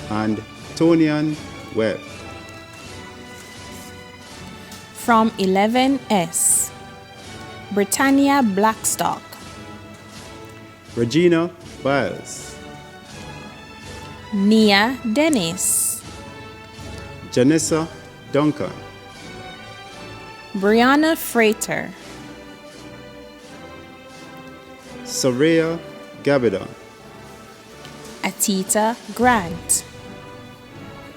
Speaker 21: and Tonian Webb.
Speaker 20: from 11S, Britannia Blackstock,
Speaker 21: Regina Biles,
Speaker 20: Nia Dennis,
Speaker 21: Janessa Duncan,
Speaker 20: Brianna Freighter,
Speaker 21: Soraya Gabidon,
Speaker 20: Atita Grant,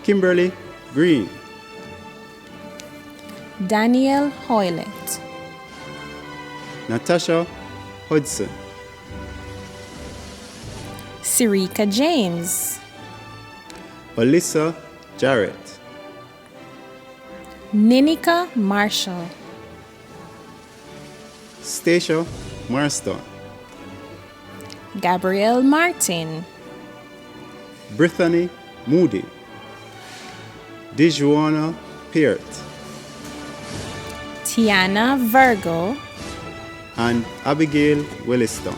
Speaker 21: Kimberly Green,
Speaker 20: Daniel Hoylett,
Speaker 21: Natasha Hudson,
Speaker 20: Sirika James,
Speaker 21: Alyssa Jarrett,
Speaker 20: Ninika Marshall,
Speaker 21: Stacia Marston,
Speaker 20: Gabrielle Martin,
Speaker 21: Brittany Moody, Dijuana Peart,
Speaker 20: Tiana Virgo,
Speaker 21: and Abigail Williston.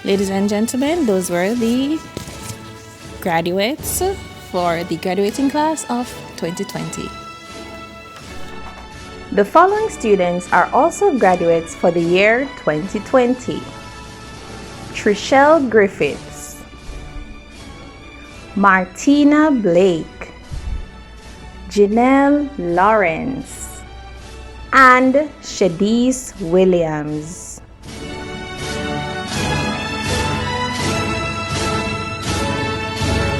Speaker 20: Ladies and gentlemen, those were the graduates for the graduating class of 2020.
Speaker 5: The following students are also graduates for the year 2020. Trishelle Griffiths, Martina Blake, Janelle Lawrence, and Shadice Williams.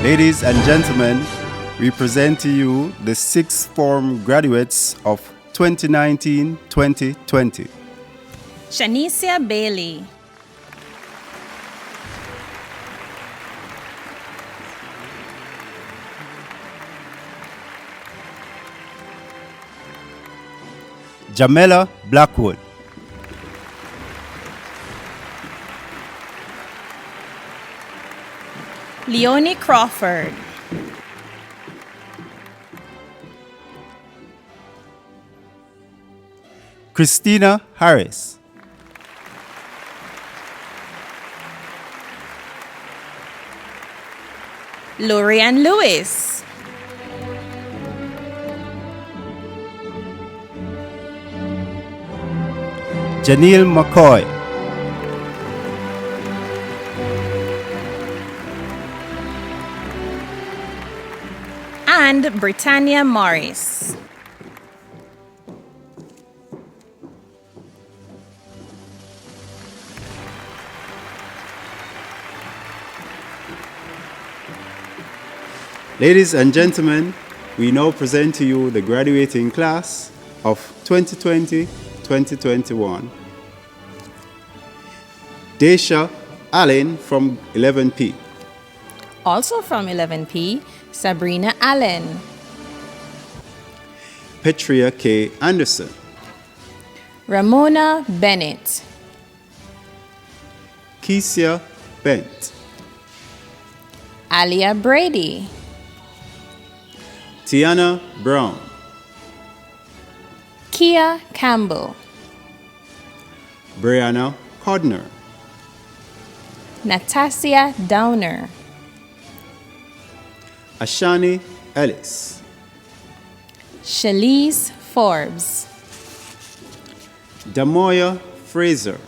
Speaker 21: Ladies and gentlemen, we present to you the sixth form graduates of 2019-2020.
Speaker 20: Shanicia Bailey,
Speaker 21: Jamela Blackwood,
Speaker 20: Leonie Crawford,
Speaker 21: Christina Harris,
Speaker 20: Lorianne Lewis,
Speaker 21: Janelle McCoy,
Speaker 20: and Britannia Morris.
Speaker 21: Ladies and gentlemen, we now present to you the graduating class of 2020-2021. Daisha Allen from 11P.
Speaker 20: Also from 11P, Sabrina Allen,
Speaker 21: Petria K. Anderson,
Speaker 20: Ramona Bennett,
Speaker 21: Kesia Bent,
Speaker 20: Alia Brady,
Speaker 21: Tiana Brown,
Speaker 20: Kia Campbell,
Speaker 21: Brianna Hodner,
Speaker 20: Natasia Downer,
Speaker 21: Ashani Ellis,
Speaker 20: Shalise Forbes,
Speaker 21: Damoya Fraser,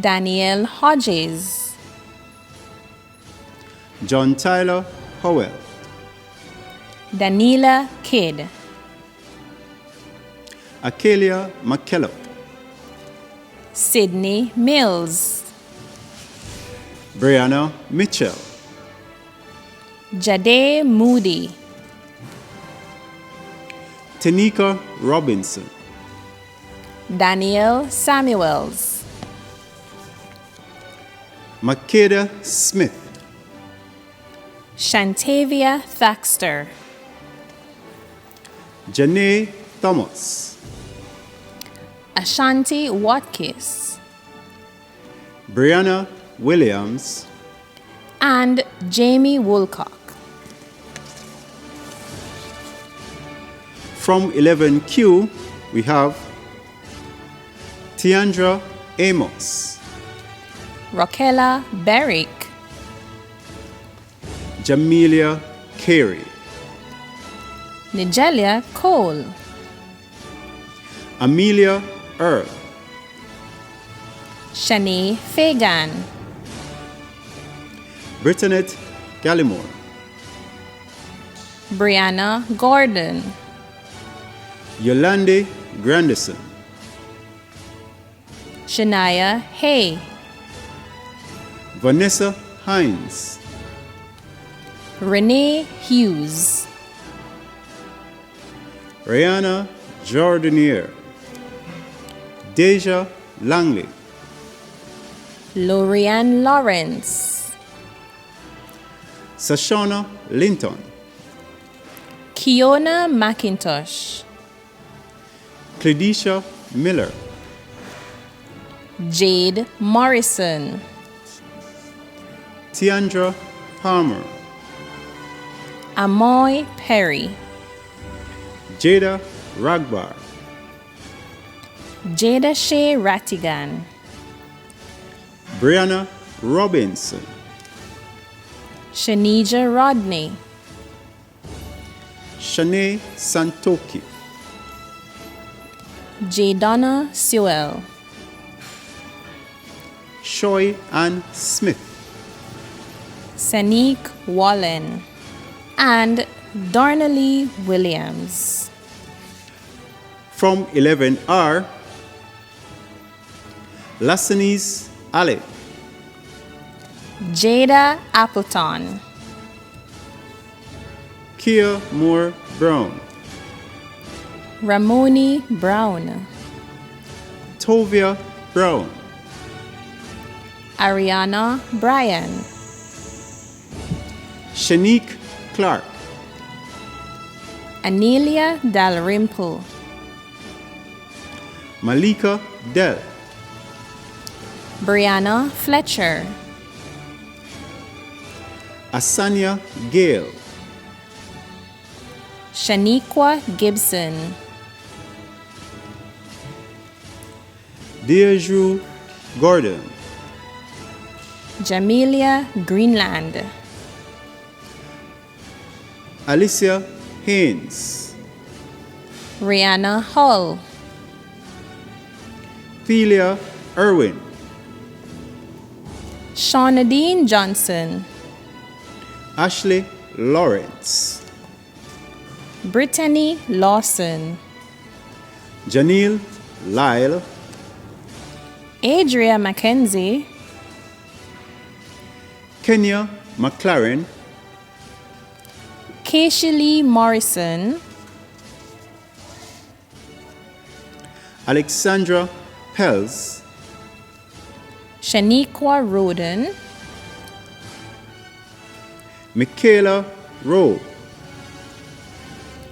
Speaker 20: Danielle Hodges,
Speaker 21: John Tyler Howell,
Speaker 20: Danila Kidd,
Speaker 21: Akelia McKellop,
Speaker 20: Sydney Mills,
Speaker 21: Brianna Mitchell,
Speaker 20: Jade Moody,
Speaker 21: Tanika Robinson,
Speaker 20: Daniel Samuels,
Speaker 21: Makeda Smith,
Speaker 20: Shantavia Thaxter,
Speaker 21: Janae Thomas,
Speaker 20: Ashanti Watkins,
Speaker 21: Brianna Williams,
Speaker 20: and Jamie Woolcock.
Speaker 21: From 11Q, we have Tiandra Amos,
Speaker 20: Rockella Berrick,
Speaker 21: Jamelia Carey,
Speaker 20: Nigelia Cole,
Speaker 21: Amelia Earl,
Speaker 20: Shanae Fagan,
Speaker 21: Brittanette Gallimore,
Speaker 20: Brianna Gordon,
Speaker 21: Yolande Grandison,
Speaker 20: Shania Hay,
Speaker 21: Vanessa Hines,
Speaker 20: Renee Hughes,
Speaker 21: Rihanna Jordanier, Deja Langley,
Speaker 20: Lorianne Lawrence,
Speaker 21: Sashona Linton,
Speaker 20: Kiona McIntosh,
Speaker 21: Cledisha Miller,
Speaker 20: Jade Morrison,
Speaker 21: Tiandra Palmer,
Speaker 20: Amoy Perry,
Speaker 21: Jada Ragbar,
Speaker 20: Jada Shea Rattigan,
Speaker 21: Brianna Robinson,
Speaker 20: Shanija Rodney,
Speaker 21: Shanae Santoki,
Speaker 20: Jadonna Sewell,
Speaker 21: Shoy Ann Smith,
Speaker 20: Sanique Wallen, and Darnalee Williams.
Speaker 21: From 11R, Lassanis Ali,
Speaker 20: Jada Appleton,
Speaker 21: Kia Moore Brown,
Speaker 20: Ramoni Brown,
Speaker 21: Tovia Brown,
Speaker 20: Ariana Bryan,
Speaker 21: Shanique Clark,
Speaker 20: Anelia Dalrymple,
Speaker 21: Malika Dell,
Speaker 20: Brianna Fletcher,
Speaker 21: Asanya Gale,
Speaker 20: Shaniqua Gibson,
Speaker 21: Deirdre Gordon,
Speaker 20: Jamelia Greenland,
Speaker 21: Alicia Haynes,
Speaker 20: Rihanna Hull,
Speaker 21: Thelia Irwin,
Speaker 20: Shawnadine Johnson,
Speaker 21: Ashley Lawrence,
Speaker 20: Brittany Lawson,
Speaker 21: Janelle Lyle,
Speaker 20: Adria Mackenzie,
Speaker 21: Kenya McLaren,
Speaker 20: Keisha Lee Morrison,
Speaker 21: Alexandra Pels,
Speaker 20: Shaniqua Roden,
Speaker 21: Michaela Rowe,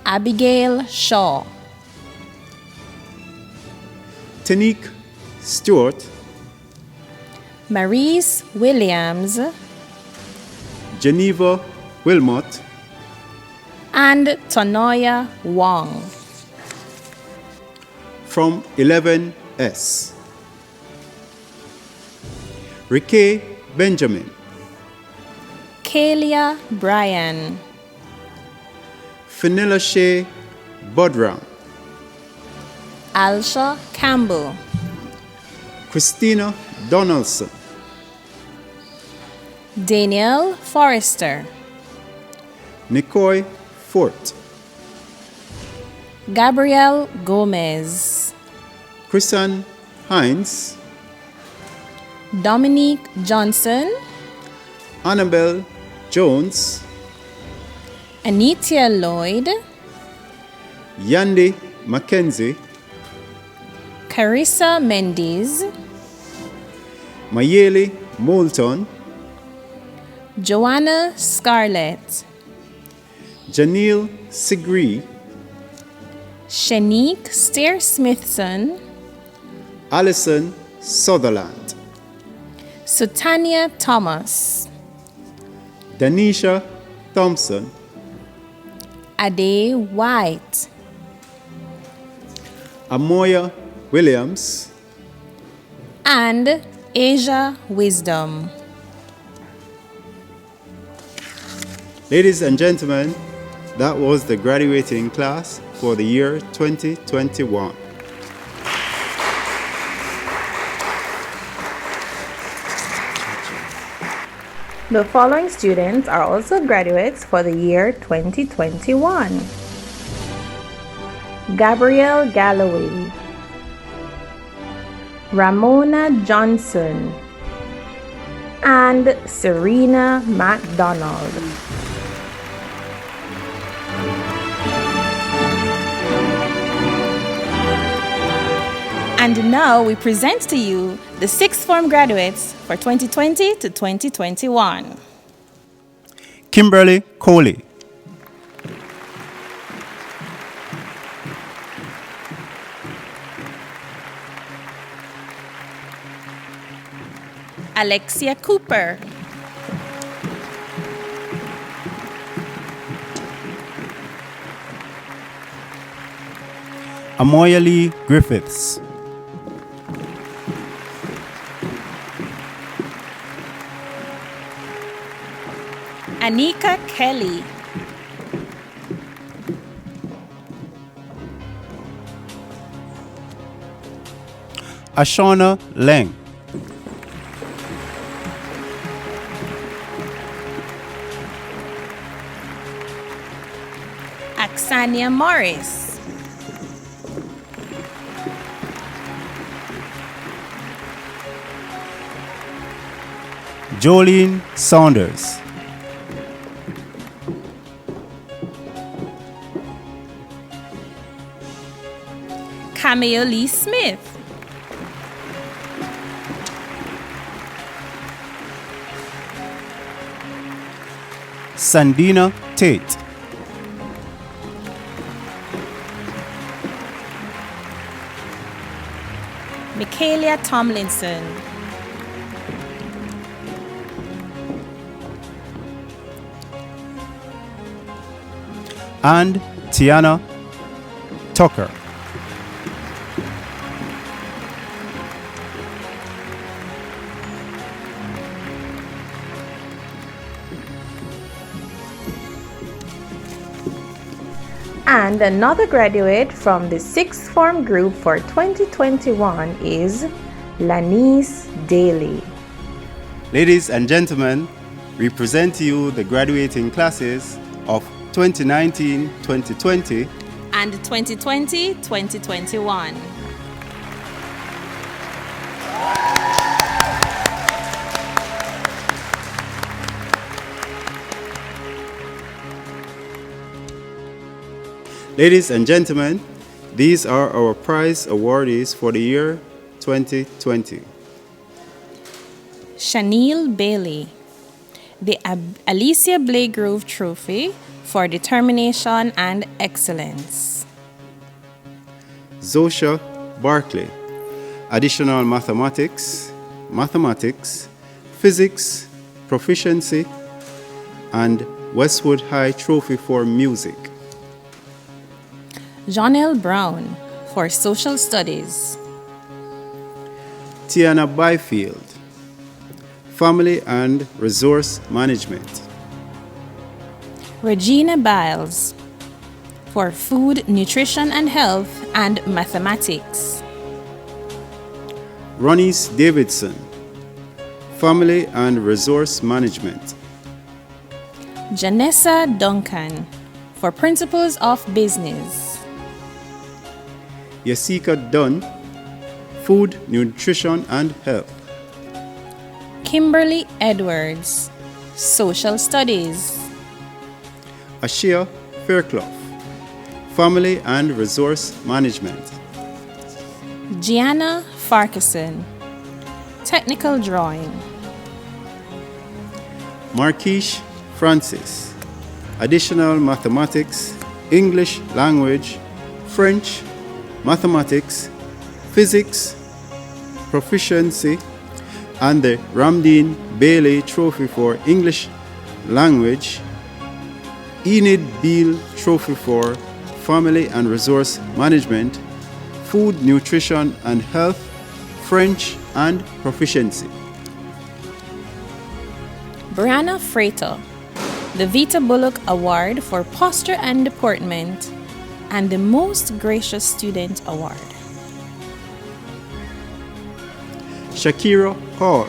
Speaker 20: Abigail Shaw,
Speaker 21: Tanique Stewart,
Speaker 20: Maurice Williams,
Speaker 21: Geneva Wilmot,
Speaker 20: and Tonoya Wong.
Speaker 21: From 11S, Ricky Benjamin,
Speaker 20: Kalia Bryan,
Speaker 21: Fenella Shea Bodram,
Speaker 20: Alsha Campbell,
Speaker 21: Christina Donaldson,
Speaker 20: Danielle Forrester,
Speaker 21: Nicoy Fort,
Speaker 20: Gabrielle Gomez,
Speaker 21: Chrisan Hines,
Speaker 20: Dominique Johnson,
Speaker 21: Annabelle Jones,
Speaker 20: Anitia Lloyd,
Speaker 21: Yandy Mackenzie,
Speaker 20: Carissa Mendes,
Speaker 21: Mayeli Moulton,
Speaker 20: Joanna Scarlett,
Speaker 21: Janelle Sigree,
Speaker 20: Shanique Stair Smithson,
Speaker 21: Alison Sutherland,
Speaker 20: Sutania Thomas,
Speaker 21: Danisha Thompson,
Speaker 20: Ade White,
Speaker 21: Amoya Williams,
Speaker 20: and Asia Wisdom.
Speaker 21: Ladies and gentlemen, that was the graduating class for the year 2021.
Speaker 5: The following students are also graduates for the year 2021. Gabrielle Galloway, Ramona Johnson, and Serena MacDonald.
Speaker 20: And now we present to you the sixth form graduates for 2020 to 2021.
Speaker 21: Kimberly Coley,
Speaker 20: Alexia Cooper,
Speaker 21: Amoya Lee Griffiths,
Speaker 20: Anika Kelly,
Speaker 21: Ashana Leng,
Speaker 20: Aksania Morris,
Speaker 21: Jolene Saunders,
Speaker 20: Camille Lee Smith,
Speaker 21: Sandina Tate,
Speaker 20: Michaelia Tomlinson,
Speaker 21: and Tiana Tucker.
Speaker 5: And another graduate from the sixth form group for 2021 is Lanice Daly.
Speaker 21: Ladies and gentlemen, we present to you the graduating classes of 2019-2020
Speaker 20: and 2020-2021.
Speaker 21: Ladies and gentlemen, these are our prize awardees for the year 2020.
Speaker 20: Shaniel Bailey, the Alicia Blagrove Trophy for Determination and Excellence.
Speaker 21: Zosha Barkley, Additional Mathematics, Physics, Proficiency, and Westwood High Trophy for Music.
Speaker 20: Jonelle Brown for Social Studies.
Speaker 21: Tiana Byfield, Family and Resource Management.
Speaker 20: Regina Biles for Food, Nutrition and Health and Mathematics.
Speaker 21: Ronnie Davidson, Family and Resource Management.
Speaker 20: Janessa Duncan for Principles of Business.
Speaker 21: Yasika Dunn, Food, Nutrition and Health.
Speaker 20: Kimberly Edwards, Social Studies.
Speaker 21: Ashia Fairclough, Family and Resource Management.
Speaker 20: Gianna Farquharson, Technical Drawing.
Speaker 21: Marquish Francis, Additional Mathematics, English Language, French, Mathematics, Physics, Proficiency, and the Ramdeen Bailey Trophy for English Language, Enid Beale Trophy for Family and Resource Management, Food, Nutrition and Health, French and Proficiency.
Speaker 20: Brianna Freighter, the Vita Bullock Award for Posture and Deportment, and the Most Gracious Student Award.
Speaker 21: Shakira Hall,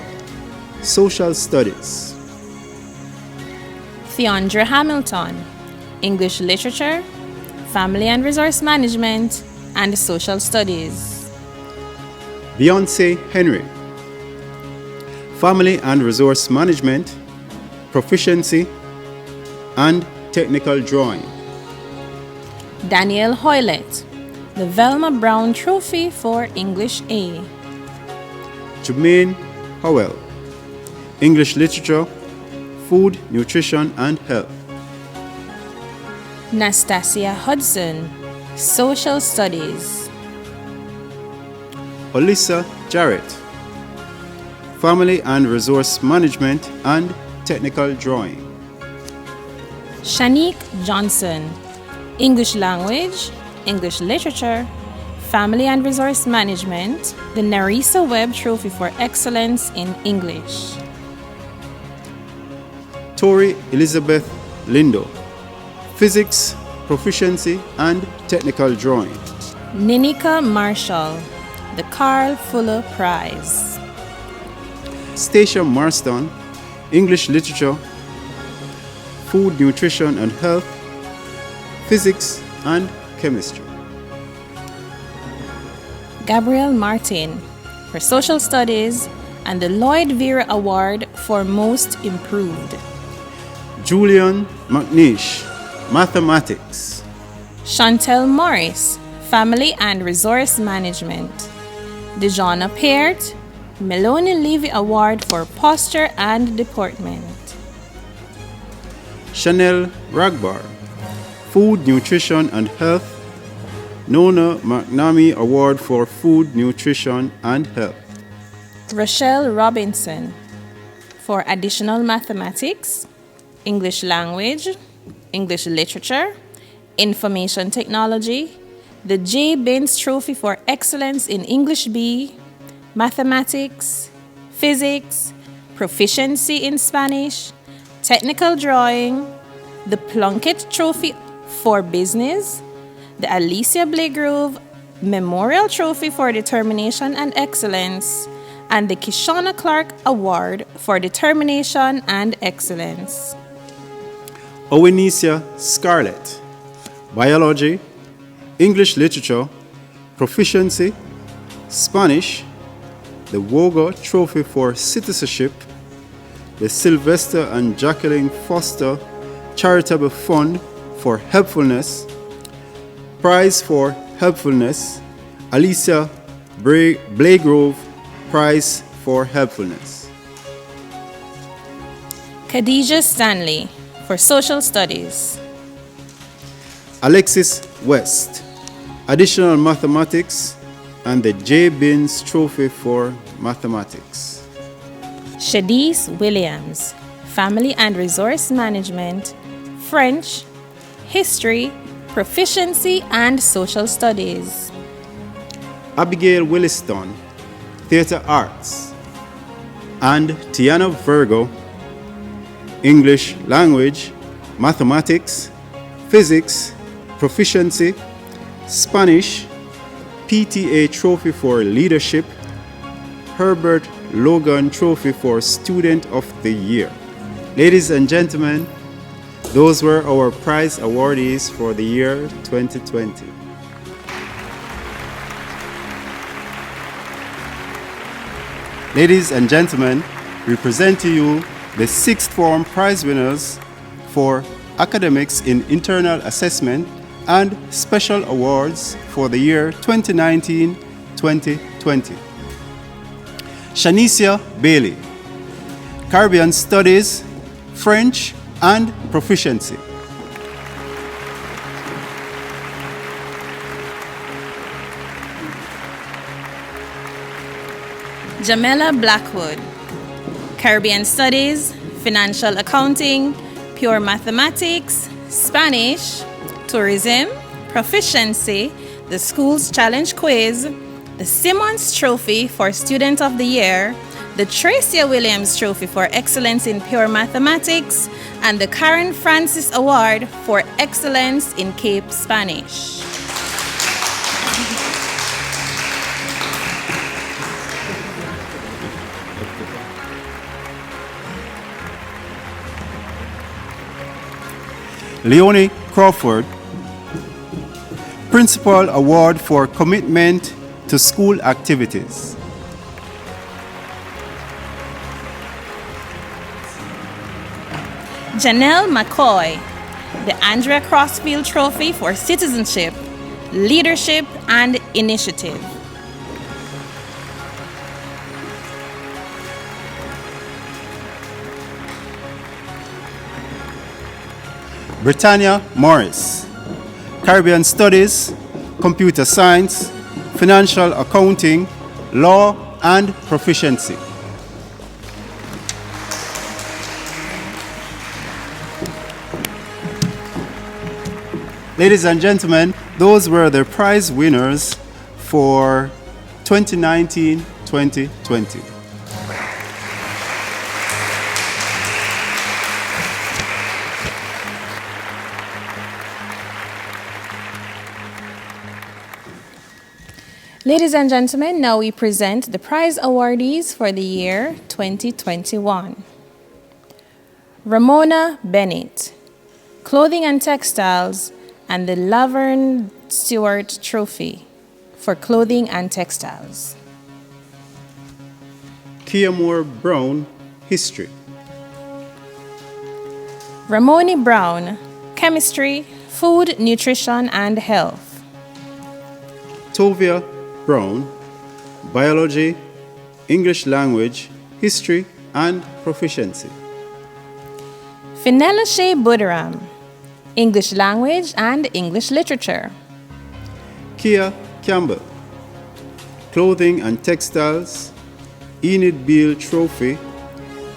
Speaker 21: Social Studies.
Speaker 20: Theondra Hamilton, English Literature, Family and Resource Management, and Social Studies.
Speaker 21: Beyonce Henry, Family and Resource Management, Proficiency, and Technical Drawing.
Speaker 20: Danielle Hoylett, the Velma Brown Trophy for English A.
Speaker 21: Jermaine Howell, English Literature, Food, Nutrition and Health.
Speaker 20: Nastasia Hudson, Social Studies.
Speaker 21: Alyssa Jarrett, Family and Resource Management and Technical Drawing.
Speaker 20: Shanique Johnson, English Language, English Literature, Family and Resource Management, the Narisa Webb Trophy for Excellence in English.
Speaker 21: Tori Elizabeth Lindo, Physics, Proficiency and Technical Drawing.
Speaker 20: Ninika Marshall, the Carl Fuller Prize.
Speaker 21: Stacia Marston, English Literature, Food, Nutrition and Health, Physics and Chemistry.
Speaker 20: Gabrielle Martin for Social Studies and the Lloyd Vera Award for Most Improved.
Speaker 21: Julian McNeish, Mathematics.
Speaker 20: Chantel Morris, Family and Resource Management. Dejana Peart, Melanie Levy Award for Posture and Deportment.
Speaker 21: Chanel Ragbar, Food, Nutrition and Health, Nona McNamee Award for Food, Nutrition and Health.
Speaker 20: Rochelle Robinson for Additional Mathematics, English Language, English Literature, Information Technology, the J. Binns Trophy for Excellence in English B, Mathematics, Physics, Proficiency in Spanish, Technical Drawing, the Plunkett Trophy for Business, the Alicia Blagrove Memorial Trophy for Determination and Excellence, and the Kishona Clark Award for Determination and Excellence.
Speaker 21: Owenisia Scarlett, Biology, English Literature, Proficiency, Spanish, the Woga Trophy for Citizenship, the Sylvester and Jacqueline Foster Charitable Fund for Helpfulness, Prize for Helpfulness, Alicia Blagrove Prize for Helpfulness.
Speaker 20: Khadijah Stanley for Social Studies.
Speaker 21: Alexis West, Additional Mathematics, and the J. Binns Trophy for Mathematics.
Speaker 20: Shadice Williams, Family and Resource Management, French, History, Proficiency and Social Studies.
Speaker 21: Abigail Williston, Theatre Arts, and Tiana Virgo, English Language, Mathematics, Physics, Proficiency, Spanish, PTA Trophy for Leadership, Herbert Logan Trophy for Student of the Year. Ladies and gentlemen, those were our prize awardees for the year 2020. Ladies and gentlemen, we present to you the sixth form prize winners for academics in internal assessment and special awards for the year 2019-2020. Shanicia Bailey, Caribbean Studies, French and Proficiency.
Speaker 20: Jamela Blackwood, Caribbean Studies, Financial Accounting, Pure Mathematics, Spanish, Tourism, Proficiency, the School's Challenge Quiz, the Simmons Trophy for Student of the Year, the Tracia Williams Trophy for Excellence in Pure Mathematics, and the Karen Francis Award for Excellence in Cape Spanish.
Speaker 21: Leonie Crawford, Principal Award for Commitment to School Activities.
Speaker 20: Janelle McCoy, the Andrea Crossfield Trophy for Citizenship, Leadership, and Initiative.
Speaker 21: Britannia Morris, Caribbean Studies, Computer Science, Financial Accounting, Law, and Proficiency. Ladies and gentlemen, those were the prize winners for 2019-2020.
Speaker 20: Ladies and gentlemen, now we present the prize awardees for the year 2021. Ramona Bennett, Clothing and Textiles, and the Laverne Stewart Trophy for Clothing and Textiles.
Speaker 21: Kia Moore Brown, History.
Speaker 20: Ramoni Brown, Chemistry, Food, Nutrition, and Health.
Speaker 21: Tovia Brown, Biology, English Language, History, and Proficiency.
Speaker 20: Finella Shea Budaram, English Language and English Literature.
Speaker 21: Kia Campbell, Clothing and Textiles, Enid Beale Trophy,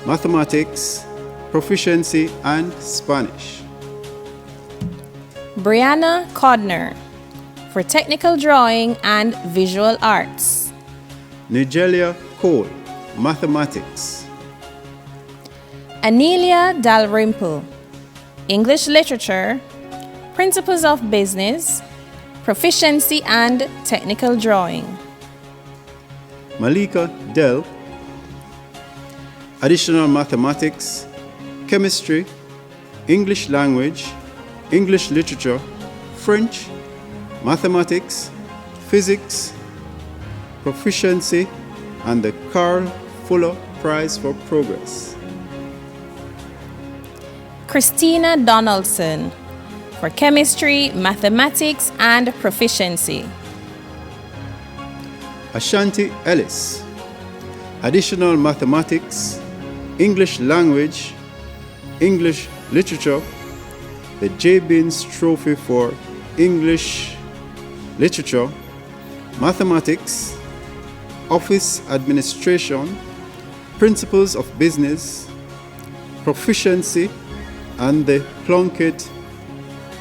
Speaker 21: Mathematics, Proficiency, and Spanish.
Speaker 20: Brianna Codner, for Technical Drawing and Visual Arts.
Speaker 21: Nigelia Cole, Mathematics.
Speaker 20: Anelia Dalrymple, English Literature, Principles of Business, Proficiency, and Technical Drawing.
Speaker 21: Malika Dell, Additional Mathematics, Chemistry, English Language, English Literature, French, Mathematics, Physics, Proficiency, and the Carl Fuller Prize for Progress.
Speaker 20: Christina Donaldson, for Chemistry, Mathematics, and Proficiency.
Speaker 21: Ashanti Ellis, Additional Mathematics, English Language, English Literature, the J. Binns Trophy for English Literature, Mathematics, Office Administration, Principles of Business, Proficiency, and the Plunkett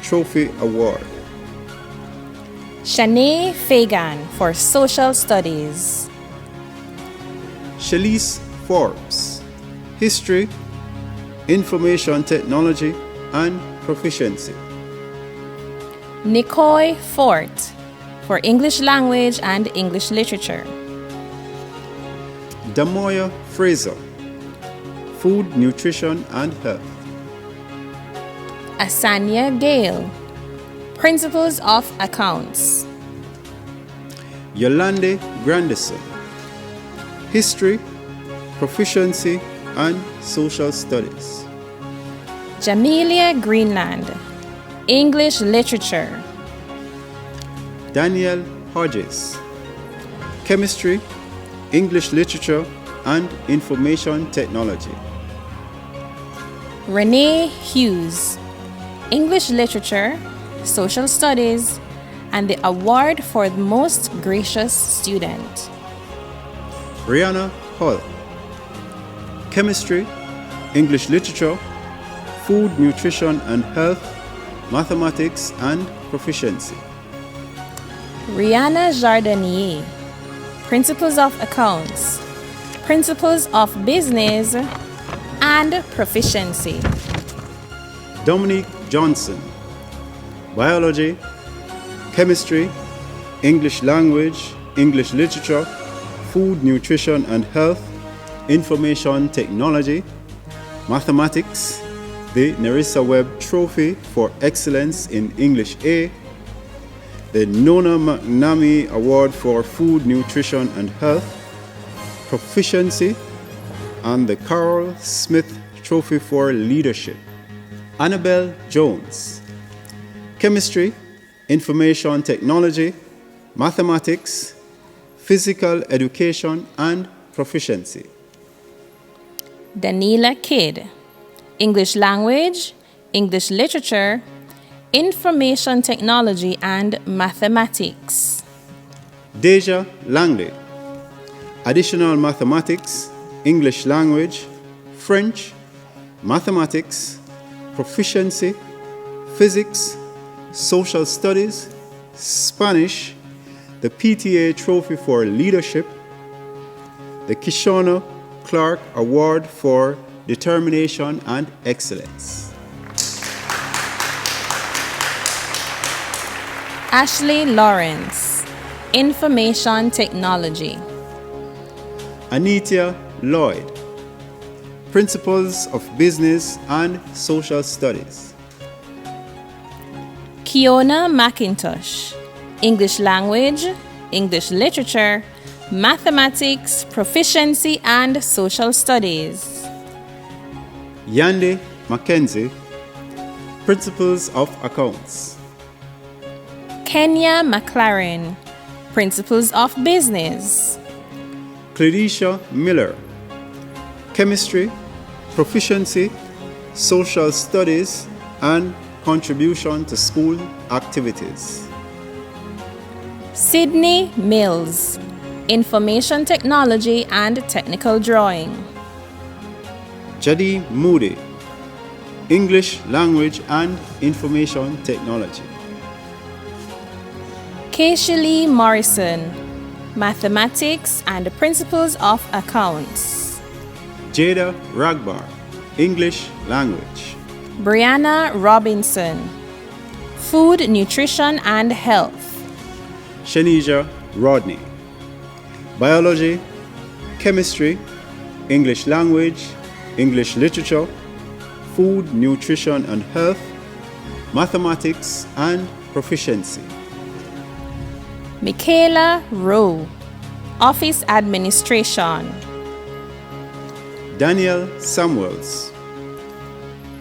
Speaker 21: Trophy Award.
Speaker 20: Shanae Fagan, for Social Studies.
Speaker 21: Shalise Forbes, History, Information Technology, and Proficiency.
Speaker 20: Nicoy Fort, for English Language and English Literature.
Speaker 21: Damoya Fraser, Food, Nutrition, and Health.
Speaker 20: Asanya Gale, Principles of Accounts.
Speaker 21: Yolande Grandison, History, Proficiency, and Social Studies.
Speaker 20: Jamelia Greenland, English Literature.
Speaker 21: Daniel Hodges, Chemistry, English Literature, and Information Technology.
Speaker 20: Renee Hughes, English Literature, Social Studies, and the Award for the Most Gracious Student.
Speaker 21: Brianna Hull, chemistry, English literature, food, nutrition and health, mathematics and proficiency.
Speaker 20: Rihanna Jardinier, Principles of Accounts, Principles of Business, and Proficiency.
Speaker 21: Dominique Johnson, biology, chemistry, English language, English literature, food, nutrition and health, information technology, mathematics, the Nerissa Webb Trophy for Excellence in English A, the Nona McNamee Award for Food, Nutrition and Health, Proficiency, and the Carl Smith Trophy for Leadership. Annabelle Jones, chemistry, information technology, mathematics, physical education and proficiency.
Speaker 20: Daniela Kidd, English language, English literature, information technology and mathematics.
Speaker 21: Deja Langley, additional mathematics, English language, French, mathematics, proficiency, physics, social studies, Spanish, the PTA Trophy for Leadership, the Kishona Clark Award for Determination and Excellence.
Speaker 20: Ashley Lawrence, information technology.
Speaker 21: Anita Lloyd, Principles of Business and Social Studies.
Speaker 20: Kiona McIntosh, English language, English literature, mathematics, proficiency and social studies.
Speaker 21: Yande Mackenzie, Principles of Accounts.
Speaker 20: Kenya McLaren, Principles of Business.
Speaker 21: Claudia Miller, Chemistry, Proficiency, Social Studies, and Contribution to School Activities.
Speaker 20: Sydney Mills, Information Technology and Technical Drawing.
Speaker 21: Jadi Moody, English Language and Information Technology.
Speaker 20: Keishali Morrison, Mathematics and Principles of Accounts.
Speaker 21: Jada Ragbar, English Language.
Speaker 20: Brianna Robinson, Food, Nutrition and Health.
Speaker 21: Shanija Rodney, Biology, Chemistry, English Language, English Literature, Food, Nutrition and Health, Mathematics and Proficiency.
Speaker 20: Michaela Rowe, Office Administration.
Speaker 21: Daniel Samuels,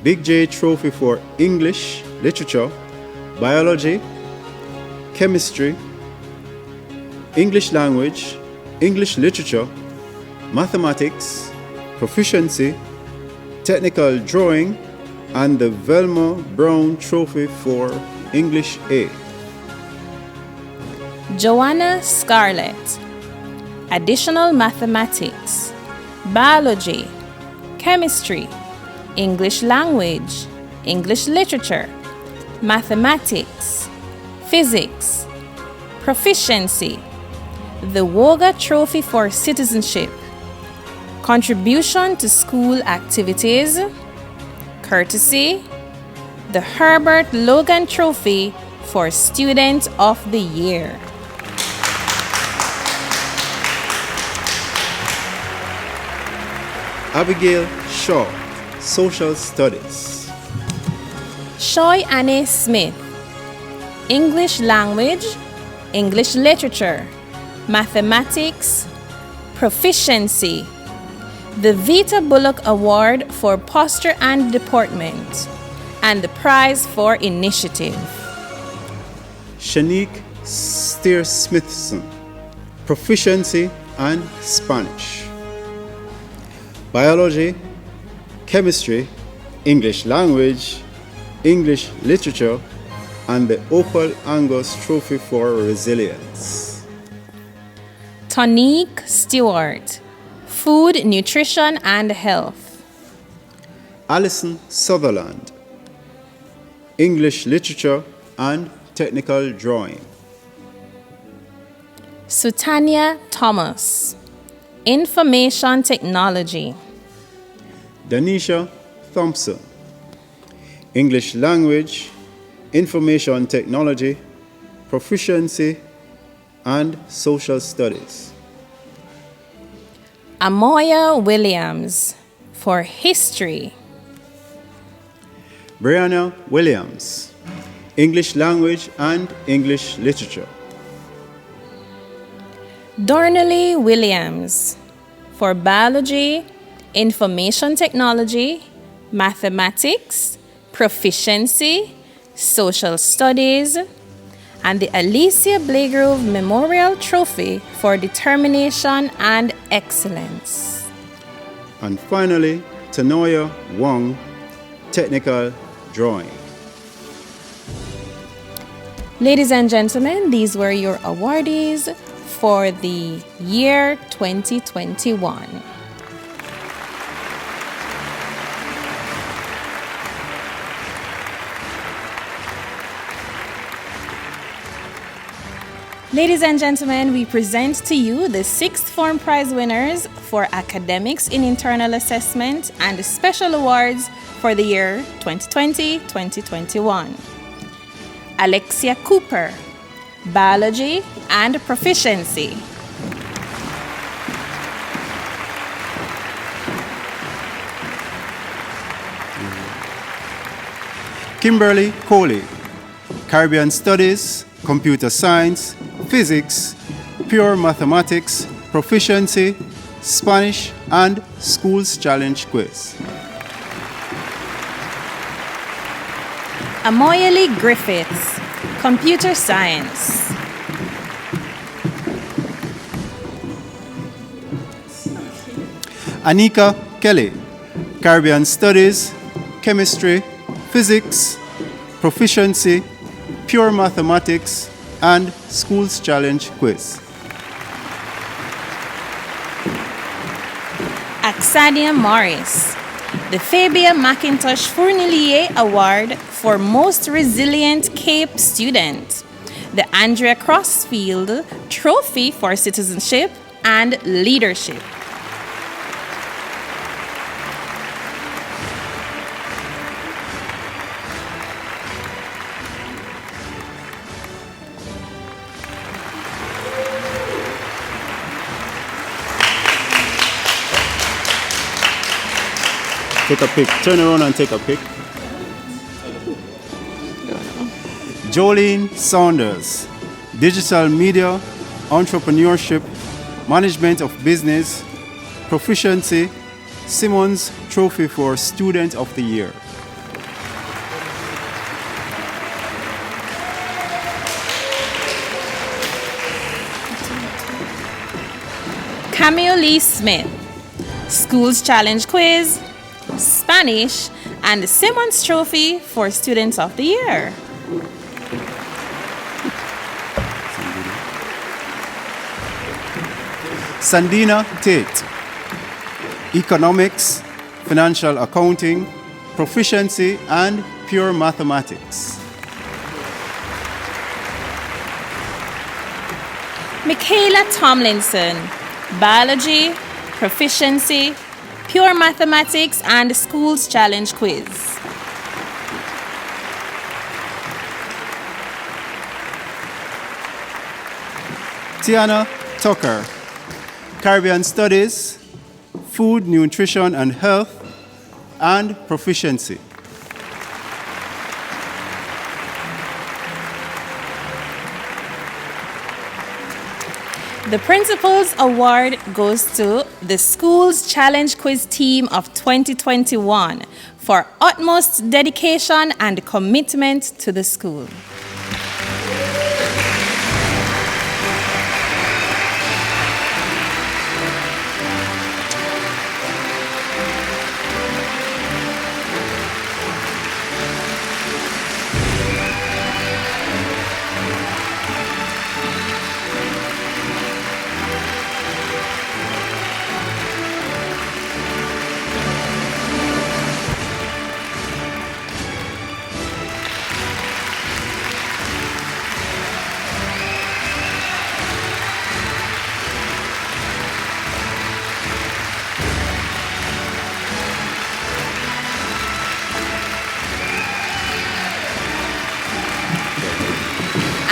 Speaker 21: Big J Trophy for English Literature, Biology, Chemistry, English Language, English Literature, Mathematics, Proficiency, Technical Drawing, and the Velma Brown Trophy for English A.
Speaker 20: Joanna Scarlett, Additional Mathematics, Biology, Chemistry, English Language, English Literature, Mathematics, Physics, Proficiency, the Woga Trophy for Citizenship, Contribution to School Activities, courtesy, the Herbert Logan Trophy for Student of the Year.
Speaker 21: Abigail Shaw, Social Studies.
Speaker 20: Shoy Anne Smith, English Language, English Literature, Mathematics, Proficiency, the Vita Bullock Award for Posture and Deportment, and the Prize for Initiative.
Speaker 21: Shanique Steer-Smithson, Proficiency and Spanish. Biology, Chemistry, English Language, English Literature, and the Opal Angus Trophy for Resilience.
Speaker 20: Tonique Stewart, Food, Nutrition, and Health.
Speaker 21: Alison Sutherland, English Literature and Technical Drawing.
Speaker 20: Sutanya Thomas, Information Technology.
Speaker 21: Danisha Thompson, English Language, Information Technology, Proficiency, and Social Studies.
Speaker 20: Amoya Williams, for History.
Speaker 21: Brianna Williams, English Language and English Literature.
Speaker 20: Dornelly Williams, for Biology, Information Technology, Mathematics, Proficiency, Social Studies, and the Alicia Blagrove Memorial Trophy for Determination and Excellence.
Speaker 21: And finally, Tanoya Wong, Technical Drawing.
Speaker 20: Ladies and gentlemen, these were your awardees for the year 2021. Ladies and gentlemen, we present to you the 6th form prize winners for academics in internal assessment and special awards for the year 2020-2021. Alexia Cooper, Biology and Proficiency.
Speaker 21: Kimberly Coley, Caribbean Studies, Computer Science, Physics, Pure Mathematics, Proficiency, Spanish, and Schools Challenge Quiz.
Speaker 20: Amoyeli Griffiths, Computer Science.
Speaker 21: Anika Kelly, Caribbean Studies, Chemistry, Physics, Proficiency, Pure Mathematics, and Schools Challenge Quiz.
Speaker 20: Axania Morris, the Fabia McIntosh Fournillier Award for Most Resilient Cape Student, the Andrea Crossfield Trophy for Citizenship and Leadership.
Speaker 21: Take a pic. Turn around and take a pic. Jolene Saunders, Digital Media, Entrepreneurship, Management of Business, Proficiency, Simmons Trophy for Student of the Year.
Speaker 20: Camille Lee Smith, Schools Challenge Quiz, Spanish, and the Simmons Trophy for Students of the Year.
Speaker 21: Sandina Tate, Economics, Financial Accounting, Proficiency, and Pure Mathematics.
Speaker 20: Michaela Tomlinson, Biology, Proficiency, Pure Mathematics, and Schools Challenge Quiz.
Speaker 21: Tiana Tucker, Caribbean Studies, Food, Nutrition, and Health, and Proficiency.
Speaker 20: The Principal's Award goes to the Schools Challenge Quiz team of 2021 for utmost dedication and commitment to the school.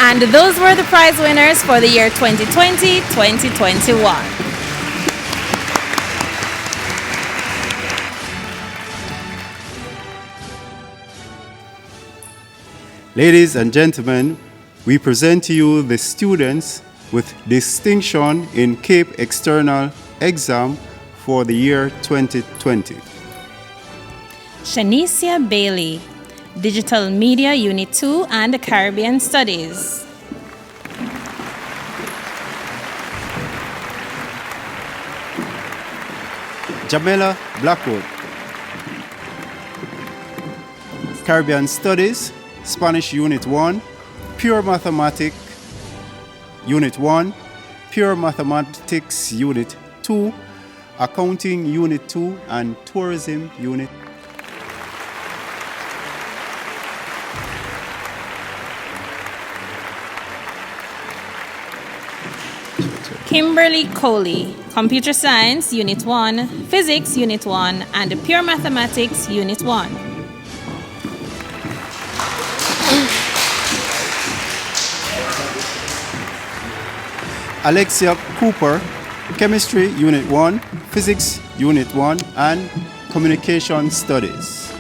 Speaker 20: And those were the prize winners for the year 2020-2021.
Speaker 21: Ladies and gentlemen, we present to you the students with distinction in Cape External Exam for the year 2020.
Speaker 20: Shanicia Bailey, Digital Media Unit 2 and Caribbean Studies.
Speaker 21: Jamela Blackwood, Caribbean Studies, Spanish Unit 1, Pure Mathematics Unit 1, Pure Mathematics Unit 2, Accounting Unit 2, and Tourism Unit.
Speaker 20: Kimberly Coley, Computer Science Unit 1, Physics Unit 1, and Pure Mathematics Unit 1.
Speaker 21: Alexia Cooper, Chemistry Unit 1, Physics Unit 1, and Communication Studies.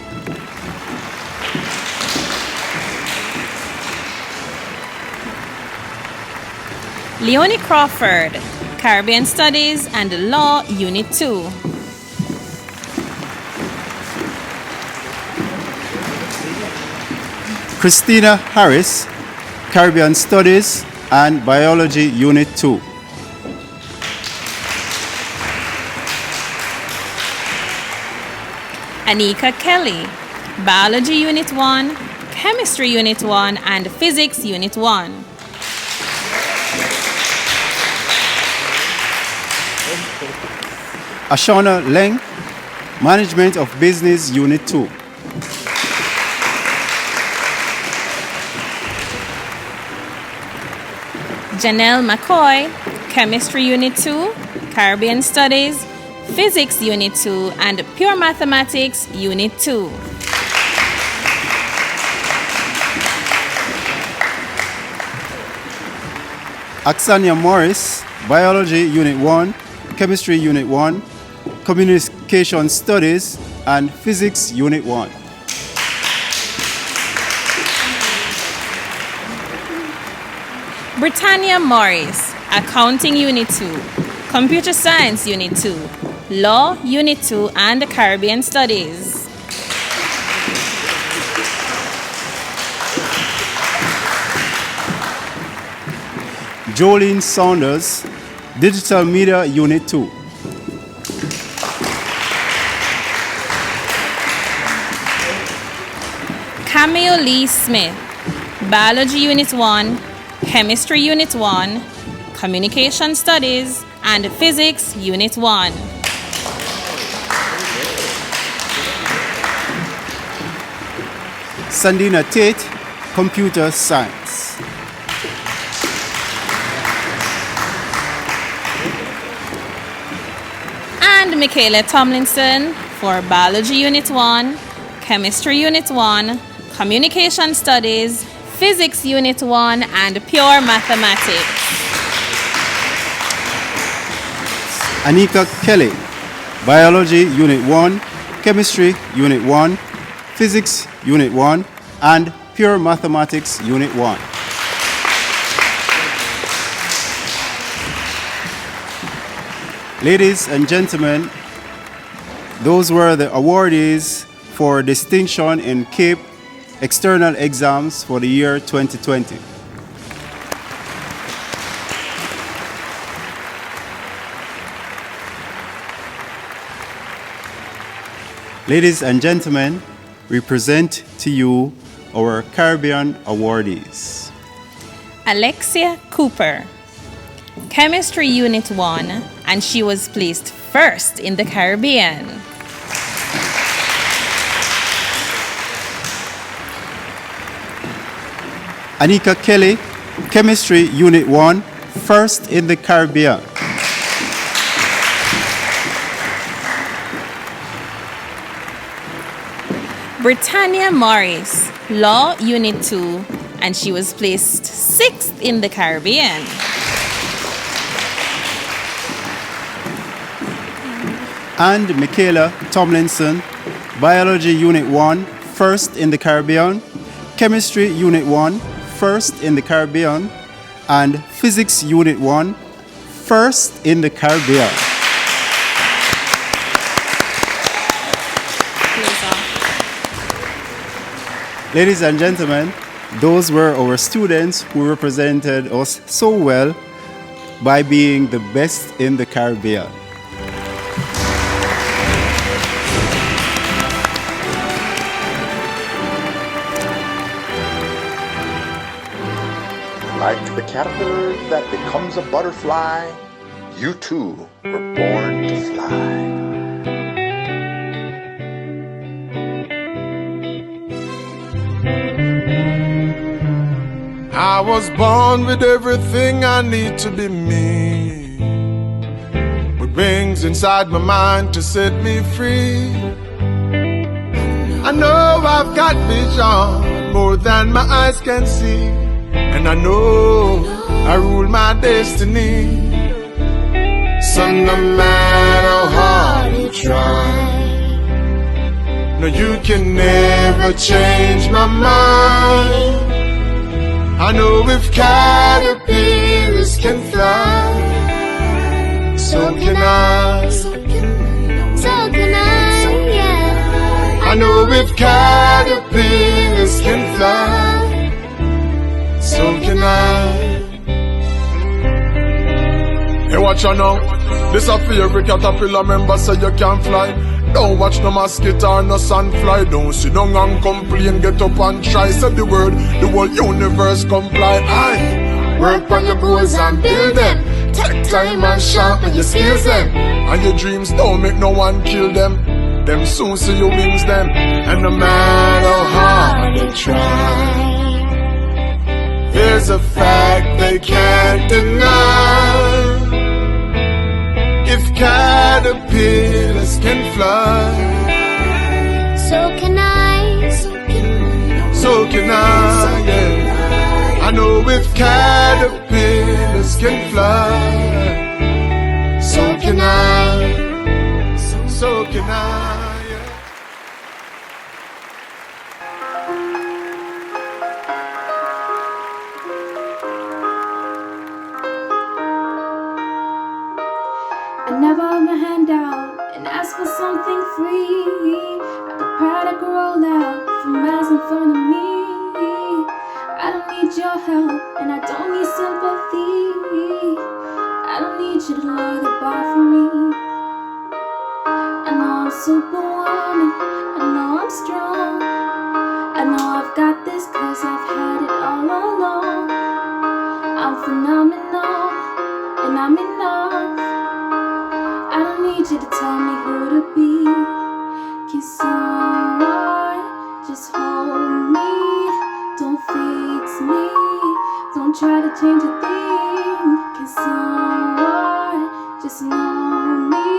Speaker 20: Leonie Crawford, Caribbean Studies and Law Unit 2.
Speaker 21: Christina Harris, Caribbean Studies and Biology Unit 2.
Speaker 20: Anika Kelly, Biology Unit 1, Chemistry Unit 1, and Physics Unit 1.
Speaker 21: Ashana Leng, Management of Business Unit 2.
Speaker 20: Janelle McCoy, Chemistry Unit 2, Caribbean Studies, Physics Unit 2, and Pure Mathematics Unit 2.
Speaker 21: Aksania Morris, Biology Unit 1, Chemistry Unit 1, Communication Studies, and Physics Unit 1.
Speaker 20: Britannia Morris, Accounting Unit 2, Computer Science Unit 2, Law Unit 2, and Caribbean Studies.
Speaker 21: Jolene Saunders, Digital Media Unit 2.
Speaker 20: Camille Lee Smith, Biology Unit 1, Chemistry Unit 1, Communication Studies, and Physics Unit 1.
Speaker 21: Sandina Tate, Computer Science.
Speaker 20: And Michaela Tomlinson for Biology Unit 1, Chemistry Unit 1, Communication Studies, Physics Unit 1, and Pure Mathematics.
Speaker 21: Anika Kelly, Biology Unit 1, Chemistry Unit 1, Physics Unit 1, and Pure Mathematics Unit 1. Ladies and gentlemen, those were the awardees for distinction in Cape External Exams for the year 2020. Ladies and gentlemen, we present to you our Caribbean awardees.
Speaker 20: Alexia Cooper, Chemistry Unit 1, and she was placed first in the Caribbean.
Speaker 21: Anika Kelly, Chemistry Unit 1, first in the Caribbean.
Speaker 20: Britannia Morris, Law Unit 2, and she was placed 6th in the Caribbean.
Speaker 21: And Michaela Tomlinson, Biology Unit 1, 1st in the Caribbean, Chemistry Unit 1, 1st in the Caribbean, and Physics Unit 1, 1st in the Caribbean. Ladies and gentlemen, those were our students who represented us so well by being the best in the Caribbean.
Speaker 2: Like the caterpillar that becomes a butterfly, you too were born to fly.
Speaker 22: I was born with everything I need to be me, with wings inside my mind to set me free. I know I've got vision more than my eyes can see, and I know I rule my destiny. So no matter how hard you try, no, you can never change my mind. I know if caterpillars can fly, so can I. So can I, yeah. I know if caterpillars can fly, so can I. Hey, watch out now. This a favorite caterpillar member say you can't fly. Don't watch no mosquito or no sunfly. Don't sit down and complain, get up and try. Say the word, the whole universe comply. Aye. Work on your goals and build them. Take time and sharpen your skills them. And your dreams, don't make no one kill them. Them soon see your wings them. And no matter how hard they try, there's a fact they can't deny. If caterpillars can fly, so can I. So can I, yeah. I know if caterpillars can fly, so can I. So can I.
Speaker 19: I never hold my hand out and ask for something free. I could pride, I could roll out for miles in front of me. I don't need your help and I don't need sympathy. I don't need you to lower the bar for me. I know I'm superwoman, I know I'm strong. I know I've got this cause I've had it all along. I'm phenomenal and I'm enough. I don't need you to tell me who to be. Can someone just hold me? Don't fix me, don't try to change a thing. Can someone just know me?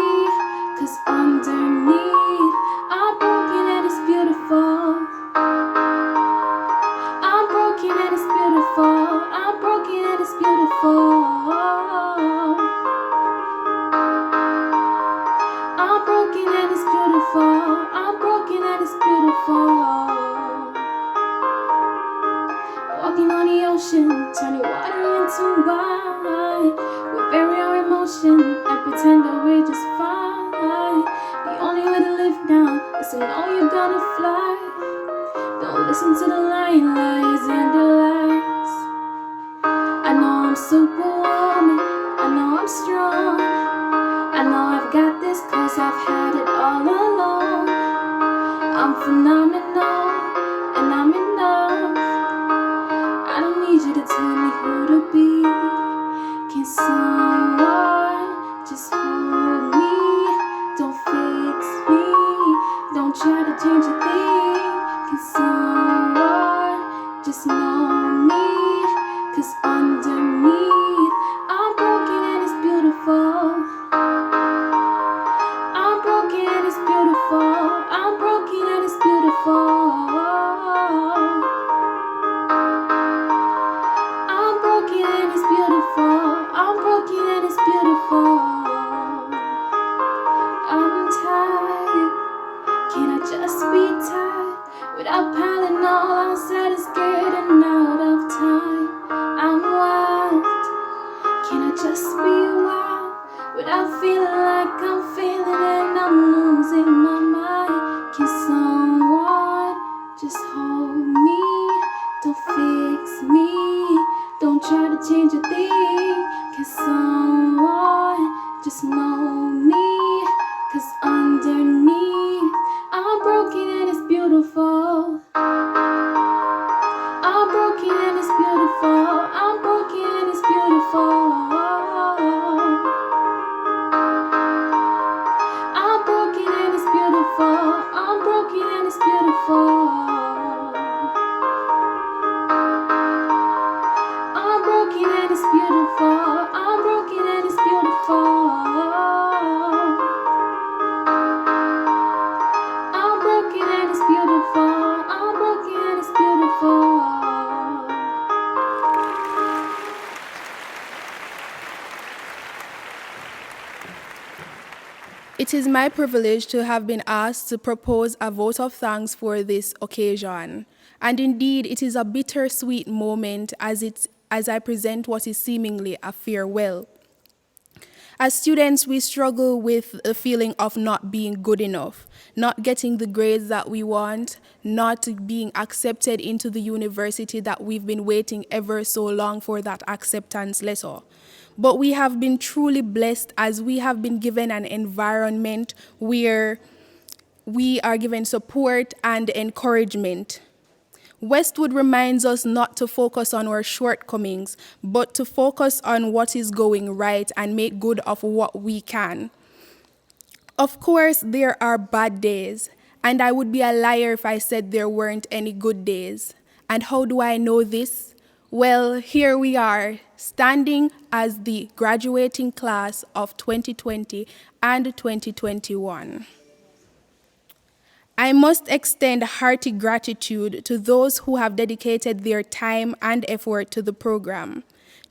Speaker 19: Cause underneath I'm broken and it's beautiful. I'm broken and it's beautiful. I'm broken and it's beautiful. I'm broken and it's beautiful. I'm broken and it's beautiful. Walking on the ocean, turning water into wine. We bury our emotion and pretend that we're just fine. The only way to live now is to know you're gonna fly. Don't listen to the lying lies and the lies. I know I'm superwoman, I know I'm strong. I know I've got this cause I've had it all along. I'm phenomenal and I'm enough. I don't need you to tell me who to be. Can someone just hold me? Don't fix me, don't try to change a thing. Can someone just know me? Cause underneath I'm broken and it's beautiful. I'm broken and it's beautiful. I'm broken and it's beautiful. beautiful. I'm broken and it's beautiful. I'm broken and it's beautiful. I'm broken and it's beautiful. I'm broken and it's beautiful. I'm broken and it's beautiful.
Speaker 1: It is my privilege to have been asked to propose a vote of thanks for this occasion. And indeed, it is a bittersweet moment as I present what is seemingly a farewell. As students, we struggle with the feeling of not being good enough, not getting the grades that we want, not being accepted into the university that we've been waiting ever so long for that acceptance letter. But we have been truly blessed as we have been given an environment where we are given support and encouragement. Westwood reminds us not to focus on our shortcomings, but to focus on what is going right and make good of what we can. Of course, there are bad days, and I would be a liar if I said there weren't any good days. And how do I know this? Well, here we are, standing as the graduating class of 2020 and 2021. I must extend hearty gratitude to those who have dedicated their time and effort to the program.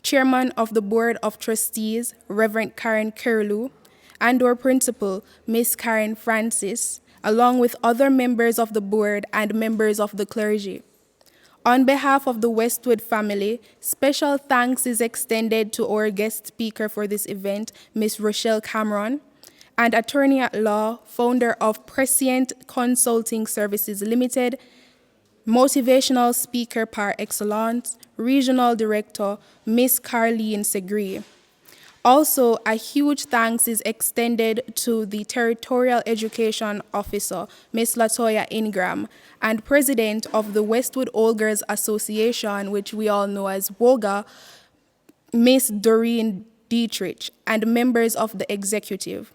Speaker 1: Chairman of the Board of Trustees, Reverend Karen Curlew, and our principal, Miss Karen Francis, along with other members of the board and members of the clergy. On behalf of the Westwood family, special thanks is extended to our guest speaker for this event, Ms. Rochelle Cameron, and attorney at law, founder of Prescient Consulting Services Limited, motivational speaker par excellence, regional director, Ms. Carleen Segri. Also, a huge thanks is extended to the Territorial Education Officer, Ms. Latoya Ingram, and President of the Westwood Old Girls Association, which we all know as WOGA, Ms. Doreen Dietrich, and members of the executive.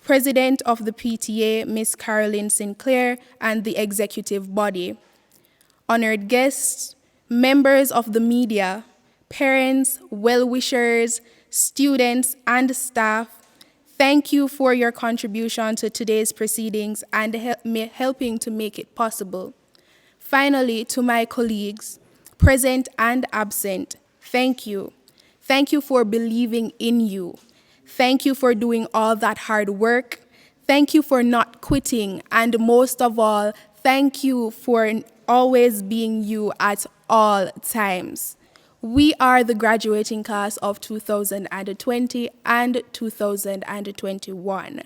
Speaker 1: President of the PTA, Ms. Carolyn Sinclair, and the executive body. Honored guests, members of the media, parents, well-wishers, students, and staff, thank you for your contribution to today's proceedings and helping to make it possible. Finally, to my colleagues, present and absent, thank you. Thank you for believing in you. Thank you for doing all that hard work. Thank you for not quitting. And most of all, thank you for always being you at all times. We are the graduating class of 2020 and 2021.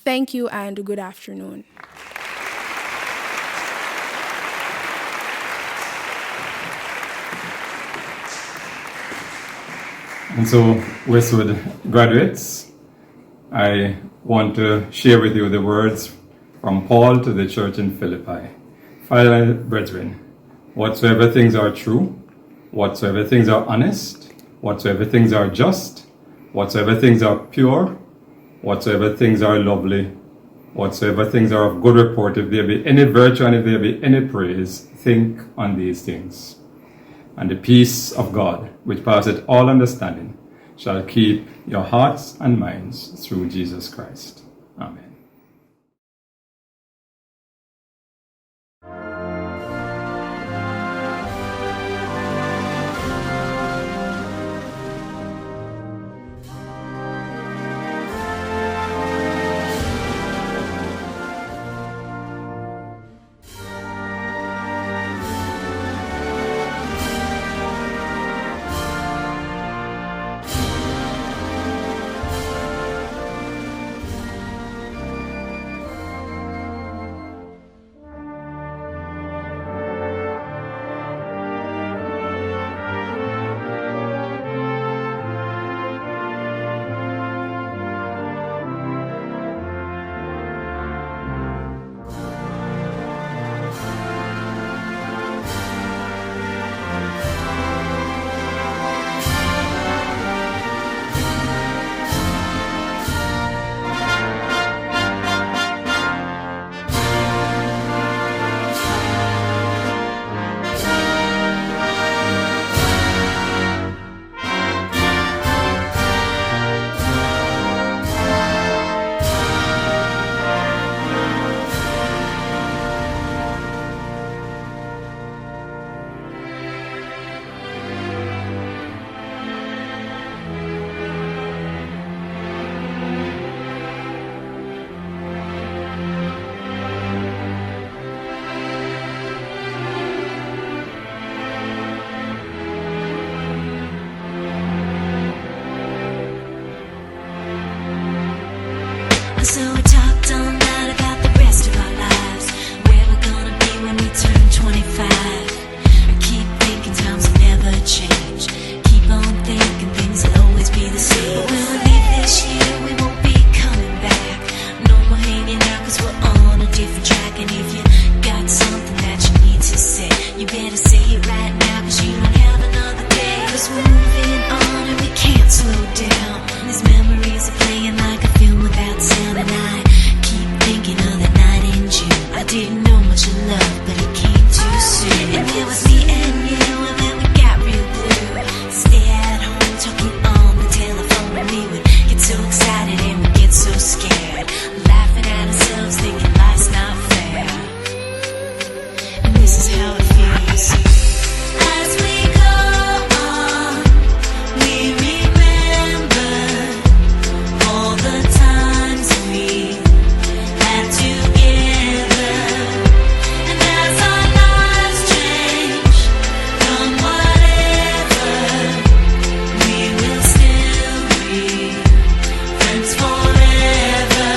Speaker 1: Thank you and good afternoon.
Speaker 4: And so, Westwood graduates, I want to share with you the words from Paul to the church in Philippi. Finally, brethren, whatsoever things are true, whatsoever things are honest, whatsoever things are just, whatsoever things are pure, whatsoever things are lovely, whatsoever things are of good report, if there be any virtue and if there be any praise, think on these things. And the peace of God, which passeth all understanding, shall keep your hearts and minds through Jesus Christ. Amen.
Speaker 6: different track. And if you got something that you need to say, you better say it right now, cause you don't have another day. Cause we're moving on and we can't slow down. These memories are playing like a film without sound. And I keep thinking of that night in June. I didn't know much of love, but it came too soon. And it was me and you, and then we got real blue. Stay at home talking on the telephone, and we would get so excited and we'd get so scared, laughing at ourselves, thinking life's not fair. And this is how it feels. As we go on, we remember all the times we had together. And as our lives change from whatever, we will still be friends forever.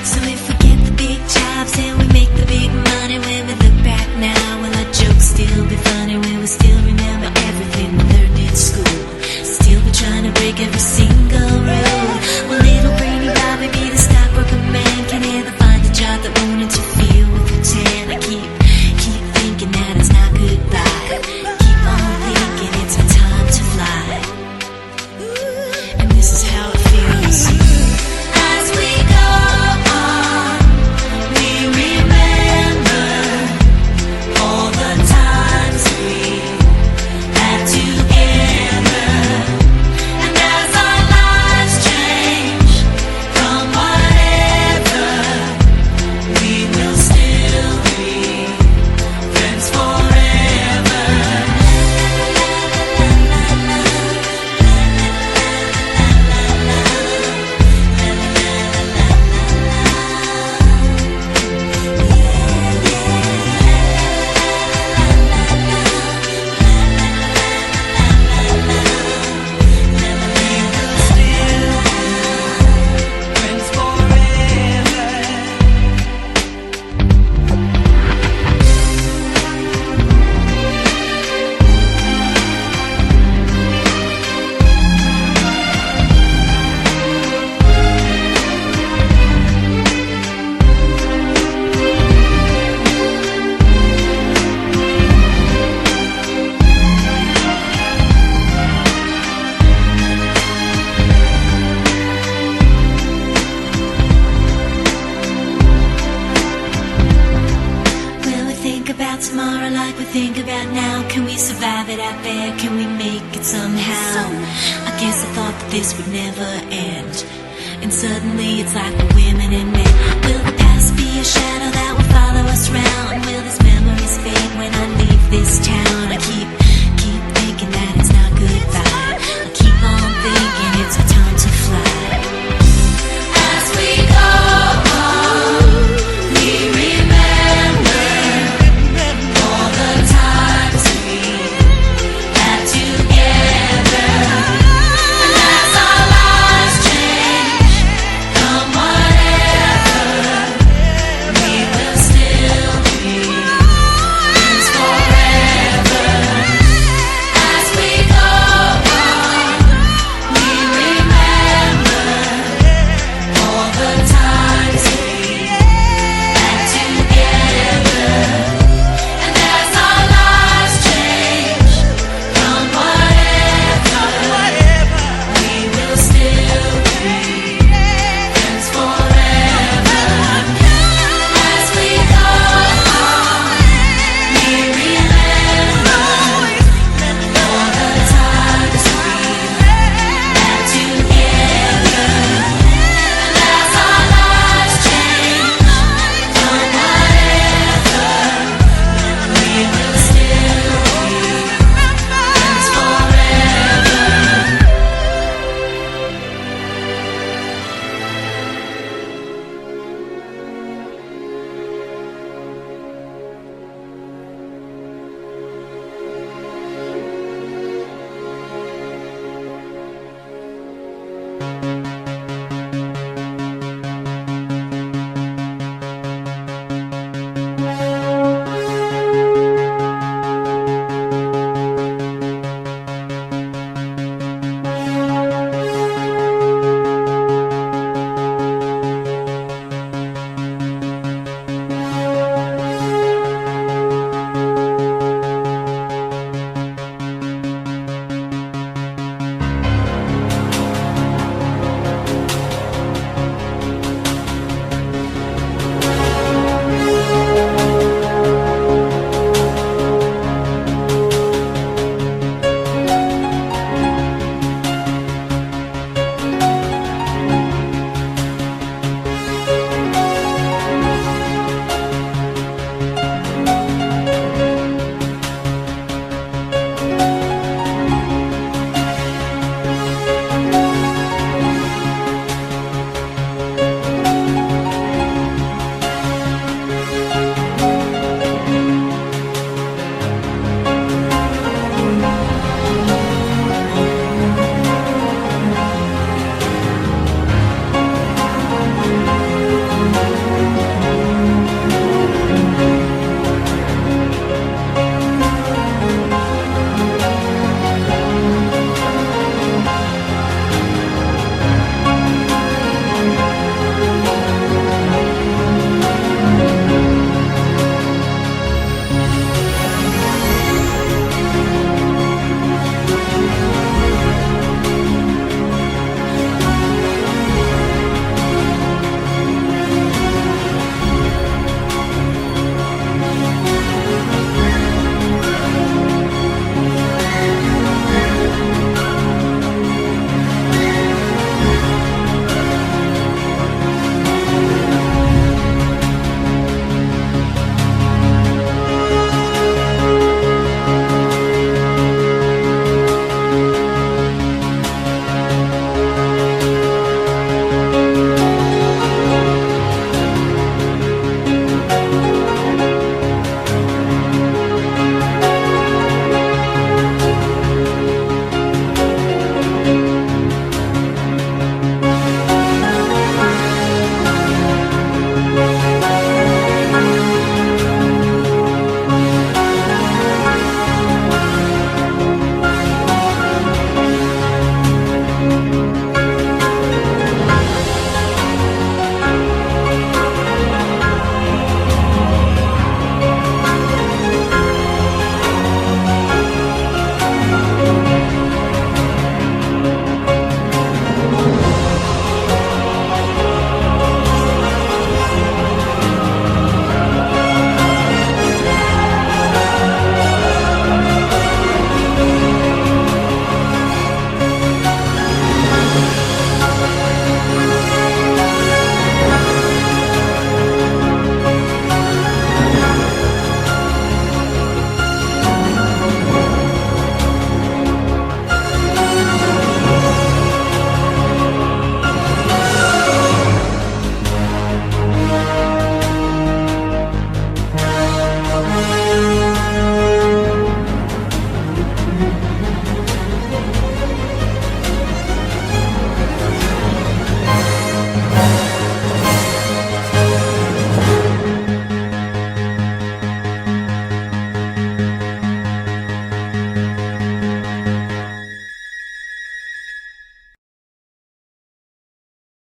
Speaker 6: So if we get the big jobs and we make the big money, when we look back now, will our jokes still be funny? Will we still remember everything we learned in school? Still be trying to break every single rule? Will little brainy Bobby be the stockbroker man? Can he ever find a job that won't interfere with your tan? I keep thinking that it's not goodbye. Keep on thinking it's our time to fly. And this is how it feels. As we go on, we remember all the times we had together. And as our lives change from whatever, we will still be friends forever. Will we think about tomorrow like we think about now? Can we survive it out there? Can we make it somehow? I guess I thought that this would never end, and suddenly it's like we're women and men. Will the past be a shadow that will follow us round? Will these memories fade when I leave this town?